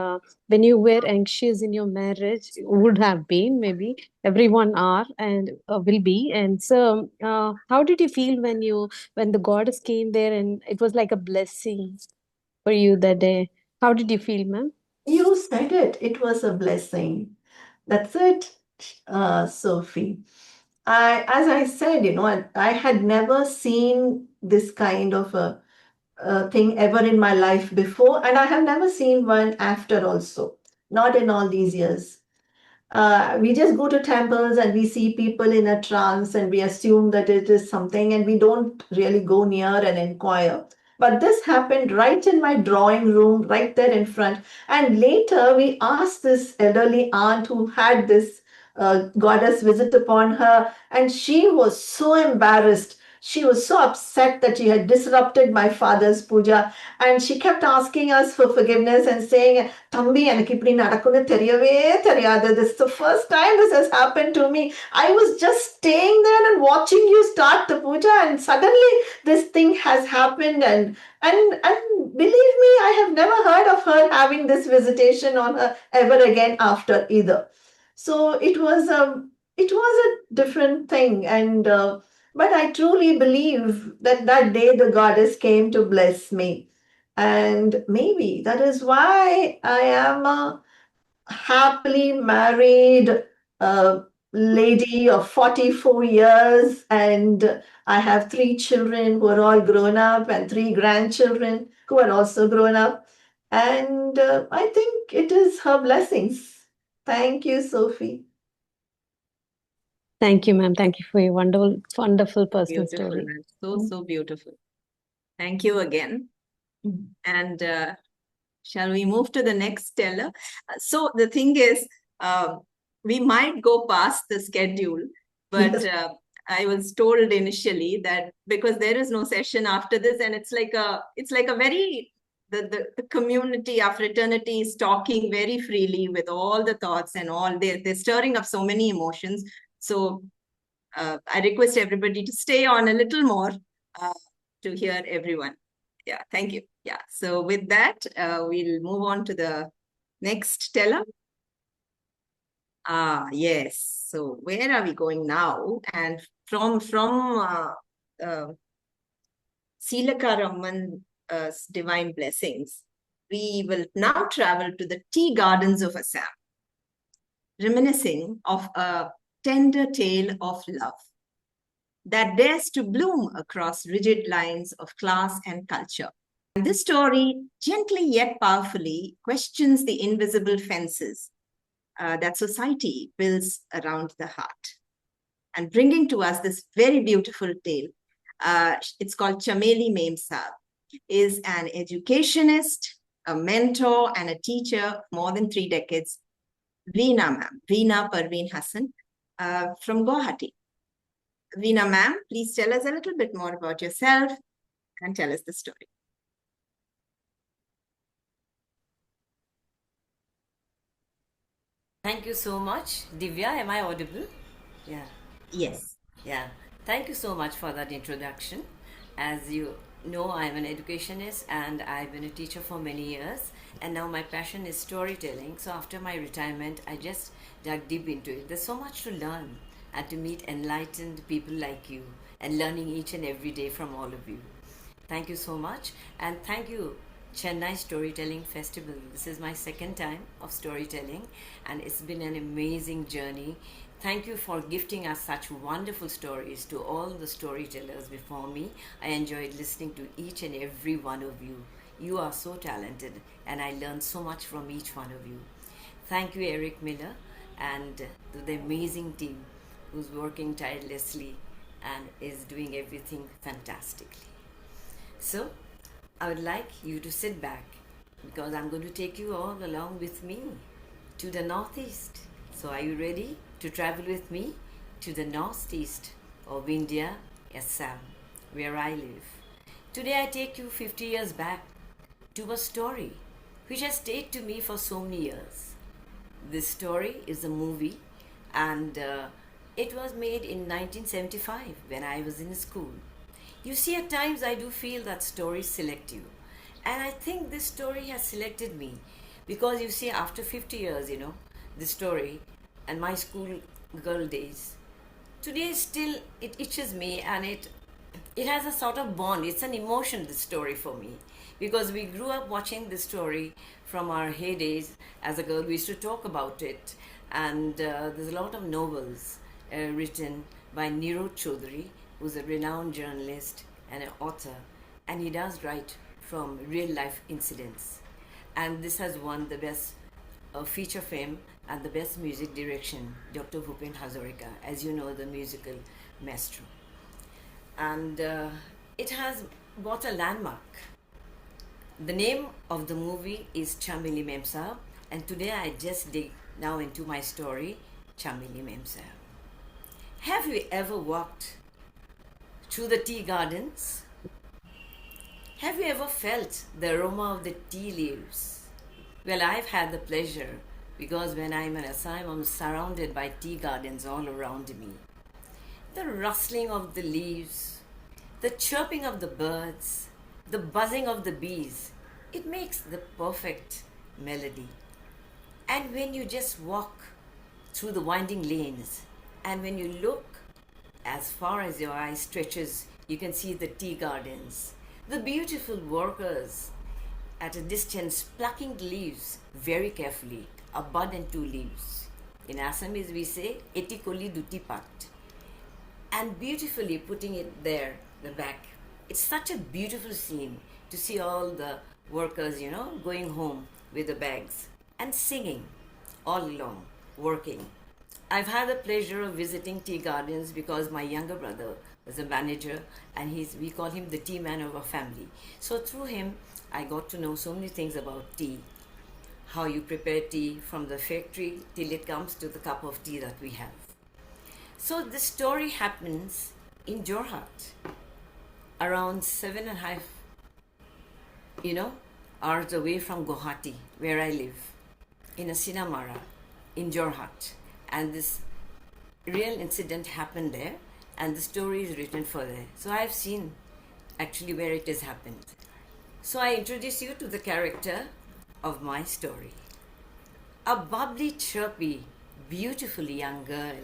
O: when you were anxious in your marriage? Would have been, maybe everyone are and will be. And so, how did you feel when the goddess came there and it was like a blessing for you that day? How did you feel, ma'am?
I: You said it. It was a blessing. That's it, Sophie. As I said, I had never seen this kind of a thing ever in my life before, and I have never seen one after also, not in all these years. We just go to temples and we see people in a trance and we assume that it is something and we don't really go near and inquire. But this happened right in my drawing room, right there in front. And later we asked this elderly aunt who had this goddess visit upon her, and she was so embarrassed. She was so upset that she had disrupted my father's puja, and she kept asking us for forgiveness and saying, "Thambi, எனக்கு இப்படி நடக்கும்னு தெரியவே தெரியாது. This is the first time this has happened to me. I was just staying there and watching you start the puja, and suddenly this thing has happened." And believe me, I have never heard of her having this visitation on her ever again after either. So it was a different thing, and but I truly believe that that day the goddess came to bless me, and maybe that is why I am a happily married lady of 44 years, and I have 3 children who are all grown up and 3 grandchildren who are also grown up. And I think it is her blessings. Thank you, Sophie.
O: Thank you, ma'am. Thank you for your wonderful, wonderful personal
A: Beautiful,
O: story.
A: man. So beautiful. Thank you again. And shall we move to the next teller? So the thing is, we might go past the schedule, but I was told initially that because there is no session after this, and it's like a very the community, our fraternity is talking very freely with all the thoughts and all. They're stirring up so many emotions. So I request everybody to stay on a little more to hear everyone. Yeah, thank you. Yeah, so with that, we'll move on to the next teller. Yes. So where are we going now? And from Silakaramman's divine blessings, we will now travel to the tea gardens of Assam, reminiscing of a tender tale of love that dares to bloom across rigid lines of class and culture. And this story, gently yet powerfully, questions the invisible fences that society builds around the heart. And bringing to us this very beautiful tale, it's called Chameli Mem Saab, is an educationist, a mentor, and a teacher of more than 3 decades, Veena ma'am, Veena Parveen Hasan, from Guwahati. Veena ma'am, please tell us a little bit more about yourself and tell us the story.
Q: Thank you so much. Divya, am I audible? Yeah.
A: Yes.
Q: Yeah. Thank you so much for that introduction. As you know, I'm an educationist and I've been a teacher for many years. And now my passion is storytelling. So after my retirement, I just dug deep into it. There's so much to learn and to meet enlightened people like you and learning each and every day from all of you. Thank you so much. And thank you, Chennai Storytelling Festival. This is my second time of storytelling and it's been an amazing journey. Thank you for gifting us such wonderful stories to all the storytellers before me. I enjoyed listening to each and every one of you. You are so talented and I learned so much from each one of you. Thank you, Eric Miller, and to the amazing team who's working tirelessly and is doing everything fantastically. So, I would like you to sit back because I'm going to take you all along with me to the northeast. So are you ready to travel with me to the northeast of India, Assam, where I live? Today I take you 50 years back to a story which has stayed to me for so many years. This story is a movie and it was made in 1975 when I was in school. You see, at times I do feel that stories select you. And I think this story has selected me because you see, after 50 years, this story and my school girl days, today still it itches me and it has a sort of bond. It's an emotion, this story for me, because we grew up watching this story from our heydays. As a girl, we used to talk about it. And there's a lot of novels written by Niro Chaudhary, who's a renowned journalist and an author, and he does write from real life incidents. And this has won the best feature film and the best music direction, Dr. Bhupen Hazarika, as you know, the musical maestro. And it has bought a landmark. The name of the movie is Chameli Mem Saab, and today I just dig now into my story Chameli Memsa. Have you ever walked through the tea gardens? Have you ever felt the aroma of the tea leaves? Well, I've had the pleasure because when I'm in Assam, I'm surrounded by tea gardens all around me. The rustling of the leaves, the chirping of the birds, the buzzing of the bees, it makes the perfect melody. And when you just walk through the winding lanes, and when you look as far as your eye stretches, you can see the tea gardens, the beautiful workers at a distance plucking the leaves very carefully, a bud and two leaves. In Assamese we say, eti koli duti pat, and beautifully putting it there, the back. It's such a beautiful scene to see all the workers, going home with the bags and singing all along, working. I've had the pleasure of visiting tea gardens because my younger brother was a manager and we call him the tea man of our family. So through him, I got to know so many things about tea, how you prepare tea from the factory till it comes to the cup of tea that we have. So the story happens in Jorhat, around 7.5, hours away from Guwahati, where I live, in a Sinamara, in Jorhat. And this real incident happened there, and the story is written for there. So I've seen actually where it has happened. So I introduce you to the character of my story. A bubbly, chirpy, beautiful young girl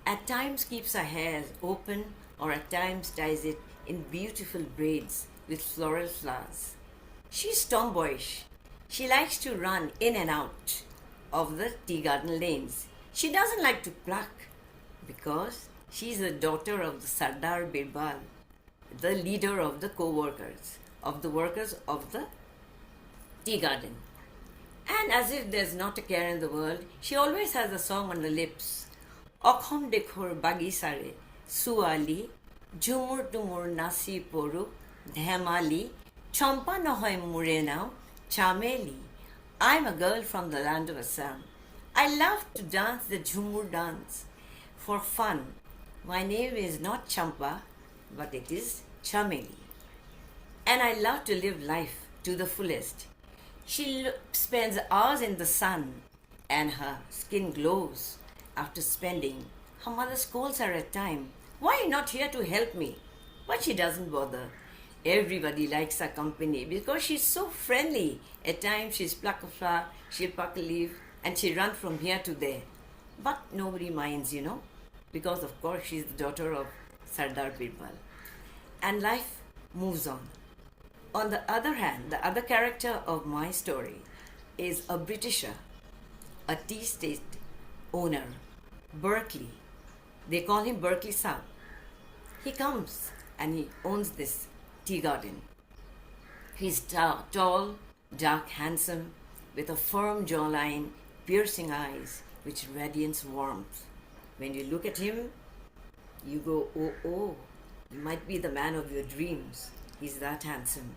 Q: at times keeps her hair open or at times ties it in beautiful braids with floral flowers. She's tomboyish. She likes to run in and out of the tea garden lanes. She doesn't like to pluck because she's the daughter of the Sardar Birbal, the leader of the co-workers, of the workers of the tea garden. And as if there's not a care in the world, she always has a song on the lips. Okhom dekhor bagisare, suali, jumur tumur nasi poru, dhemali, champa nohoy murenao, chameli. I'm a girl from the land of Assam. I love to dance the Jhumur dance for fun. My name is not Champa, but it is Chameli. And I love to live life to the fullest. She spends hours in the sun and her skin glows after spending. Her mother scolds her at times. Why are you not here to help me? But she doesn't bother. Everybody likes her company because she's so friendly. At times she's pluck a flower, she'll pluck a leaf, and she runs from here to there. But nobody minds, because of course she's the daughter of Sardar Birbal. And life moves on. On the other hand, the other character of my story is a Britisher, a tea estate owner, Berkeley. They call him Berkeley South. He comes and he owns this tea garden. He's tall, dark, handsome, with a firm jawline, piercing eyes, which radiance warmth. When you look at him, you go, oh, he might be the man of your dreams. He's that handsome.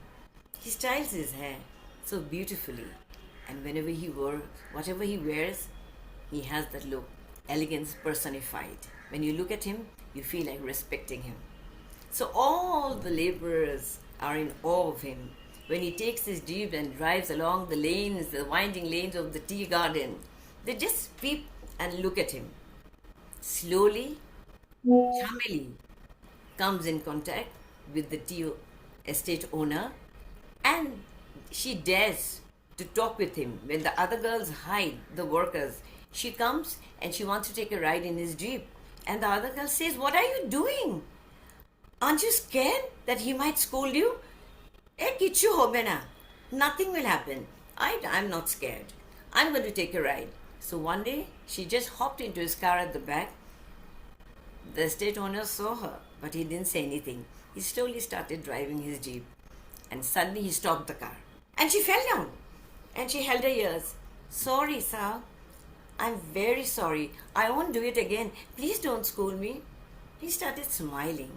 Q: He styles his hair so beautifully, and whenever he works, whatever he wears, he has that look, elegance personified. When you look at him, you feel like respecting him. So all the laborers are in awe of him. When he takes his jeep and drives along the lanes, the winding lanes of the tea garden, they just peep and look at him. Slowly, Chameli comes in contact with the tea estate owner, and she dares to talk with him. When the other girls hide, the workers, she comes and she wants to take a ride in his jeep. And the other girl says, "What are you doing? Aren't you scared that he might scold you?" Kichu hobe na. Nothing will happen. I'm not scared. I'm going to take a ride. So one day, she just hopped into his car at the back. The estate owner saw her, but he didn't say anything. He slowly started driving his jeep. And suddenly he stopped the car. And she fell down. And she held her ears. "Sorry, sir. I'm very sorry. I won't do it again. Please don't scold me." He started smiling.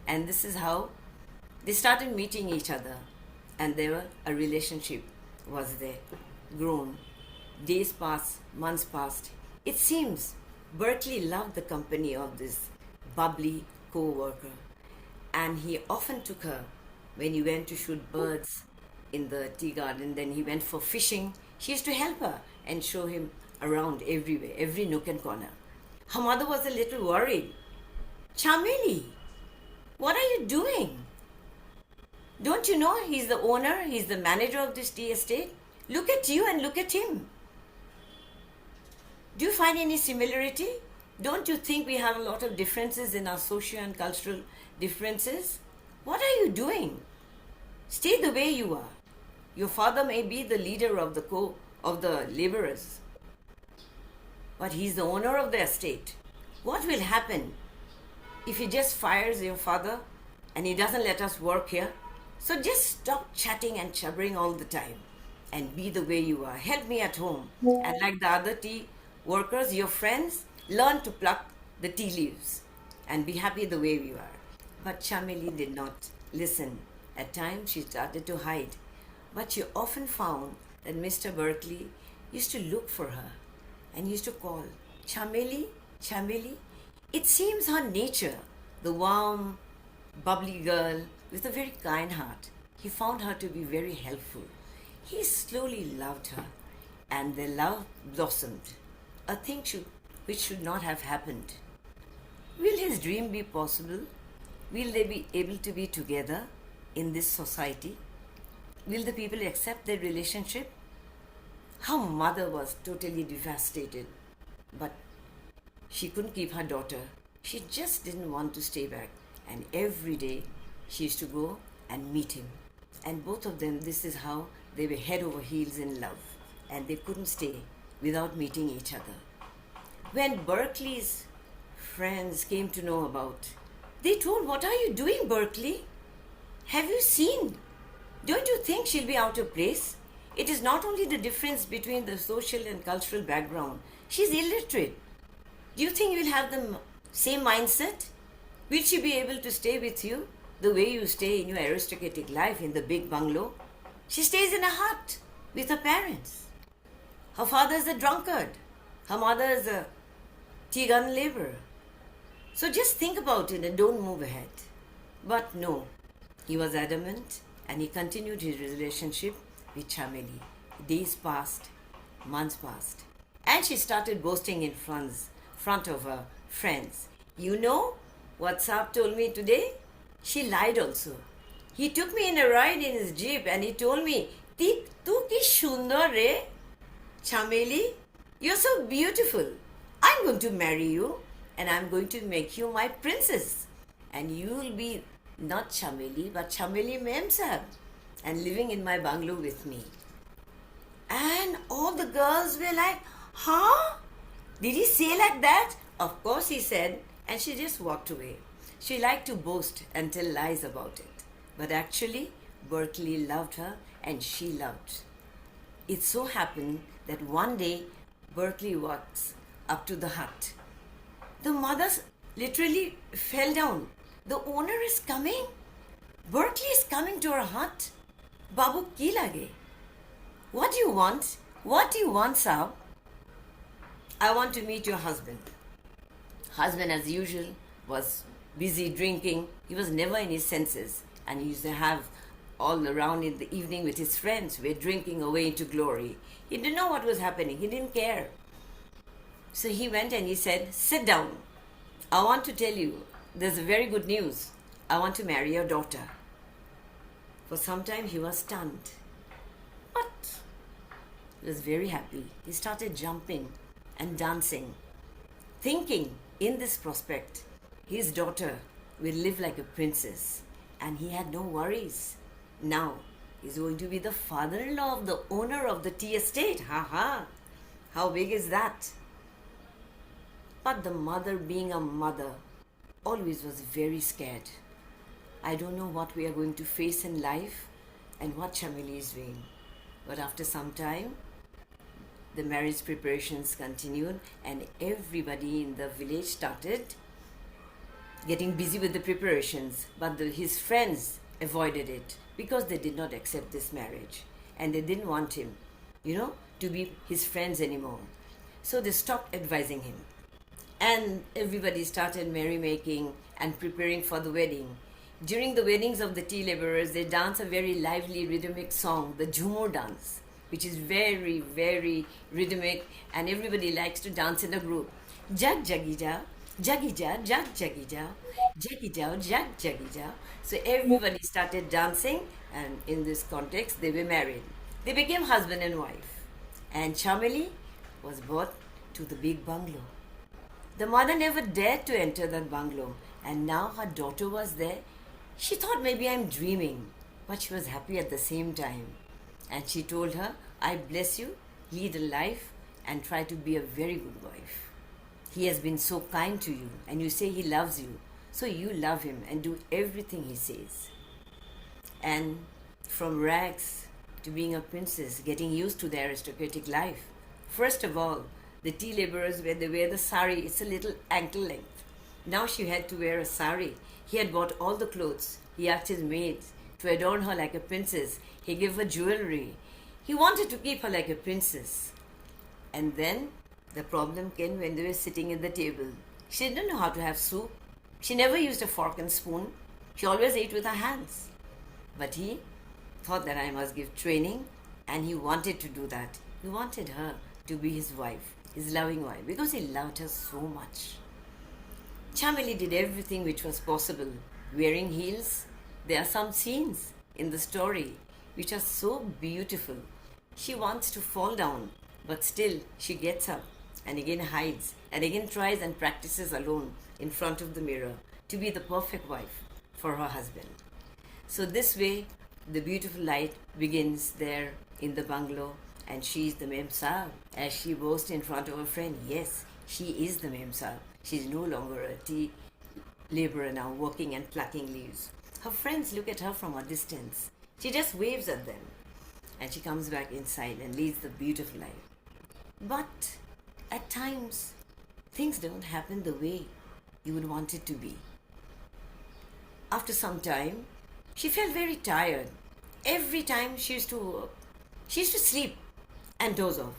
Q: And this is how they started meeting each other. And a relationship was there, grown. Days passed, months passed. It seems Berkeley loved the company of this bubbly co-worker, and he often took her when he went to shoot birds in the tea garden. Then he went for fishing. She used to help her and show him around everywhere, every nook and corner. Her mother was a little worried. Chameli, what are you doing? Don't you know he's the owner, he's the manager of this tea estate? Look at you and look at him. Do you find any similarity? Don't you think we have a lot of differences in our social and cultural differences? What are you doing? Stay the way you are. Your father may be the leader of the laborers, but he's the owner of the estate. What will happen if he just fires your father and he doesn't let us work here? So just stop chatting and jabbering all the time and be the way you are. Help me at home. And like the other tea workers, your friends, learn to pluck the tea leaves and be happy the way you are. But Chameli did not listen. At times she started to hide. But she often found that Mr. Berkeley used to look for her and used to call, Chameli, Chameli. It seems her nature, the warm, bubbly girl with a very kind heart, he found her to be very helpful. He slowly loved her, and their love blossomed, a thing which should not have happened. Will his dream be possible? Will they be able to be together in this society? Will the people accept their relationship? Her mother was totally devastated, but she couldn't keep her daughter. She just didn't want to stay back, and every day she used to go and meet him. And both of them, this is how they were head over heels in love, and they couldn't stay without meeting each other. When Berkeley's friends came to know about, they told, what are you doing, Berkeley? Have you seen? Don't you think she'll be out of place? It is not only the difference between the social and cultural background. She's illiterate. Do you think you'll have the same mindset? Will she be able to stay with you the way you stay in your aristocratic life in the big bungalow? She stays in a hut with her parents. Her father is a drunkard. Her mother is a tea garden laborer. So just think about it and don't move ahead. But no, he was adamant and he continued his relationship with Chameli. Days passed, months passed, and she started boasting in front of her friends. You know what Saab told me today? She lied also. He took me in a ride in his jeep and he told me, Tu ki shundar re, Chameli, you're so beautiful. I'm going to marry you and I'm going to make you my princess. And you'll be not Chameli, but Chameli Mem Sahab, and living in my bungalow with me. And all the girls were like, huh? Did he say like that? Of course he said, and she just walked away. She liked to boast and tell lies about it. But actually, Berkeley loved her and she loved. It so happened that one day, Berkeley walks up to the hut. The mothers literally fell down. The owner is coming. Berkeley is coming to our hut. Babu ki lage? What do you want? What do you want, Saab? I want to meet your husband. Husband, as usual, was busy drinking. He was never in his senses. And he used to have all around in the evening with his friends. We're drinking away into glory. He didn't know what was happening. He didn't care. So he went and he said, sit down. I want to tell you, there's a very good news. I want to marry your daughter. For some time he was stunned. But he was very happy. He started jumping and dancing, thinking in this prospect, his daughter will live like a princess. And he had no worries. Now he's going to be the father-in-law of the owner of the tea estate. Ha ha! How big is that? But the mother, being a mother, always was very scared. I don't know what we are going to face in life and what Chameli is doing. But after some time, the marriage preparations continued and everybody in the village started getting busy with the preparations. But his friends avoided it because they did not accept this marriage and they didn't want him, to be his friends anymore. So they stopped advising him. And everybody started merrymaking and preparing for the wedding. During the weddings of the tea laborers, they dance a very lively rhythmic song, the Jhumur dance, which is very, very rhythmic, and everybody likes to dance in a group. Jag jagi jao, jag jagi jao, jag jagi jao. So everybody started dancing, and in this context, they were married. They became husband and wife. And Chameli was brought to the big bungalow. The mother never dared to enter that bungalow, and now her daughter was there. She thought maybe I'm dreaming, but she was happy at the same time. And she told her, I bless you, lead a life, and try to be a very good wife. He has been so kind to you, and you say he loves you, so you love him and do everything he says. And from rags to being a princess, getting used to the aristocratic life. First of all, the tea laborers, where they wear the sari, it's a little ankle length. Now she had to wear a sari. He had bought all the clothes. He asked his maids to adorn her like a princess. He gave her jewelry. He wanted to keep her like a princess. And then the problem came when they were sitting at the table. She didn't know how to have soup. She never used a fork and spoon. She always ate with her hands. But he thought that I must give training, and he wanted to do that. He wanted her to be his wife, his loving wife, because he loved her so much. Chameli did everything which was possible. Wearing heels, there are some scenes in the story which are so beautiful. She wants to fall down, but still she gets up and again hides and again tries and practices alone in front of the mirror to be the perfect wife for her husband. So this way, the beautiful light begins there in the bungalow, and she is the Mem Saab, as she boasts in front of her friend. Yes, she is the Mem Saab. She is no longer a tea laborer now, working and plucking leaves. Her friends look at her from a distance. She just waves at them, and she comes back inside and leads the beautiful life. But at times, things don't happen the way you would want it to be. After some time, she felt very tired. Every time she used to work, she used to sleep and doze off.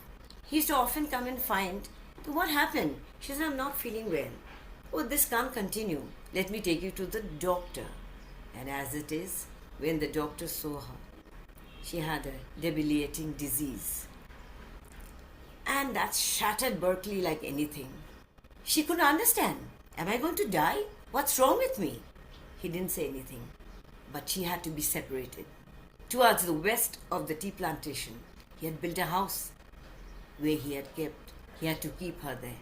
Q: He used to often come and find, what happened? She said, I'm not feeling well. Oh, this can't continue. Let me take you to the doctor. And as it is, when the doctor saw her, she had a debilitating disease. And that shattered Berkeley like anything. She couldn't understand. Am I going to die? What's wrong with me? He didn't say anything, but she had to be separated. Towards the west of the tea plantation, he had built a house where he had to keep her there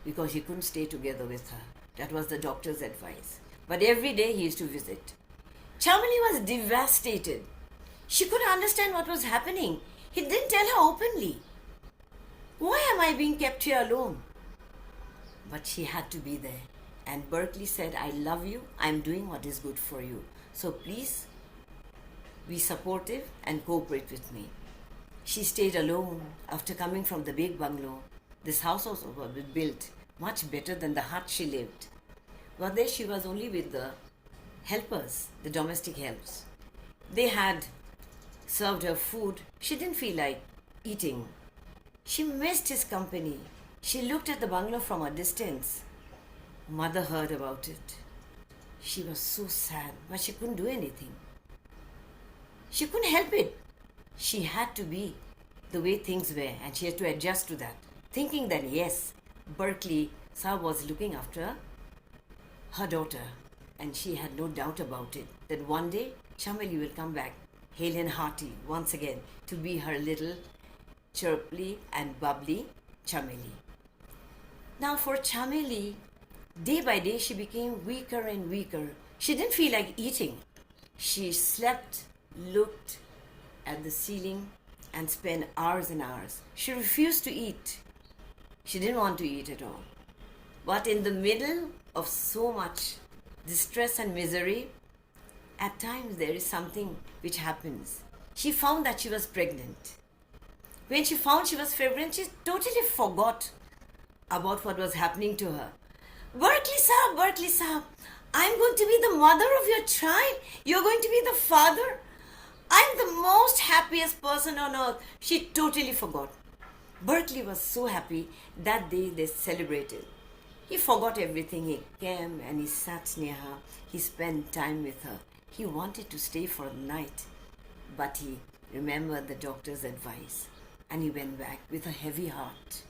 Q: because he couldn't stay together with her. That was the doctor's advice. But every day he used to visit. Chameli was devastated. She couldn't understand what was happening. He didn't tell her openly. Why am I being kept here alone? But she had to be there. And Berkeley said, I love you. I'm doing what is good for you. So please be supportive and cooperate with me. She stayed alone after coming from the big bungalow. This house was built much better than the hut she lived. But there she was only with the helpers, the domestic helps. They had served her food. She didn't feel like eating. She missed his company. She looked at the bungalow from a distance. Mother heard about it. She was so sad, but she couldn't do anything. She couldn't help it. She had to be the way things were, and she had to adjust to that, thinking that yes, Berkeley Saab was looking after her daughter, and she had no doubt about it, that one day Chameli will come back, hale and hearty, once again, to be her little chirpy and bubbly Chameli. Now for Chameli, day by day she became weaker and weaker. She didn't feel like eating. She slept, looked at the ceiling and spent hours and hours. She refused to eat. She didn't want to eat at all. But in the middle of so much distress and misery, at times there is something which happens. She found that she was pregnant. When she found she was pregnant, she totally forgot about what was happening to her. Berkeley Saab, I'm going to be the mother of your child. You're going to be the father. I'm the most happiest person on earth. She totally forgot. Berkeley was so happy that day they celebrated. He forgot everything. He came and he sat near her. He spent time with her. He wanted to stay for the night, but he remembered the doctor's advice and he went back with a heavy heart,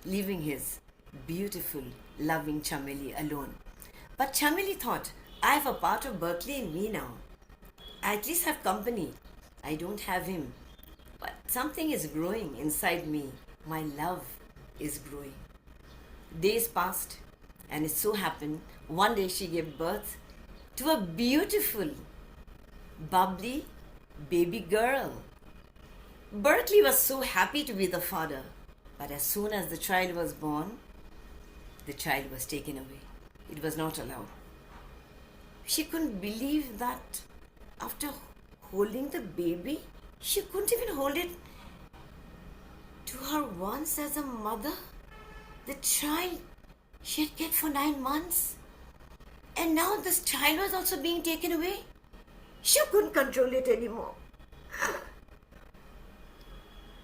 Q: leaving his beautiful, loving Chameli alone. But Chameli thought, I have a part of Berkeley in me now. I at least have company. I don't have him, but something is growing inside me. My love is growing. Days passed, and it so happened one day she gave birth to a beautiful, bubbly baby girl. Berkeley was so happy to be the father, but as soon as the child was born, the child was taken away. It was not allowed. She couldn't believe that after holding the baby, she couldn't even hold it to her once as a mother. The child she had kept for 9 months. And now this child was also being taken away. She couldn't control it anymore.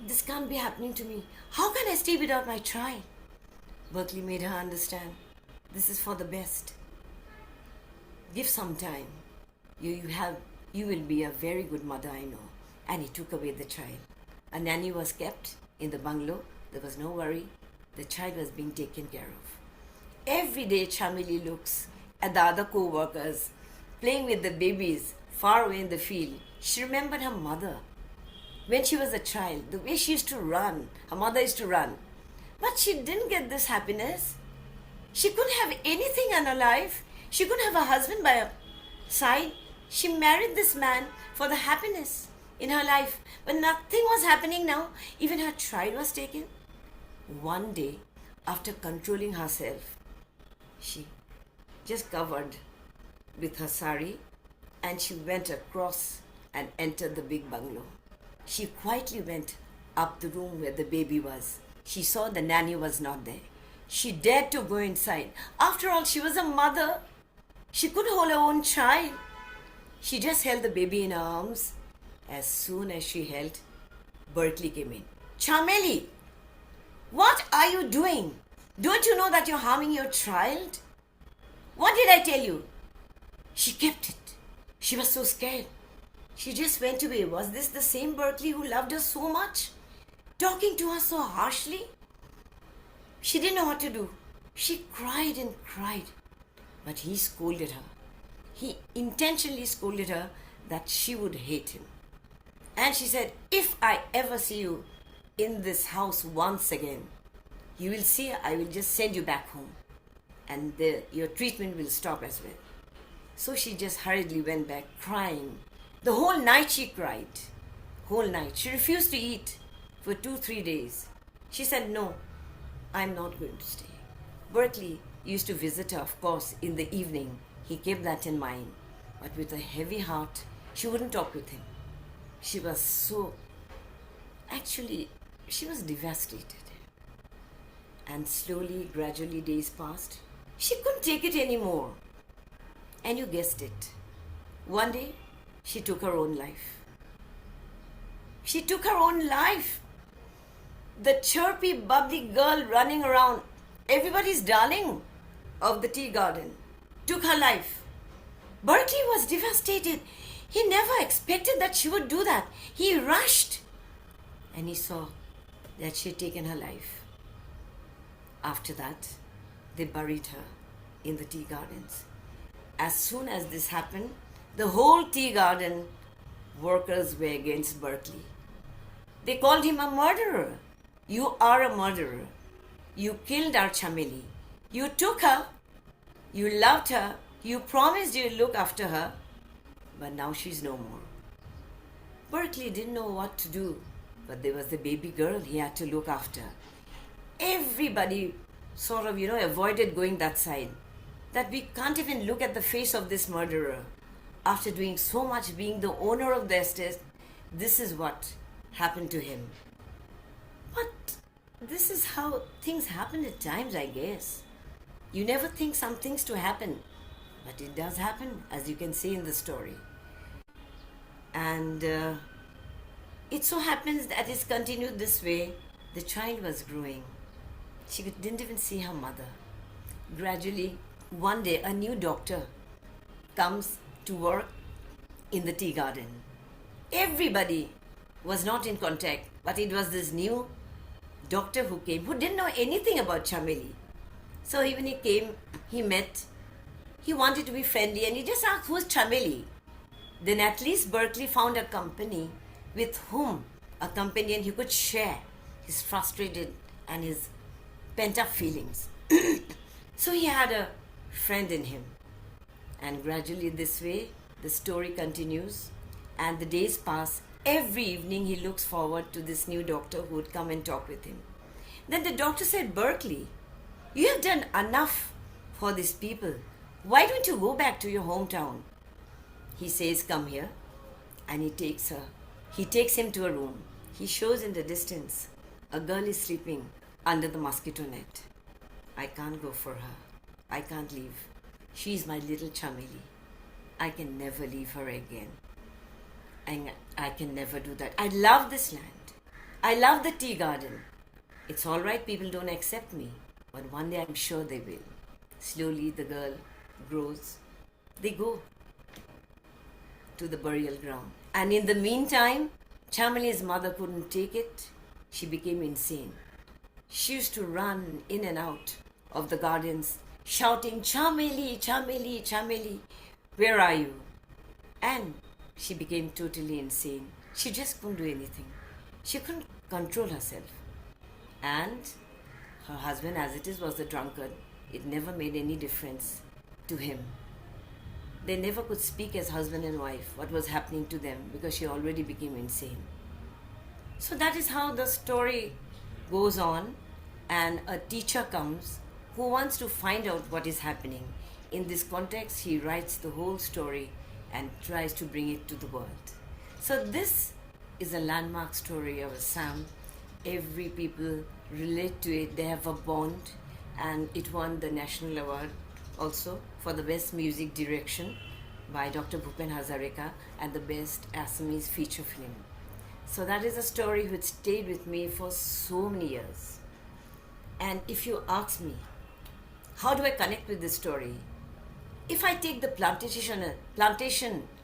Q: This can't be happening to me. How can I stay without my child? Berkeley made her understand. This is for the best. Give some time. You will be a very good mother, I know. And he took away the child. A nanny was kept in the bungalow. There was no worry. The child was being taken care of. Every day Chameli looks at the other co-workers playing with the babies far away in the field. She remembered her mother. When she was a child, the way she used to run, her mother used to run. But she didn't get this happiness. She couldn't have anything in her life. She couldn't have a husband by her side. She married this man for the happiness in her life. But nothing was happening now. Even her child was taken. One day, after controlling herself, she just covered with her sari and she went across and entered the big bungalow. She quietly went up the room where the baby was. She saw the nanny was not there. She dared to go inside. After all, she was a mother. She could hold her own child. She just held the baby in her arms. As soon as she held, Berkeley came in. Chameli, what are you doing? Don't you know that you're harming your child? What did I tell you? She kept it. She was so scared. She just went away. Was this the same Berkeley who loved her so much? Talking to her so harshly? She didn't know what to do. She cried and cried. But he scolded her. He intentionally scolded her that she would hate him. And she said, if I ever see you in this house once again, you will see I will just send you back home. And your treatment will stop as well. So she just hurriedly went back crying. The whole night she cried. Whole night. She refused to eat for 2-3 days. She said, no, I'm not going to stay. Berkeley used to visit her, of course, in the evening. He kept that in mind. But with a heavy heart, she wouldn't talk with him. She was she was devastated. And slowly, gradually, days passed. She couldn't take it anymore. And you guessed it. One day, she took her own life. She took her own life. The chirpy, bubbly girl running around, everybody's darling of the tea garden, took her life. Berkeley was devastated. He never expected that she would do that. He rushed and he saw that she had taken her life. After that, they buried her in the tea gardens. As soon as this happened, the whole tea garden workers were against Berkeley. They called him a murderer. You are a murderer. You killed our Chameli. You took her. You loved her. You promised you'd look after her. But now she's no more. Berkeley didn't know what to do. But there was the baby girl he had to look after. Everybody sort of, avoided going that side. That we can't even look at the face of this murderer. After doing so much, being the owner of the estate, this is what happened to him. But this is how things happen at times, I guess. You never think some things to happen, but it does happen, as you can see in the story. And it so happens that it's continued this way. The child was growing. She didn't even see her mother. Gradually, one day, a new doctor comes to work in the tea garden. Everybody was not in contact, but it was this new doctor who came who didn't know anything about chameli. So when he came, he met, he wanted to be friendly and he just asked, "Who's chameli?" Then at least Berkeley found a company with whom, a companion, he could share his frustrated and his pent up feelings. So he had a friend in him. And gradually, this way, the story continues, and the days pass. Every evening, he looks forward to this new doctor who would come and talk with him. Then the doctor said, "Berkeley, you have done enough for these people. Why don't you go back to your hometown?" He says, "Come here." And he takes her. He takes him to a room. He shows in the distance a girl is sleeping under the mosquito net. "I can't go for her. I can't leave. She's my little chameli. I can never leave her again. And I can never do that. I love this land. I love the tea garden. It's all right, people don't accept me, but one day I'm sure they will." Slowly the girl grows. They go to the burial ground. And in the meantime, Chameli's mother couldn't take it. She became insane. She used to run in and out of the gardens shouting, "Chameli, Chameli, Chameli, where are you?" And she became totally insane. She just couldn't do anything. She couldn't control herself. And her husband, as it is, was a drunkard. It never made any difference to him. They never could speak as husband and wife what was happening to them because she already became insane. So that is how the story goes on, and a teacher comes who wants to find out what is happening. In this context, he writes the whole story and tries to bring it to the world. So this is a landmark story of Assam. Every people relate to it. They have a bond, and it won the national award also for the best music direction by Dr. Bhupen Hazarika and the best Assamese feature film. So that is a story which stayed with me for so many years. And if you ask me, how do I connect with this story? If I take the plantation,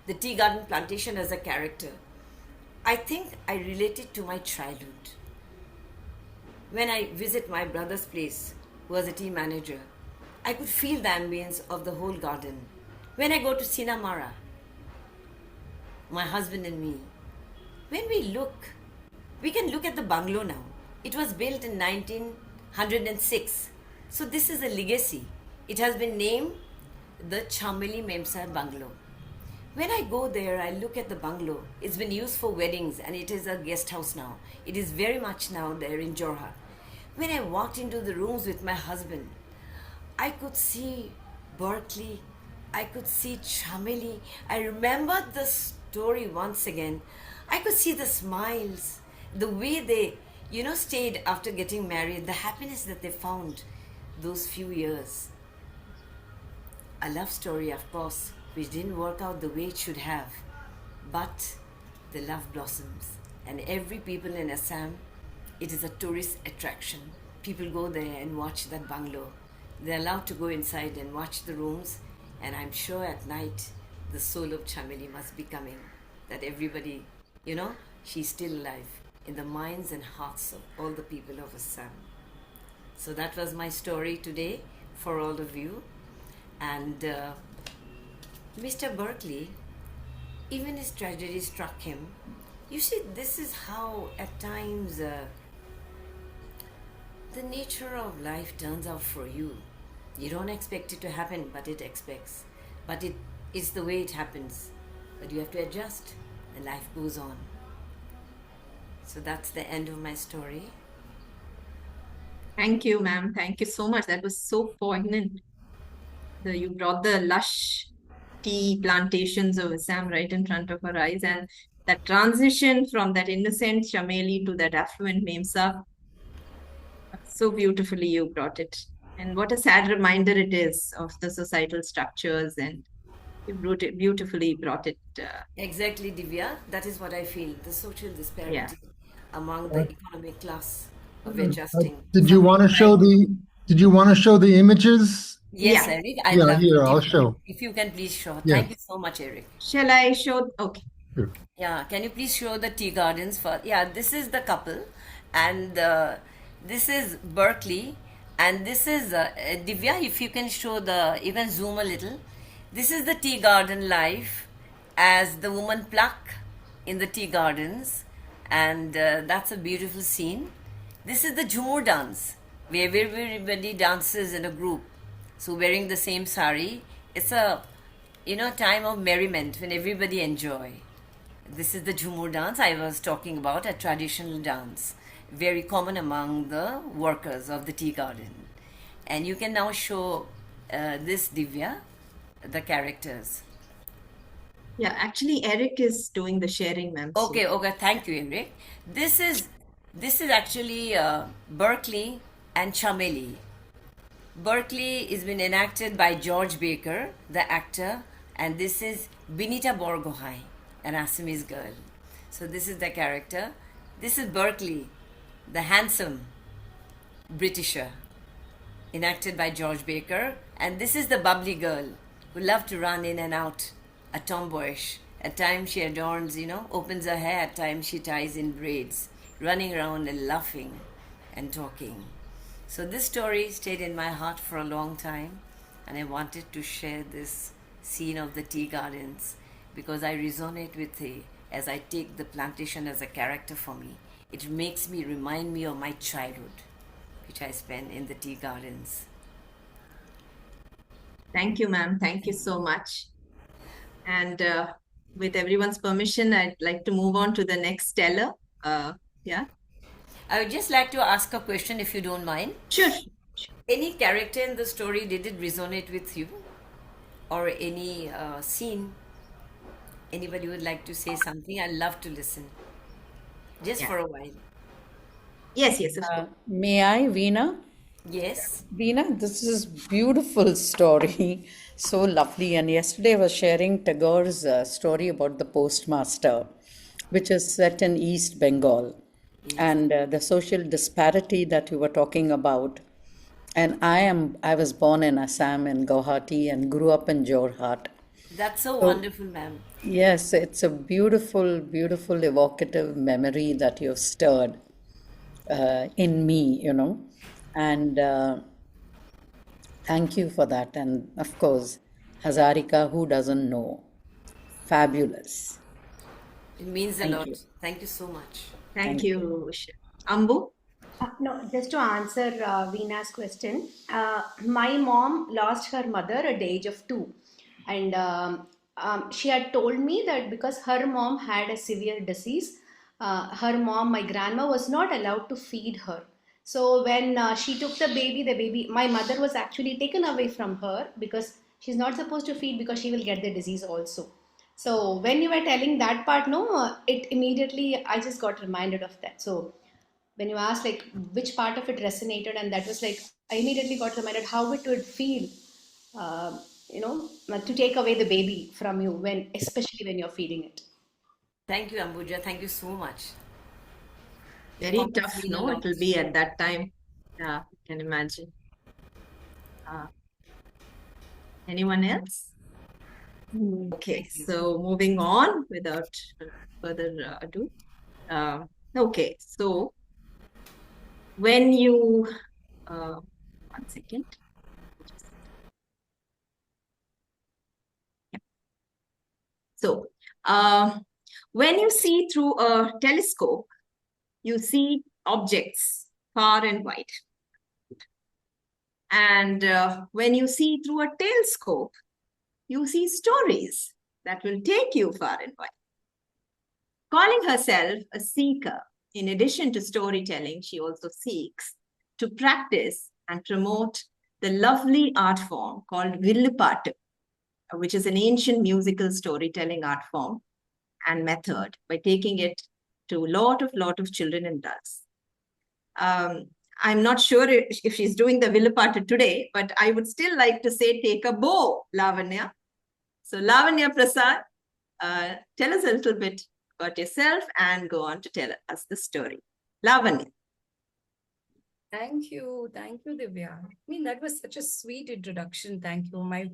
Q: the tea garden plantation as a character, I think I relate it to my childhood. When I visit my brother's place, who was a tea manager, I could feel the ambience of the whole garden. When I go to Sinamara, my husband and me, when we can look at the bungalow now. It was built in 1906. So this is a legacy. It has been named the Chameli Memsahib bungalow. When I go there, I look at the bungalow. It's been used for weddings and it is a guest house now. It is very much now there in Jorhat. When I walked into the rooms with my husband, I could see Berkeley. I could see Chameli. I remembered the story once again. I could see the smiles, the way they, stayed after getting married, the happiness that they found those few years. A love story, of course, which didn't work out the way it should have. But the love blossoms. And every people in Assam, it is a tourist attraction. People go there and watch that bungalow. They're allowed to go inside and watch the rooms. And I'm sure at night, the soul of Chameli must be coming. That everybody, she's still alive in the minds and hearts of all the people of Assam. So that was my story today for all of you. And Mr. Berkeley, even his tragedy struck him. You see, this is how at times the nature of life turns out for you. You don't expect it to happen, but it expects. But it's the way it happens. But you have to adjust, and life goes on. So that's the end of my story.
A: Thank you, ma'am. Thank you so much. That was so poignant. You brought the lush tea plantations of Assam right in front of our eyes, and that transition from that innocent Chameli to that affluent Memsa, so beautifully you brought it. And what a sad reminder it is of the societal structures, and you beautifully brought it.
Q: Exactly, Divya. That is what I feel. The social disparity
A: Yeah.
Q: among the economic class of
G: Uh,
Q: adjusting.
G: Did you want to show the Did you want to show the images?
Q: Yes,
A: Yeah.
Q: Eric, I'd
G: Yeah,
Q: love
G: here,
Q: to.
G: I'll show.
Q: If you can please show.
G: Yeah.
Q: Thank you so much, Eric.
A: Shall I show? Okay.
G: Sure.
Q: Yeah, can you please show the tea gardens for? Yeah, this is the couple, and this is Berkeley, and this is Divya. If you can show the, even zoom a little. This is the tea garden life as the woman pluck in the tea gardens, and that's a beautiful scene. This is the Jhumur dance, where everybody dances in a group, so wearing the same sari. It's a, time of merriment when everybody enjoy. This is the Jhumur dance I was talking about, a traditional dance, very common among the workers of the tea garden. And you can now show this, Divya, the characters.
A: Yeah, actually, Eric is doing the sharing, ma'am. so-
Q: Okay, thank you, Eric. This is actually Berkeley and Chameli. Berkeley is been enacted by George Baker, the actor, and this is Binita Borgohain, an Assamese girl. So this is the character. This is Berkeley, the handsome Britisher, enacted by George Baker, and this is the bubbly girl who loved to run in and out, a tomboyish. At times she adorns, opens her hair, at times she ties in braids, running around and laughing and talking. So this story stayed in my heart for a long time, and I wanted to share this scene of the tea gardens because I resonate with it as I take the plantation as a character for me. It remind me of my childhood, which I spent in the tea gardens.
A: Thank you, ma'am. Thank you so much. And with everyone's permission, I'd like to move on to the next teller. Yeah.
Q: I would just like to ask a question if you don't mind.
A: Sure.
Q: Any character in the story, did it resonate with you? Or any scene? Anybody would like to say something? I'd love to listen. Just
A: Yeah.
Q: for a while.
A: Yes, of course.
C: May I, Veena?
Q: Yes.
C: Veena, this is beautiful story, so lovely. And yesterday I was sharing Tagore's story about the postmaster, which is set in East Bengal, and the social disparity that you were talking about. And I was born in Assam in Guwahati and grew up in Jorhat.
Q: That's so
C: So,
Q: wonderful, ma'am.
C: yes, it's a beautiful, beautiful, evocative memory that you've stirred in me, and thank you for that. And of course, Hazarika, who doesn't know? Fabulous.
Q: It means a
C: Thank
Q: lot.
C: you.
Q: Thank you so much.
A: Thank you. Ambu?
N: No, just to answer Veena's question, my mom lost her mother at the age of 2, and she had told me that because her mom had a severe disease, my grandma, was not allowed to feed her. So when she took the baby, my mother was actually taken away from her because she's not supposed to feed because she will get the disease also. So when you were telling that part, no, it immediately I just got reminded of that. So when you asked like which part of it resonated, and that was like I immediately got reminded how it would feel, uh, to take away the baby from you when, especially when you're feeding it.
Q: Thank you, Ambuja. Thank you so much.
A: Very
Q: Mom has
A: tough,
Q: been a
A: no?
Q: lot.
A: It will be at that time. Yeah, I can imagine. Anyone else? Okay, so moving on without further ado. Okay, so when you, one second. Yeah. So, when you see through a telescope, you see objects far and wide. And when you see through a telescope, you see stories that will take you far and wide. Calling herself a seeker, in addition to storytelling, she also seeks to practice and promote the lovely art form called Villupattu, which is an ancient musical storytelling art form and method, by taking it to a lot of children and adults. I'm not sure if she's doing the Villupattu today, but I would still like to say take a bow, Lavanya. So Lavanya, Prasad, tell us a little bit about yourself and go on to tell us the story. Lavanya.
R: Thank you, Divya. I mean, that was such a sweet introduction. Thank you. My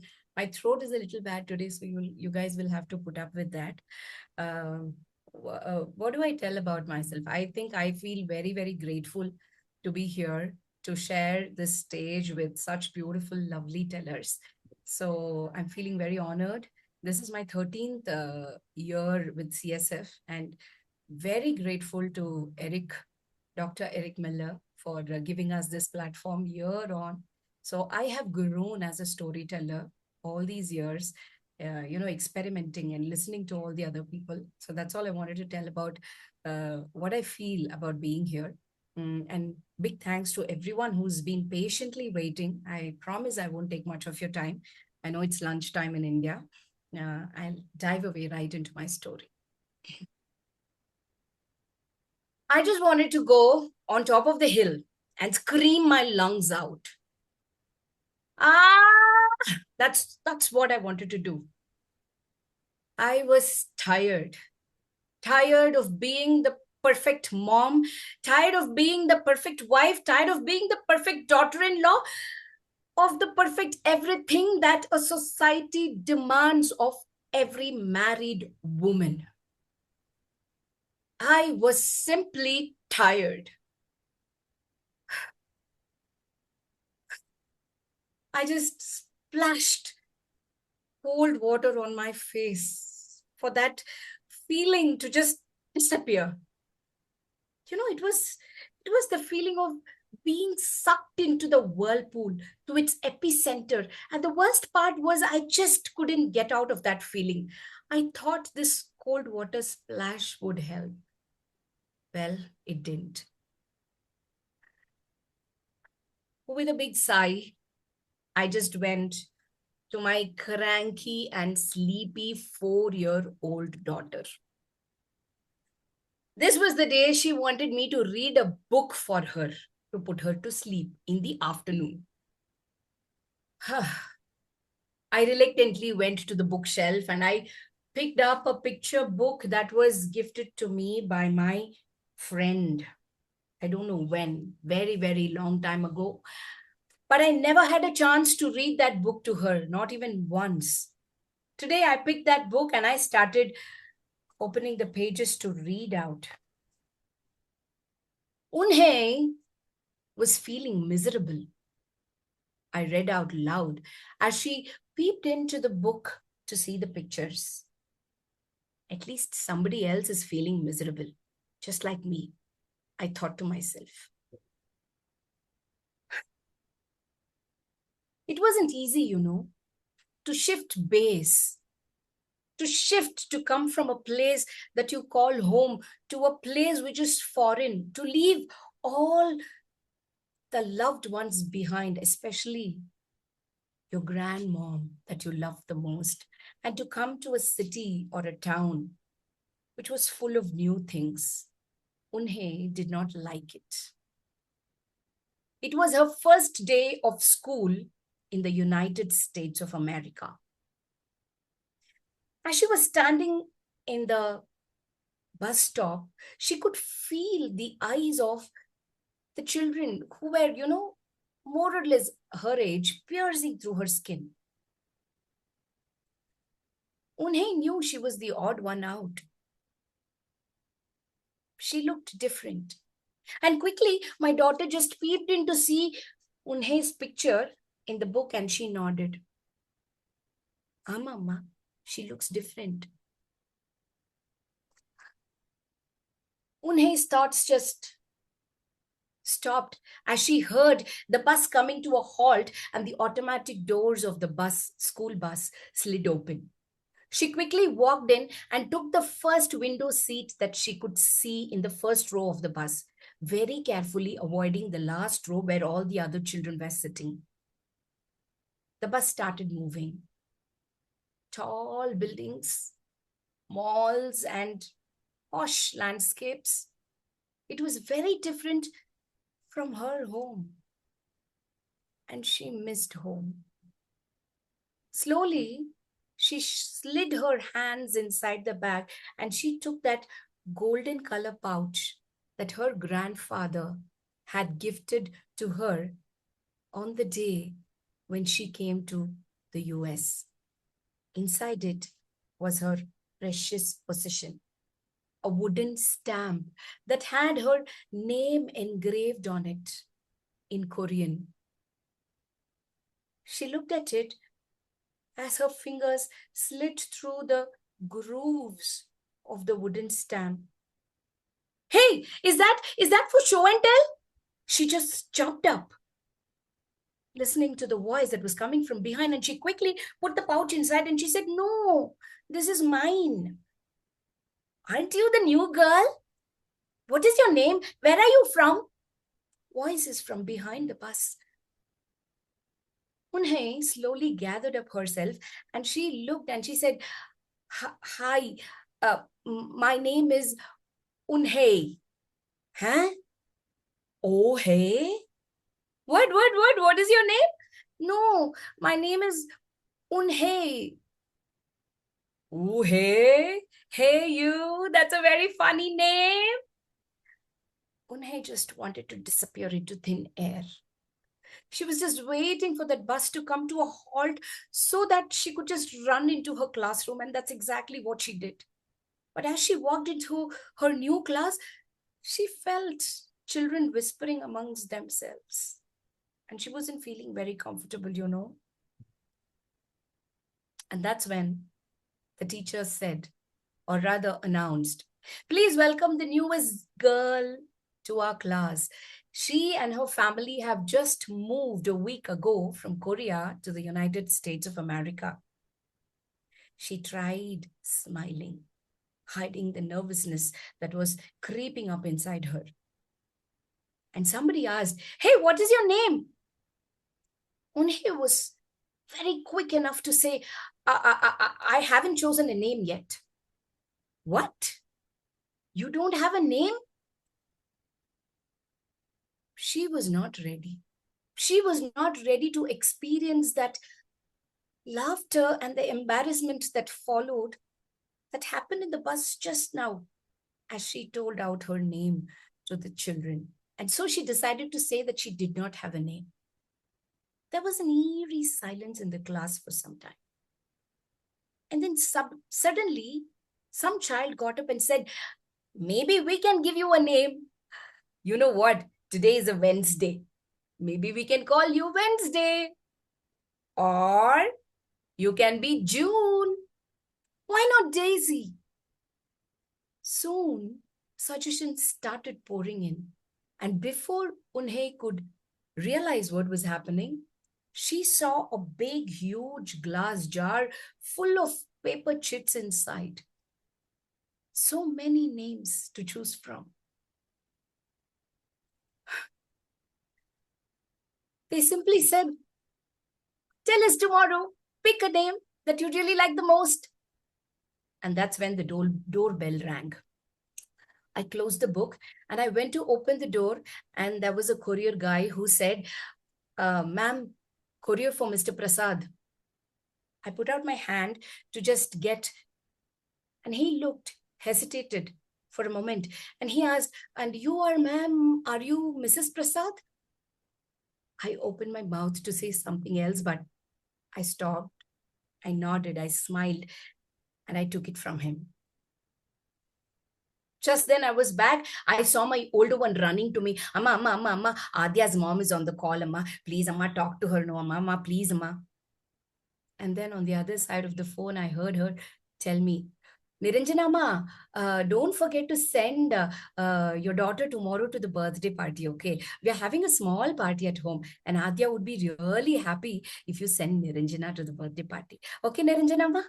R: throat is a little bad today, so you guys will have to put up with that. Um, what do I tell about myself? I think I feel very, very grateful to be here to share this stage with such beautiful, lovely tellers. So I'm feeling very honored. This is my 13th year with CSF, and very grateful to Dr. Eric Miller, for giving us this platform year on. So I have grown as a storyteller all these years, experimenting and listening to all the other people. So that's all I wanted to tell about what I feel about being here. And big thanks to everyone who's been patiently waiting. I promise I won't take much of your time. I know it's lunchtime in India. I'll dive away right into my story. I just wanted to go on top of the hill and scream my lungs out. That's what I wanted to do. I was tired of being the perfect mom, tired of being the perfect wife, tired of being the perfect daughter-in-law, of the perfect everything that a society demands of every married woman. I was simply tired. I just splashed cold water on my face for that feeling to just disappear. It was the feeling of being sucked into the whirlpool, to its epicenter. And the worst part was I just couldn't get out of that feeling. I thought this cold water splash would help. Well, it didn't. With a big sigh, I just went to my cranky and sleepy 4-year-old daughter. This was the day she wanted me to read a book for her to put her to sleep in the afternoon. I reluctantly went to the bookshelf and I picked up a picture book that was gifted to me by my friend. I don't know when, very, very long time ago. But I never had a chance to read that book to her, not even once. Today I picked that book and I started opening the pages to read out. Unhe was feeling miserable. I read out loud as she peeped into the book to see the pictures. At least somebody else is feeling miserable, just like me, I thought to myself. It wasn't easy, to shift base, to come from a place that you call home to a place which is foreign, to leave all the loved ones behind, especially your grandmom that you love the most, and to come to a city or a town which was full of new things. Unhe did not like it. It was her first day of school in the United States of America. As she was standing in the bus stop, she could feel the eyes of the children who were, more or less her age, piercing through her skin. Unhe knew she was the odd one out. She looked different. And quickly, my daughter just peeped in to see Unhe's picture in the book and she nodded. Mama, she looks different. Unhe's thoughts just stopped as she heard the bus coming to a halt and the automatic doors of the school bus slid open. She quickly walked in and took the first window seat that she could see in the first row of the bus, very carefully avoiding the last row where all the other children were sitting. The bus started moving. Tall buildings, malls, and posh landscapes. It was very different from her home. And she missed home. Slowly, she slid her hands inside the bag and she took that golden color pouch that her grandfather had gifted to to her on the day when she came to the US. Inside it was her precious possession, a wooden stamp that had her name engraved on it in Korean. She looked at it as her fingers slid through the grooves of the wooden stamp. Hey, is that for show and tell? She just jumped up, listening to the voice that was coming from behind, and she quickly put the pouch inside and she said, "No, this is mine." "Aren't you the new girl? What is your name? Where are you from?" Voices from behind the bus. Unhei slowly gathered up herself and she looked and she said, "Hi, my name is Unhei." Huh? Oh, hey? What is your name? "No, my name is Unhei." "Oh, hey? Hey, you, that's a very funny name." Unhei just wanted to disappear into thin air. She was just waiting for that bus to come to a halt so that she could just run into her classroom, and that's exactly what she did. But as she walked into her new class, she felt children whispering amongst themselves. And she wasn't feeling very comfortable, you know. And that's when the teacher said, or rather announced, "Please welcome the newest girl to our class. She and her family have just moved a week ago from Korea to the United States of America." She tried smiling, hiding the nervousness that was creeping up inside her. And somebody asked, "Hey, what is your name?" Unhei was very quick enough to say, I haven't chosen a name yet." "What? You don't have a name?" She was not ready. She was not ready to experience that laughter and the embarrassment that followed, that happened in the bus just now as she told out her name to the children. And so she decided to say that she did not have a name. There was an eerie silence in the class for some time. And then suddenly, some child got up and said, "Maybe we can give you a name. You know what? Today is a Wednesday. Maybe we can call you Wednesday. Or you can be June. Why not Daisy?" Soon, suggestions started pouring in. And before Unhei could realize what was happening, she saw a big, huge glass jar full of paper chits inside. So many names to choose from. They simply said, "Tell us tomorrow. Pick a name that you really like the most." And that's when the doorbell rang. I closed the book and I went to open the door, and there was a courier guy who said, "Ma'am, courier for Mr. Prasad." I put out my hand to just get, and he looked, hesitated for a moment, and he asked, "And you are, ma'am, are you Mrs. Prasad?" I opened my mouth to say something else, but I stopped. I nodded, I smiled, and I took it from him. Just then I was back. I saw my older one running to me. Amma, Adya's mom is on the call, Amma. Please, Amma, talk to her. No, Amma, please, Amma." And then on the other side of the phone, I heard her tell me, "Niranjana, Amma, don't forget to send your daughter tomorrow to the birthday party, okay? We are having a small party at home, and Adya would be really happy if you send Niranjana to the birthday party. Okay, Niranjana, Amma?"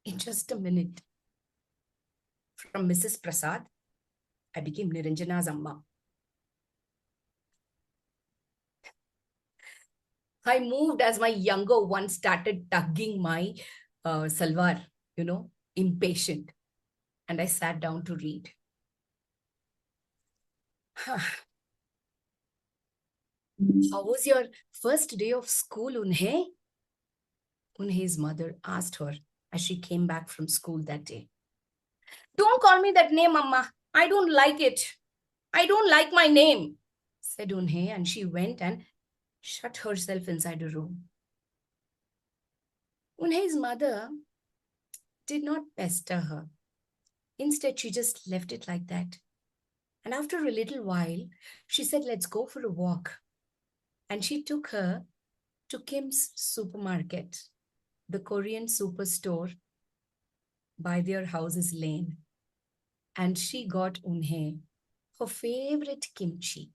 R: In just a minute, from Mrs. Prasad, I became Niranjana's Amma. I moved as my younger one started tugging my salwar, impatient. And I sat down to read. "How was your first day of school, Unhei?" Unhei's mother asked her as she came back from school that day. "Don't call me that name, Amma. I don't like it." I don't like my name, said Unhe, and she went and shut herself inside a room. Unhe's mother did not pester her. Instead, she just left it like that. And after a little while, she said, let's go for a walk. And she took her to Kim's supermarket, the Korean superstore by their house's lane. And she got Unhe her favorite kimchi.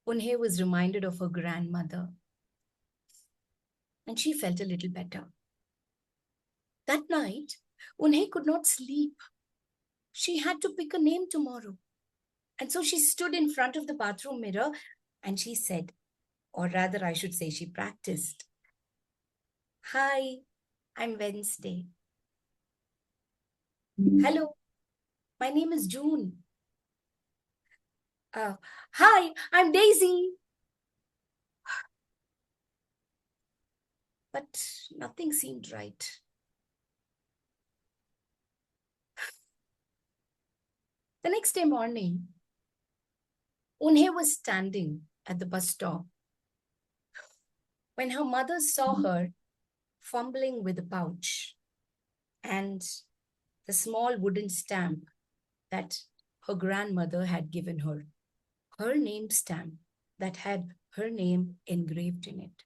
R: Unhe was reminded of her grandmother, and she felt a little better. That night, Unhe could not sleep. She had to pick a name tomorrow. And so she stood in front of the bathroom mirror and she said, or rather I should say she practiced, "Hi, I'm Wednesday. Hello, my name is June. Hi, I'm Daisy." But nothing seemed right. The next day morning, Unhe was standing at the bus stop when her mother saw her fumbling with a pouch and the small wooden stamp that her grandmother had given her, her name stamp that had her name engraved in it.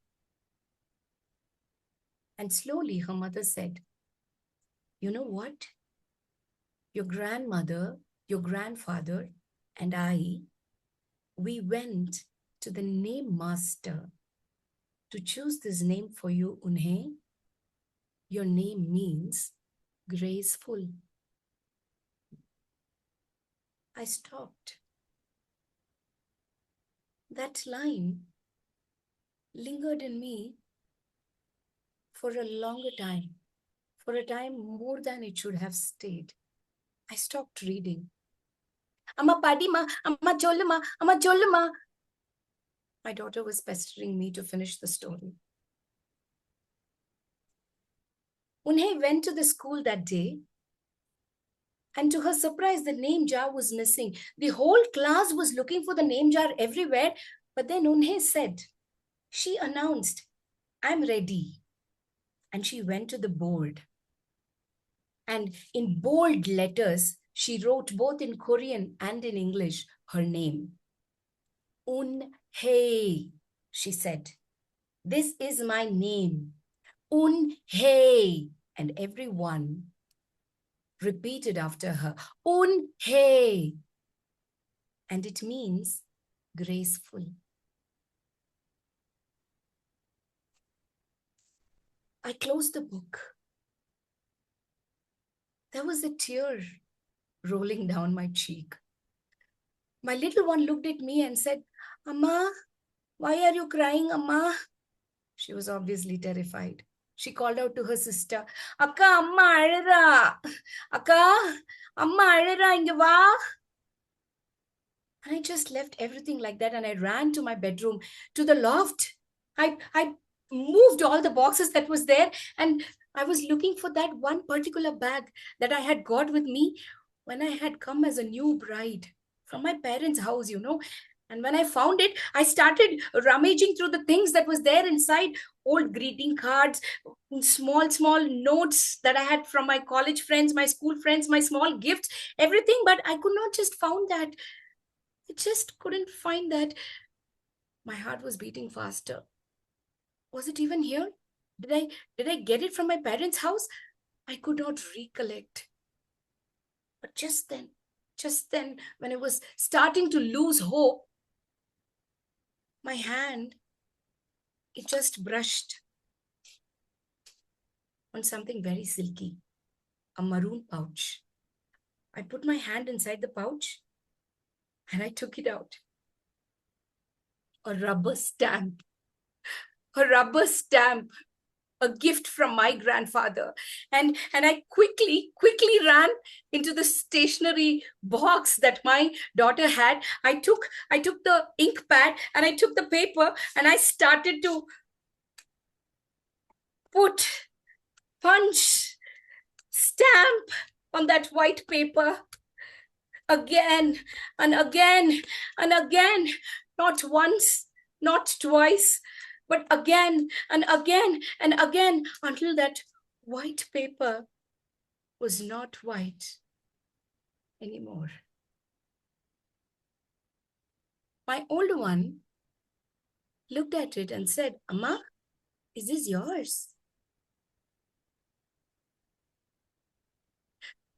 R: And slowly her mother said, "You know what? Your grandmother, your grandfather, and I, we went to the name master to choose this name for you, Unhe. Your name means graceful." I stopped. That line lingered in me for a longer time, for a time more than it should have stayed. I stopped reading. "Amma padima, amma cholluma, amma cholluma." My daughter was pestering me to finish the story. Unhe went to the school that day, and to her surprise, the name jar was missing. The whole class was looking for the name jar everywhere, but then Unhe said, she announced, "I'm ready." And she went to the board. And in bold letters, she wrote both in Korean and in English her name. Unhe, she said. "This is my name. Unhe." And everyone repeated after her, "Unhe." And it means graceful. I closed the book. There was a tear rolling down my cheek. My little one looked at me and said, "Amma, why are you crying, Amma?" She was obviously terrified. She called out to her sister, "Akka, Amma alira. Akka, Amma alira, inga va." And I just left everything like that and I ran to my bedroom, to the loft. I moved all the boxes that was there and I was looking for that one particular bag that I had got with me when I had come as a new bride from my parents' house, you know. And when I found it, I started rummaging through the things that was there inside, old greeting cards, small notes that I had from my college friends, my school friends, my small gifts, everything. But I could not just found that. I just couldn't find that. My heart was beating faster. Was it even here? Did I get it from my parents' house? I could not recollect. But just then, when I was starting to lose hope, my hand, it just brushed on something very silky, a maroon pouch. I put my hand inside the pouch and I took it out. A rubber stamp. A rubber stamp. A gift from my grandfather. And I quickly ran into the stationery box that my daughter had. I took the ink pad and I took the paper and I started to punch, stamp on that white paper. again and again and again, not once, not twice, but again and again and again, until that white paper was not white anymore. My older one looked at it and said, "Amma, is this yours?"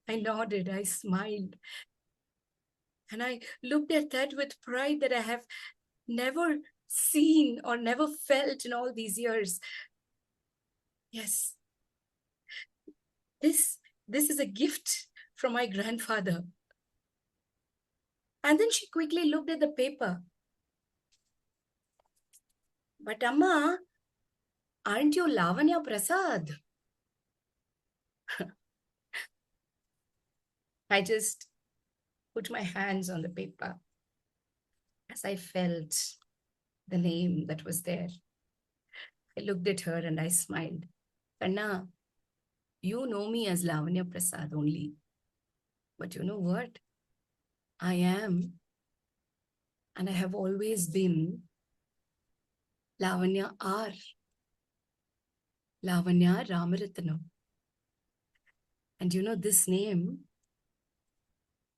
R: I nodded, I smiled, and I looked at that with pride that I have never seen or never felt in all these years. Yes, this is a gift from my grandfather. And then she quickly looked at the paper. "But Amma, aren't you Lavanya Prasad?" I just put my hands on the paper as I felt the name that was there. I looked at her and I smiled. "Anna, you know me as Lavanya Prasad only. But you know what? I am, and I have always been, Lavanya R. Lavanya Ramaratnam. And you know this name,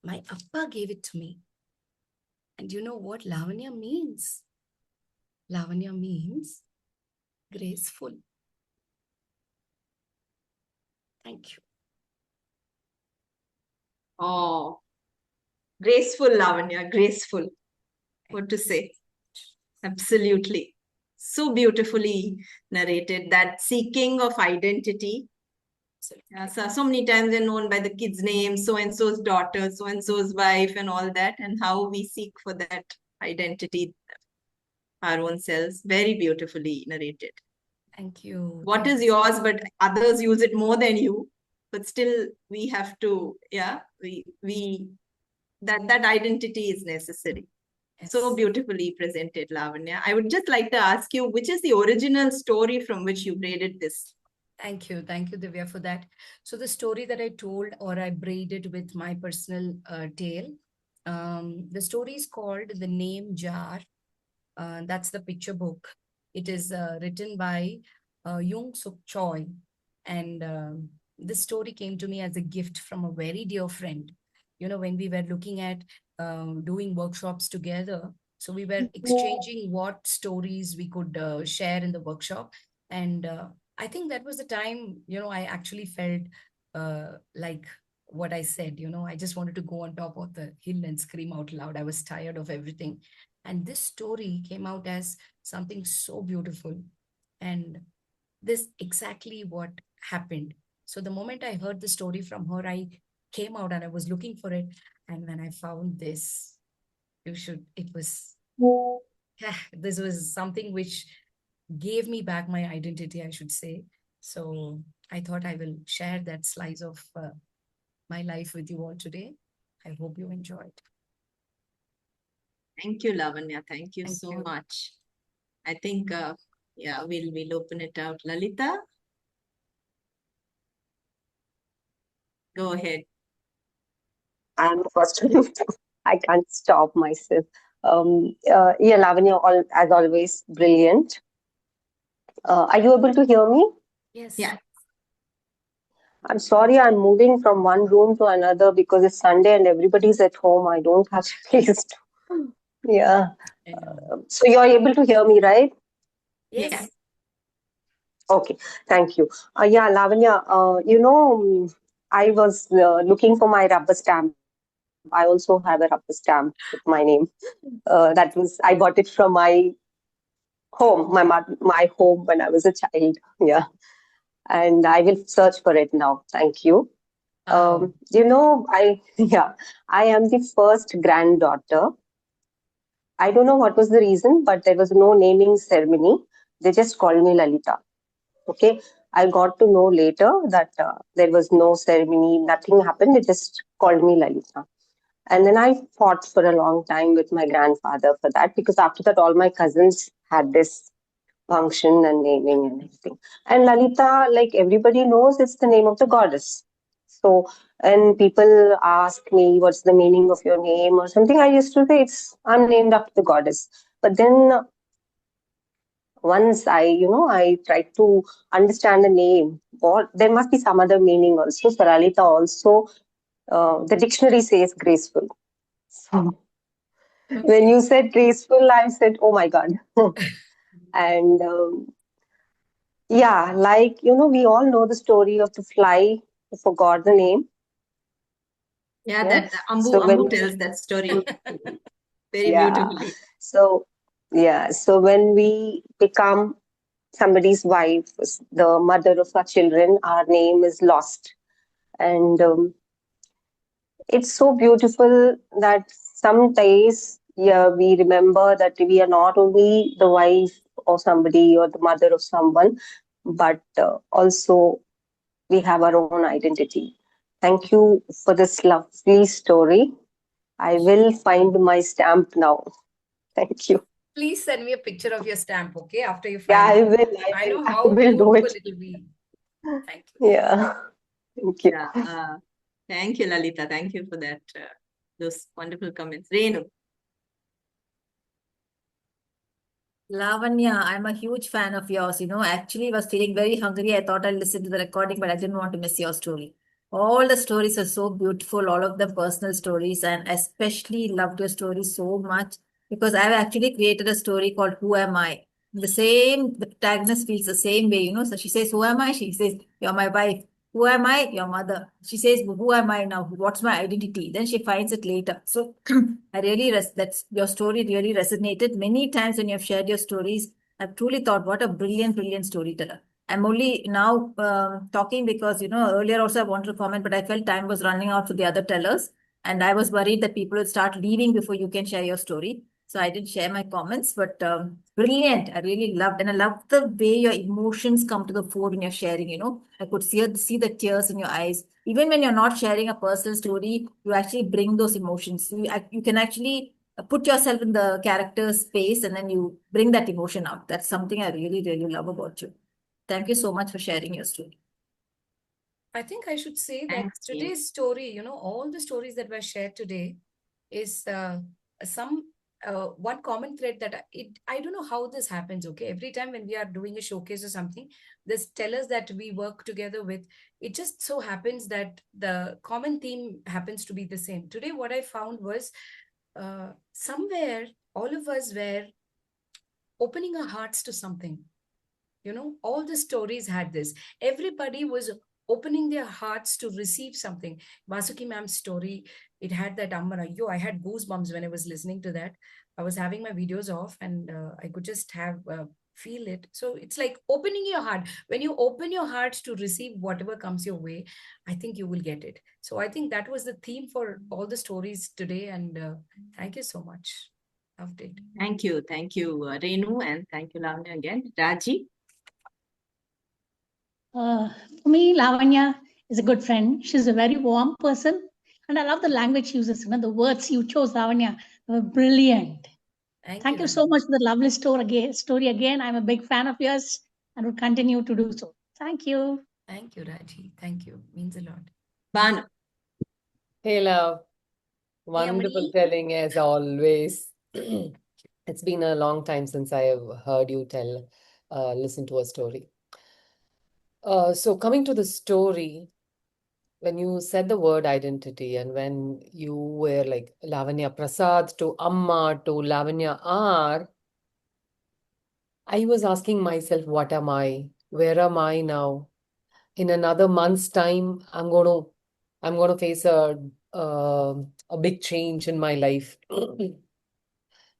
R: my appa gave it to me. And you know what Lavanya means? Lavanya means graceful. Thank you."
A: Oh, graceful, Lavanya, graceful. What to say? Absolutely. So beautifully narrated, that seeking of identity. So many times we're known by the kid's name, so and so's daughter, so and so's wife, and all that, and how we seek for that identity, our own selves. Very beautifully narrated.
R: Thank you.
A: What is yours, but others use it more than you. But still, we have to, that identity is necessary.
R: Yes.
A: So beautifully presented, Lavanya. I would just like to ask you, which is the original story from which you braided this?
R: Thank you, Divya, for that. So the story that I told, or I braided with my personal tale, the story is called The Name Jar. That's the picture book. It is written by Jung Suk Choi. And this story came to me as a gift from a very dear friend. You know, when we were looking at doing workshops together, so we were exchanging what stories we could share in the workshop. And I think that was the time, you know, I actually felt like what I said, you know, I just wanted to go on top of the hill and scream out loud. I was tired of everything. And this story came out as something so beautiful. And this exactly what happened. So the moment I heard the story from her, I came out and I was looking for it. And when I found this, it was, this was something which gave me back my identity, I should say. So I thought I will share that slice of my life with you all today. I hope you enjoyed.
A: Thank you, Lavanya. Thank you so much. I think, we'll open it out. Lalita, go ahead.
H: I'm the first one. I can't stop myself. Lavanya, as always, brilliant. Are you able to hear me?
R: Yes.
A: Yeah.
H: I'm sorry, I'm moving from one room to another because it's Sunday and everybody's at home. I don't have place to. Yeah. So you're able to hear me, right?
R: Yes.
A: Yeah.
H: Okay, thank you. Lavanya, I was looking for my rubber stamp. I also have a rubber stamp with my name. I got it from my home, my home when I was a child. Yeah, and I will search for it now. Thank you. I am the first granddaughter. I don't know what was the reason, but there was no naming ceremony. They just called me Lalita. Okay, I got to know later that there was no ceremony, nothing happened. They just called me Lalita. And then I fought for a long time with my grandfather for that, because after that, all my cousins had this function and naming and everything. And Lalita, like everybody knows, it's the name of the goddess. So when people ask me what's the meaning of your name or something, I used to say I'm named after the goddess. But then once I tried to understand the name, what there must be some other meaning also. Saralita also, the dictionary says graceful. So when you said graceful, I said, oh my God. And yeah, we all know the story of the fly who forgot the name.
A: Yeah,
H: Yeah.
A: that Ambu
H: So when
A: Ambu tells that story very
H: yeah.
A: beautifully.
H: So yeah. So when we become somebody's wife, the mother of our children, our name is lost. And it's so beautiful that some days, yeah, we remember that we are not only the wife of somebody or the mother of someone, but also we have our own identity. Thank you for this lovely story. I will find my stamp now. Thank you.
R: Please send me a picture of your stamp, okay, after you
H: Yeah,
R: find
H: I
R: it.
H: will.
R: I know
H: I
R: how
H: will do
R: beautiful
H: it.
R: it'll be. Thank you.
H: Yeah. Thank you.
A: Yeah. Thank you, Lalita. Thank you for that. Those wonderful comments. Renu.
S: Lavanya, I'm a huge fan of yours. Actually, I was feeling very hungry. I thought I'd listen to the recording, but I didn't want to miss your story. All the stories are so beautiful, all of them personal stories, and especially loved your story so much because I've actually created a story called Who Am I? The protagonist feels the same way. So she says, Who am I? She says, You're my wife. Who am I? Your mother. She says, Who am I now? What's my identity? Then she finds it later. So I really, that's your story really resonated. Many times when you've shared your stories, I've truly thought, what a brilliant, brilliant storyteller. I'm only now talking because, earlier also I wanted to comment, but I felt time was running out for the other tellers. And I was worried that people would start leaving before you can share your story. So I didn't share my comments, but brilliant. I really loved, and I love the way your emotions come to the fore when you're sharing. I could see the tears in your eyes. Even when you're not sharing a personal story, you actually bring those emotions. You can actually put yourself in the character's space, and then you bring that emotion out. That's something I really, really love about you. Thank you so much for sharing your story.
R: I think I should say that
A: Thanks, Renu.
R: today's story, all the stories that were shared today is some one common thread that I don't know how this happens. Okay, every time when we are doing a showcase or something, there's tellers that we work together with. It just so happens that the common theme happens to be the same. Today, what I found was somewhere all of us were opening our hearts to something. All the stories had this. Everybody was opening their hearts to receive something. Vasugi ma'am's story, it had that Ammara. I had goosebumps when I was listening to that. I was having my videos off and I could just feel it. So it's like opening your heart. When you open your heart to receive whatever comes your way, I think you will get it. So I think that was the theme for all the stories today. And thank you so much. Loved it.
A: Thank you. Thank you, Renu, and thank you, Lavanya, again. Raji.
T: For me, Lavanya is a good friend. She's a very warm person. And I love the language she uses. The words you chose, Lavanya, were brilliant. Thank you so much for the lovely story again. I'm a big fan of yours and would continue to do so. Thank you.
R: Thank you, Raji. Thank you. Means a lot.
A: Banu.
K: Hey, love. Wonderful telling as always. It's been a long time since I have heard you listen to a story. So coming to the story, when you said the word identity and when you were like Lavanya Prasad to Amma to Lavanya R, I was asking myself, what am I? Where am I now? In another month's time, I'm going to face a big change in my life.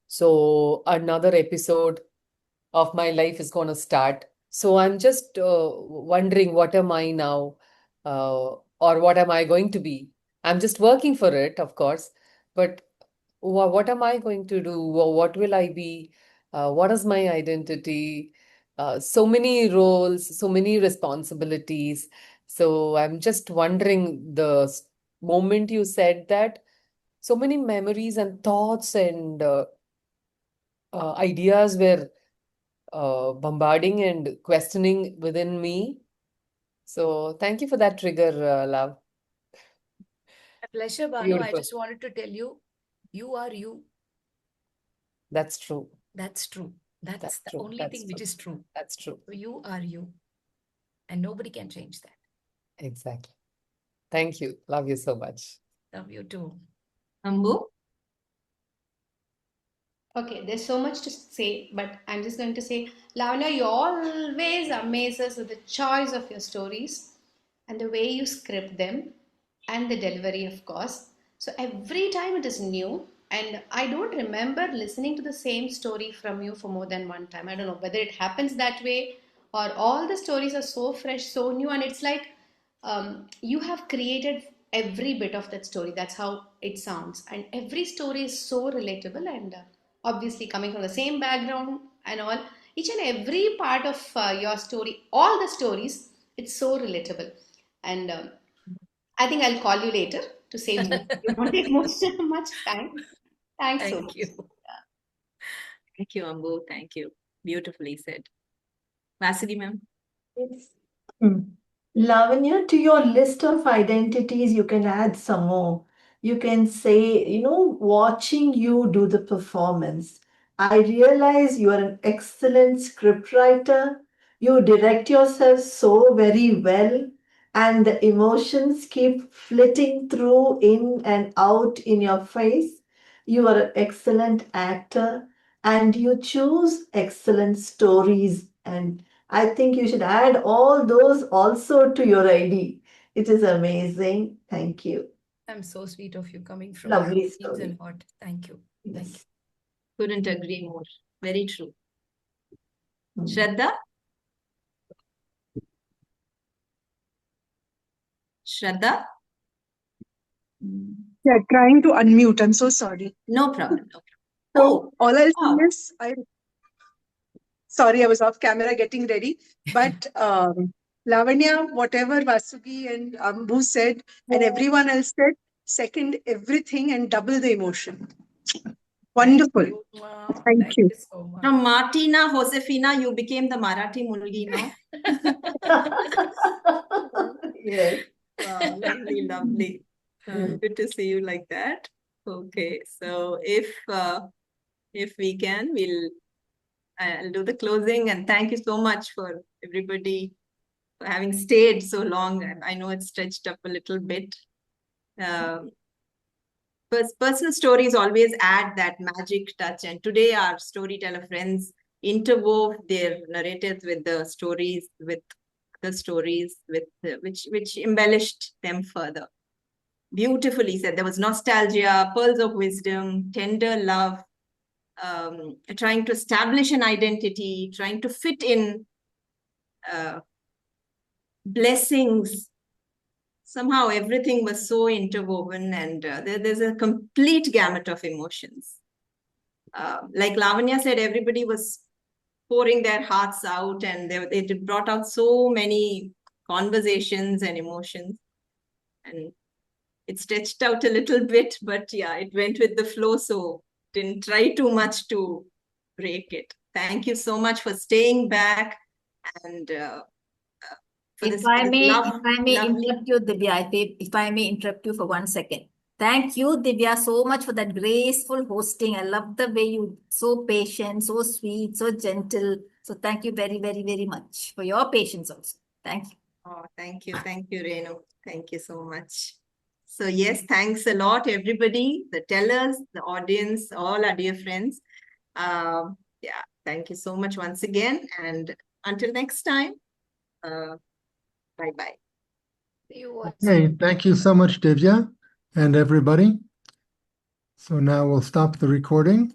K: So another episode of my life is going to start. So I'm just wondering, what am I now? Or what am I going to be? I'm just working for it, of course. But what am I going to do? What will I be? What is my identity? So many roles, so many responsibilities. So I'm just wondering moment you said that, so many memories and thoughts and ideas were bombarding and questioning within me. So thank you for that trigger, love.
R: A pleasure, Banu. I
K: Beautiful.
R: just wanted to tell you, you are you.
K: That's true.
R: That's true. That's the
K: true.
R: only
K: That's
R: thing which
K: true.
R: is true.
K: That's true.
R: So you are you. And nobody can change that.
K: Exactly. Thank you. Love you so much.
R: Love you too.
A: Ambu?
N: Okay, there's so much to say, but I'm just going to say, Lavanya, you always amaze us with the choice of your stories and the way you script them and the delivery, of course. So every time it is new, and I don't remember listening to the same story from you for more than one time. I don't know whether it happens that way or all the stories are so fresh, so new, and it's like you have created every bit of that story. That's how it sounds, and every story is so relatable and obviously coming from the same background and all. Each and every part of your story, all the stories, it's so relatable. And I think I'll call you later to save more. You don't take much time. Thanks so much.
R: Thank you.
A: Thank you, Ambu. Thank you. Beautifully said. Vasugi, ma'am.
I: Yes. Lavanya, to your list of identities, you can add some more. You can say, watching you do the performance. I realize you are an excellent scriptwriter. You direct yourself so very well, and the emotions keep flitting through in and out in your face. You are an excellent actor, and you choose excellent stories, and I think you should add all those also to your ID. It is amazing. Thank you.
R: I'm so sweet of you coming from
I: Lovely
R: deep
I: story.
R: and hot. Thank you. Thank
I: Yes.
R: you.
A: Couldn't agree more. Very true. Shraddha? Shraddha?
U: Yeah, trying to unmute. I'm so sorry.
A: No problem. No problem.
U: So all I'll say
A: wow.
U: is, sorry, I was off camera getting ready. But Lavanya, whatever Vasugi and Ambu said, and everyone else said, second everything and double the emotion. Wonderful. Thank you.
R: So much.
A: From Martina Josefina, you became the Marathi Mulgi now.
I: Yes.
A: Wow, lovely, lovely. Good to see you like that. Okay, so if we can, I'll do the closing, and thank you so much for everybody for having stayed so long. And I know it's stretched up a little bit. Personal stories always add that magic touch, and today our storyteller friends interwove their narratives with the stories, which embellished them further. Beautifully said. There was nostalgia, pearls of wisdom, tender love, trying to establish an identity, trying to fit in, blessings. Somehow everything was so interwoven, and there's a complete gamut of emotions. Like Lavanya said, everybody was pouring their hearts out, and they brought out so many conversations and emotions. And it stretched out a little bit, but yeah, it went with the flow, so didn't try too much to break it. Thank you so much for staying back, and
S: If I may interrupt you, Divya, if I may interrupt you for 1 second. Thank you, Divya, so much for that graceful hosting. I love the way you so patient, so sweet, so gentle. So thank you very, very, very much for your patience also. Thank you.
A: Oh, thank you, Renu. Thank you so much. So yes, thanks a lot, everybody, the tellers, the audience, all our dear friends. Yeah, thank you so much once again, and until next time. Bye-bye.
G: Okay, thank you so much, Divya, and everybody. So now we'll stop the recording.